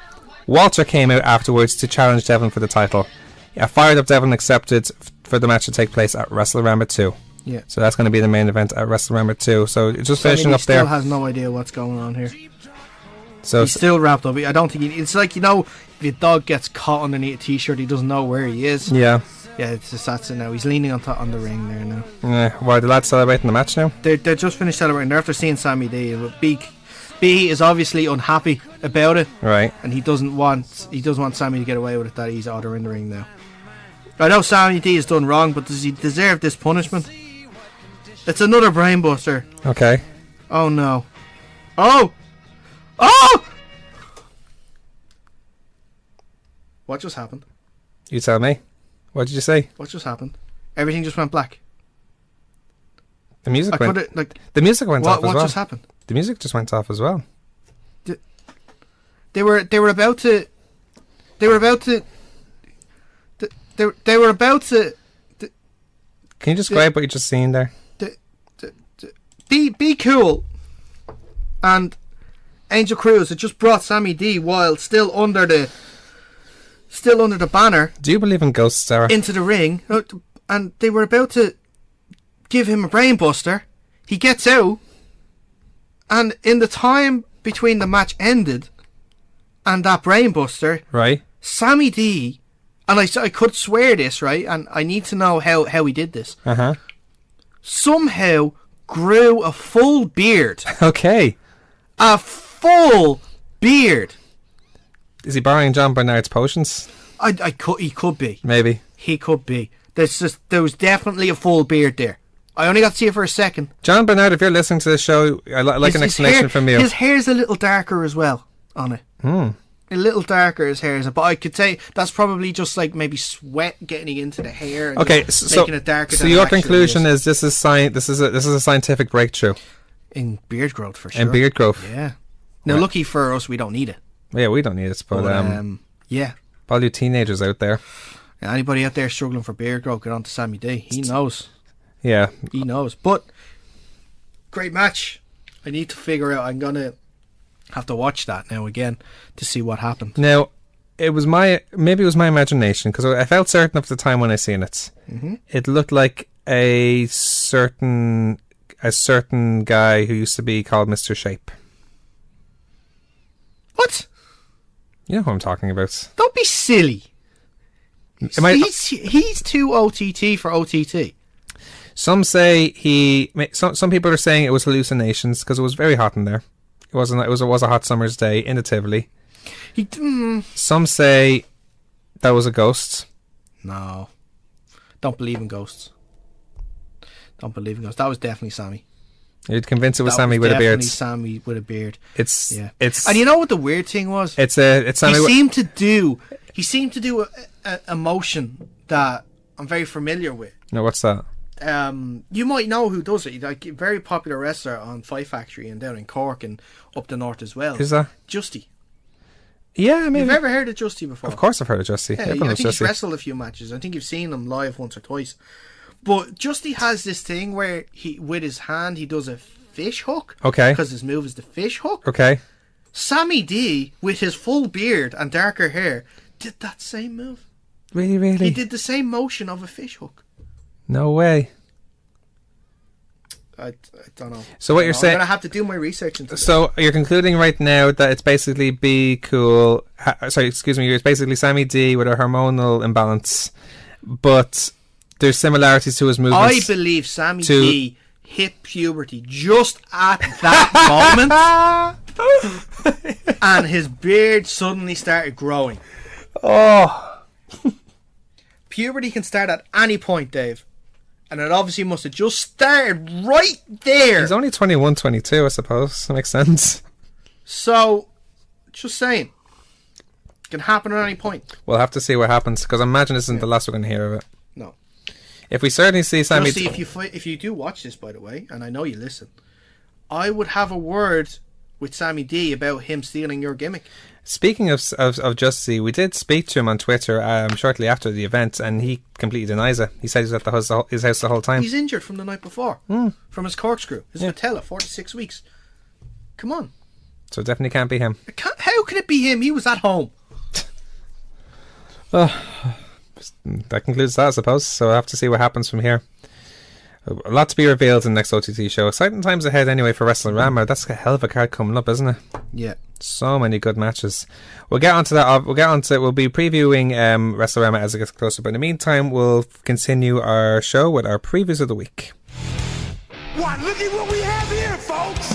Walter came out afterwards to challenge Devlin for the title. Yeah, fired up Devlin accepted for the match to take place at WrestleMania 2. Yeah. So that's going to be the main event at WrestleMania 2. So just Sammy finishing up still there. has no idea what's going on here. So He's still wrapped up. I don't think it's like, if your dog gets caught underneath a t-shirt, he doesn't know where he is. yeah. Yeah, it's just that's it now. He's leaning on the ring there now. Why are the lads celebrating the match now? They're just finished celebrating. They're after seeing Sammy D. B is obviously unhappy about it, Right. and he doesn't want Sammy to get away with it. That he's out in the ring now. I know Sammy D has done wrong, but does he deserve this punishment? It's another brainbuster. Okay. Oh no! Oh! What just happened? You tell me. What did you say? What just happened? Everything just went black. The music I went. could like. The music went off as well. What just happened? The music just went off as well. They were about to. They were about to. Can you describe what you just seen there? Be Cool and Angel Cruz had just brought Sammy D while still under the banner Do you believe in ghosts, Sarah? into the ring, and they were about to give him a brainbuster. He gets out, and in the time between the match ended and that brainbuster, Right. Sammy D, and I could swear this, right, and I need to know how he did this, somehow grew a full beard. Okay. A full beard. Is he borrowing John Bernard's potions? He could be. Maybe. He could be. There was definitely a full beard there. I only got to see it for a second. John Bernard, if you're listening to this show, I'd like an explanation from you. His hair's a little darker as well on it. A little darker his hair is, but I could say that's probably just like maybe sweat getting into the hair. And Okay, just so making it darker. so than your it actually conclusion is this is this is a scientific breakthrough in beard growth for sure. in beard growth. Yeah. Now, Right. lucky for us, we don't need it. Yeah, we don't need it, but Yeah. all you teenagers out there, Anybody out there struggling for beard growth, get on to Sammy D. He knows. yeah, He knows. But great match. I need to figure out. I'm gonna have to watch that now again to see what happened. Now, maybe it was my imagination because I felt certain of the time when I seen it. Mm-hmm. It looked like a certain guy who used to be called Mr. Shape. What? You know who I'm talking about. Don't be silly. He's too OTT for OTT. Some say some people are saying it was hallucinations because it was very hot in there. It was a hot summer's day in the Tivoli. Some say that was a ghost. No. Don't believe in ghosts. Don't believe in ghosts. That was definitely Sammy. You'd convince it was That Sammy with a beard. Definitely Sammy with a beard. It's And you know what the weird thing was? it's Sammy. He seemed to do a motion that I'm very familiar with. No, what's that? You might know who does it. Like a very popular wrestler on Fight Factory and down in Cork and up the north as well. Who's that? Justy. Yeah, maybe. You've ever heard of Justy before? Of course, I've heard of Justy. Yeah, Everyone I knows think he's Justy. wrestled a few matches. I think you've seen him live once or twice. But Justy has this thing where he, with his hand, he does a fish hook. Okay. Because his move is the fish hook. Okay. Sammy D, with his full beard and darker hair, did that same move. Really? He did the same motion of a fish hook. No way. I don't know. So what you're saying? I'm gonna have to do my research into this. So you're concluding right now that it's basically Be Cool. It's basically Sammy D with a hormonal imbalance, but there's similarities to his I movements. believe Sammy D hit puberty just at that moment, and his beard suddenly started growing. Oh, Puberty can start at any point, Dave. And it obviously must have just started right there. he's only 21, 22, I suppose. That makes sense. So, just saying. It can happen at any point. We'll have to see what happens because I imagine this isn't the last we're going to hear of it. No. If we certainly see Sammy, See, if you do watch this, by the way, and I know you listen, I would have a word with Sammy D about him stealing your gimmick. speaking of Justy, we did speak to him on Twitter shortly after the event, and he completely denies it. He said he's at his house the whole time. He's injured from the night before, from his corkscrew, his patella, 46 weeks. Come on. So it definitely can't be him. How can it be him? He was at home. That concludes that, I suppose. So I'll have to see what happens from here. A lot to be revealed in the next OTT show. Exciting times ahead anyway for Wrestlemania. That's a hell of a card coming up, isn't it? Yeah. So many good matches. We'll get onto that. We'll be previewing Wrestlemania as it gets closer. But in the meantime, we'll continue our show with our previews of the week. Why, look at what we have here, folks.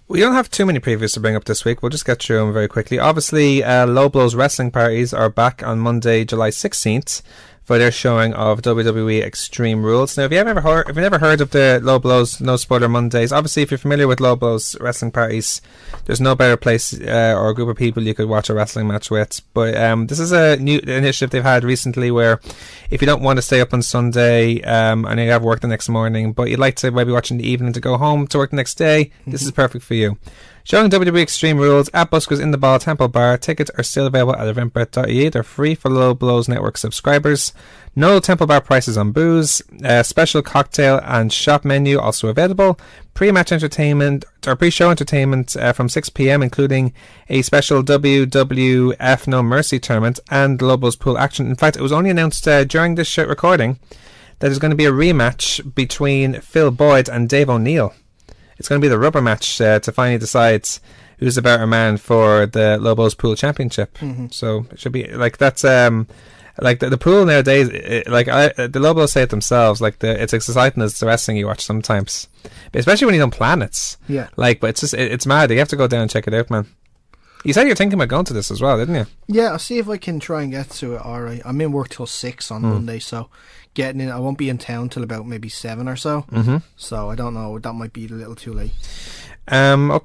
We don't have too many previews to bring up this week. We'll just get through them very quickly. Obviously, Low Blow's wrestling parties are back on Monday, July 16th for their showing of WWE Extreme Rules. Now, if you've never heard of the Low Blow's No Spoiler Mondays, obviously if you're familiar with Low Blow's wrestling parties, there's no better place or a group of people you could watch a wrestling match with. But this is a new initiative they've had recently where if you don't want to stay up on Sunday and you have work the next morning, but you'd like to maybe watch in the evening to go home to work the next day, this is perfect for you. Showing WWE Extreme Rules at Buskers in the Ball Temple Bar. Tickets are still available at eventbrite.ie. They're free for Low Blows Network subscribers. No Temple Bar prices on booze. Special cocktail and shop menu also available. Pre-match entertainment or pre-show entertainment from 6 p.m. including a special WWF No Mercy tournament and Low Blows pool action. In fact, it was only announced during this show recording that there's going to be a rematch between Phil Boyd and Dave O'Neill. It's going to be the rubber match to finally decide who's the better man for the Lobos Pool Championship. So it should be like that's like the pool nowadays. The Lobos say it themselves. It's exciting as the wrestling you watch sometimes, but especially when you don't plan it. Yeah. But it's just it's mad. You have to go down and check it out, man. You said you're thinking about going to this as well, didn't you? Yeah, I'll see if I can try and get to it. Alright, I'm in work till 6 on Monday, so getting in, I won't be in town till about maybe 7 or so. So I don't know, that might be a little too late.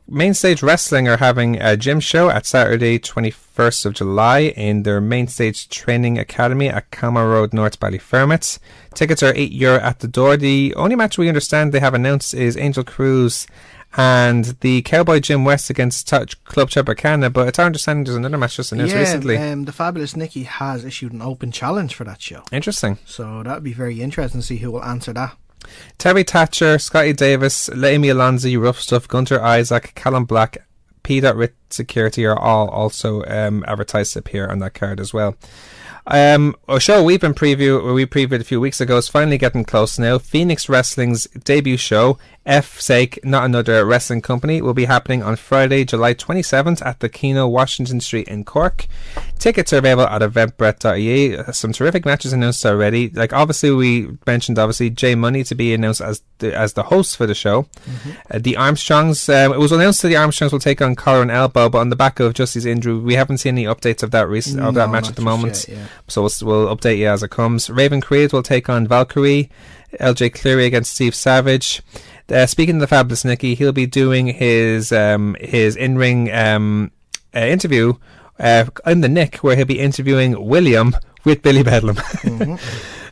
Main Stage Wrestling are having a gym show at Saturday 21st of July in their Main Stage Training Academy at Calmar Road, North Ballyfermot. Tickets are €8 at the door. The only match we understand they have announced is Angel Cruz and the Cowboy Jim West against Club Tropicana, but it's our understanding there's another match just announced recently. The Fabulous Nikki has issued an open challenge for that show. Interesting. So that'd be very interesting to see who will answer that. Terry Thatcher, Scotty Davis, Amy Alonzi, Rough Stuff, Gunter Isaac, Callum Black, P.Rit Security are all also advertised to appear on that card as well. A show we previewed a few weeks ago is finally getting close now. Phoenix Wrestling's debut show, F Sake, Not Another Wrestling Company, will be happening on Friday, July 27th at the Keno, Washington Street in Cork. Tickets are available at eventbrite.ie. Some terrific matches announced already. Like, obviously, we mentioned Jay Money to be announced as the host for the show. The Armstrongs, it was announced that the Armstrongs will take on Collar and Elbow, but on the back of Justy's injury, we haven't seen any updates of that match at the moment. Yet, yeah. So we'll update you as it comes. Raven Creed will take on Valkyrie. LJ Cleary against Steve Savage. Speaking of the Fabulous Nikki, he'll be doing his in-ring interview in the Nick, where he'll be interviewing William with Billy Bedlam.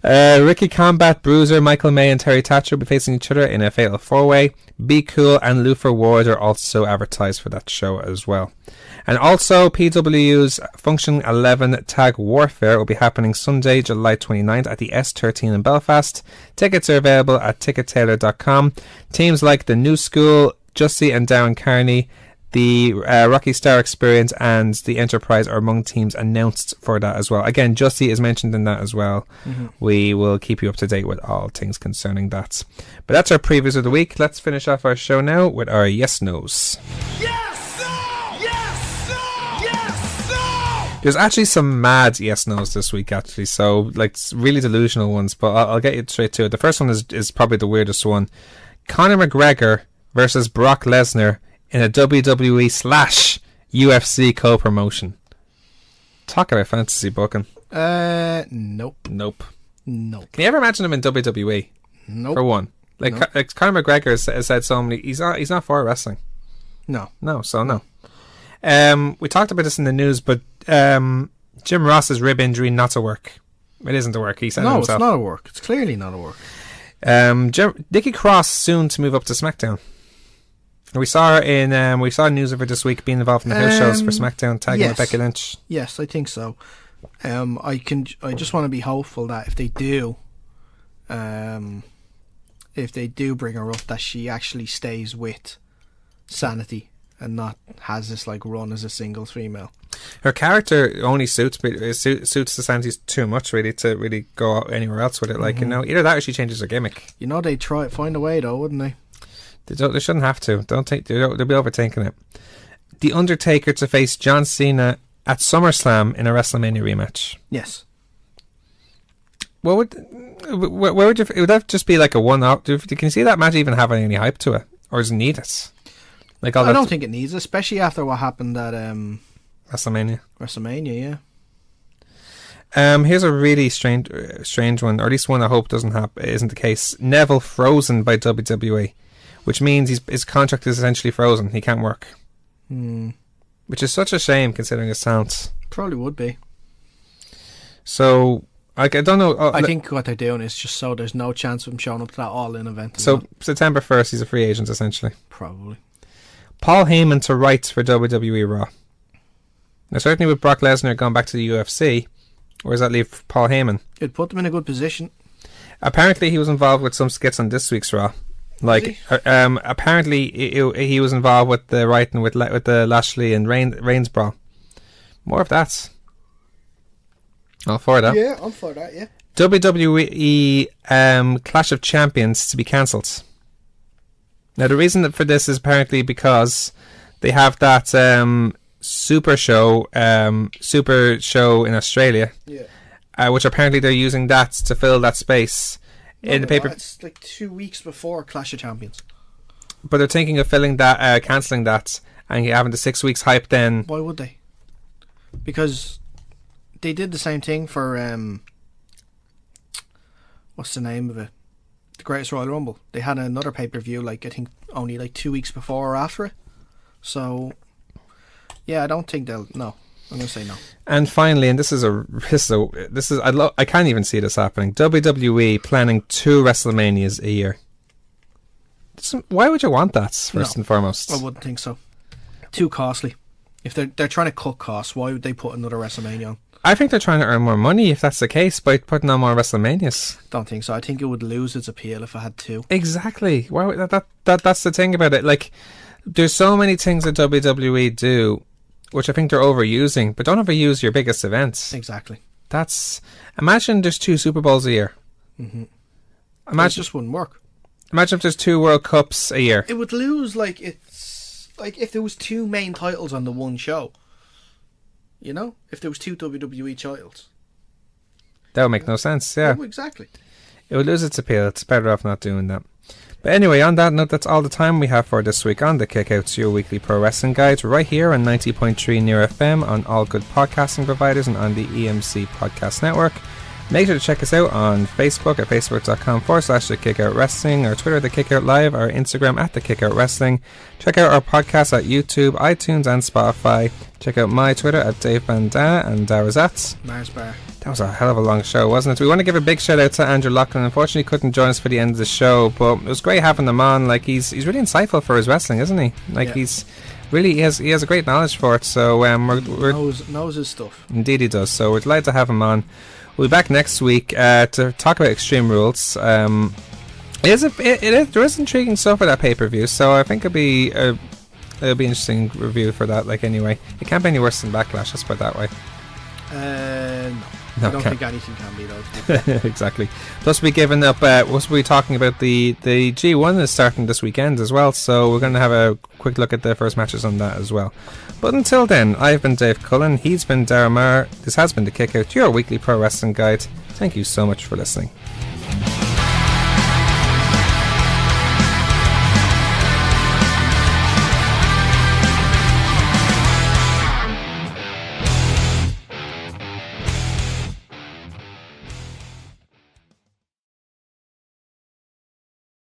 Ricky Combat, Bruiser, Michael May and Terry Thatcher will be facing each other in a fatal 4-way. Be Cool and Luther Ward are also advertised for that show as well. And also, PW's Function 11 Tag Warfare will be happening Sunday, July 29th at the S13 in Belfast. Tickets are available at tickettailor.com. Teams like the New School, Justy and Darren Carney, the Rocky Star Experience and the Enterprise are among teams announced for that as well. Again, Justy is mentioned in that as well. We will keep you up to date with all things concerning that. But that's our previews of the week. Let's finish off our show now with our yes-nos. There's actually some mad yes-nos this week, actually. So, like, really delusional ones. But I'll get you straight to it. The first one is probably the weirdest one. Conor McGregor versus Brock Lesnar in a WWE / UFC co-promotion. Talk about fantasy booking. Nope. Can you ever imagine him in WWE? Nope. For one. Like Conor McGregor has said so many... He's not for wrestling. No. We talked about this in the news, but Jim Ross's rib injury not to work. It isn't to work. He said it himself. No, it's not a work. It's clearly not a work. Nikki Cross soon to move up to SmackDown. We saw her we saw news of her this week being involved in the house shows for SmackDown, tagging with Becky Lynch. Yes, I think so. I just want to be hopeful that if they do bring her up, that she actually stays with Sanity and not has this like run as a singles female. Her character only suits the Sanity's too much really to really go anywhere else with it. Like, either that or she changes her gimmick. They'd find a way though, wouldn't they? They shouldn't have to. They'll be overthinking it. The Undertaker to face John Cena at SummerSlam in a WrestleMania rematch. Yes. Where would that just be like a one-off? Can you see that match even having any hype to it, or does it need it? I don't think it needs it, especially after what happened at WrestleMania. WrestleMania, yeah. Here's a really strange one, or at least one I hope isn't the case. Neville frozen by WWE, which means his contract is essentially frozen. He can't work. Which is such a shame considering his talents. Probably would be. So I don't know. I think what they're doing is just so there's no chance of him showing up to that All-In event. So September 1st, he's a free agent essentially. Probably. Paul Heyman to write for WWE Raw. Now, certainly with Brock Lesnar going back to the UFC, where does that leave Paul Heyman? It'd put them in a good position. Apparently, he was involved with some skits on this week's Raw. Like, apparently, he was involved with the writing with the Lashley and Reigns Brawl. More of that. All for that. Yeah, I'm for that. Yeah. WWE Clash of Champions to be cancelled. Now, the reason for this is apparently because they have that super show in Australia, which apparently they're using that to fill that space in the paper. It's like 2 weeks before Clash of Champions. But they're thinking of filling that, cancelling that, and you're having the 6 weeks hype then. Why would they? Because they did the same thing for what's the name of it? The Greatest Royal Rumble. They had another pay-per-view, like I think only like 2 weeks before or after it. So yeah, I don't think they'll. No, I'm gonna say no. And finally, and I can't even see this happening. WWE planning 2 WrestleManias a year. Why would you want that, first and foremost? I wouldn't think so. Too costly. If they're trying to cut costs, why would they put another WrestleMania on? I think they're trying to earn more money, if that's the case, by putting on more WrestleManias. Don't think so. I think it would lose its appeal if I had 2. Exactly. Why would that's the thing about it. Like, there's so many things that WWE do, which I think they're overusing, but don't overuse your biggest events. Exactly. Imagine there's 2 Super Bowls a year. Mm-hmm. Imagine it just wouldn't work. Imagine if there's 2 World Cups a year. It would lose, like, it's like if there was 2 main titles on the one show. You know? If there was 2 WWE titles. That would make no sense, yeah. Oh, exactly. It would lose its appeal. It's better off not doing that. But anyway, on that note, that's all the time we have for this week on the Kickouts, your weekly pro wrestling guide, right here on 90.3 Near FM, on all good podcasting providers, and on the EMC Podcast Network. Make sure to check us out on Facebook at facebook.com/The Kickout Wrestling, our Twitter The Kickout Live, our Instagram at The Kickout Wrestling. Check out our podcast at YouTube, iTunes and Spotify. Check out my Twitter at Dave Bandana, and Daragh at Mars Bar. That was a hell of a long show, wasn't it? We want to give a big shout out to Andrew Loughran. Unfortunately, he couldn't join us for the end of the show, but it was great having him on. Like, he's really insightful for his wrestling, isn't he? Like, he's really he has a great knowledge for it. So we're knows his stuff. Indeed, he does. So we're delighted to have him on. We'll be back next week to talk about Extreme Rules. There is intriguing stuff for that pay-per-view, so I think it'll be an interesting review for that. Like, anyway, it can't be any worse than Backlash, let's put it that way. No, I don't think anything can be, though. Exactly. Plus, we'll be talking about the G1 is starting this weekend as well, so we're going to have a quick look at the first matches on that as well. But until then, I've been Dave Cullen, he's been Daragh Maher, this has been The Kickout, your weekly pro wrestling guide. Thank you so much for listening.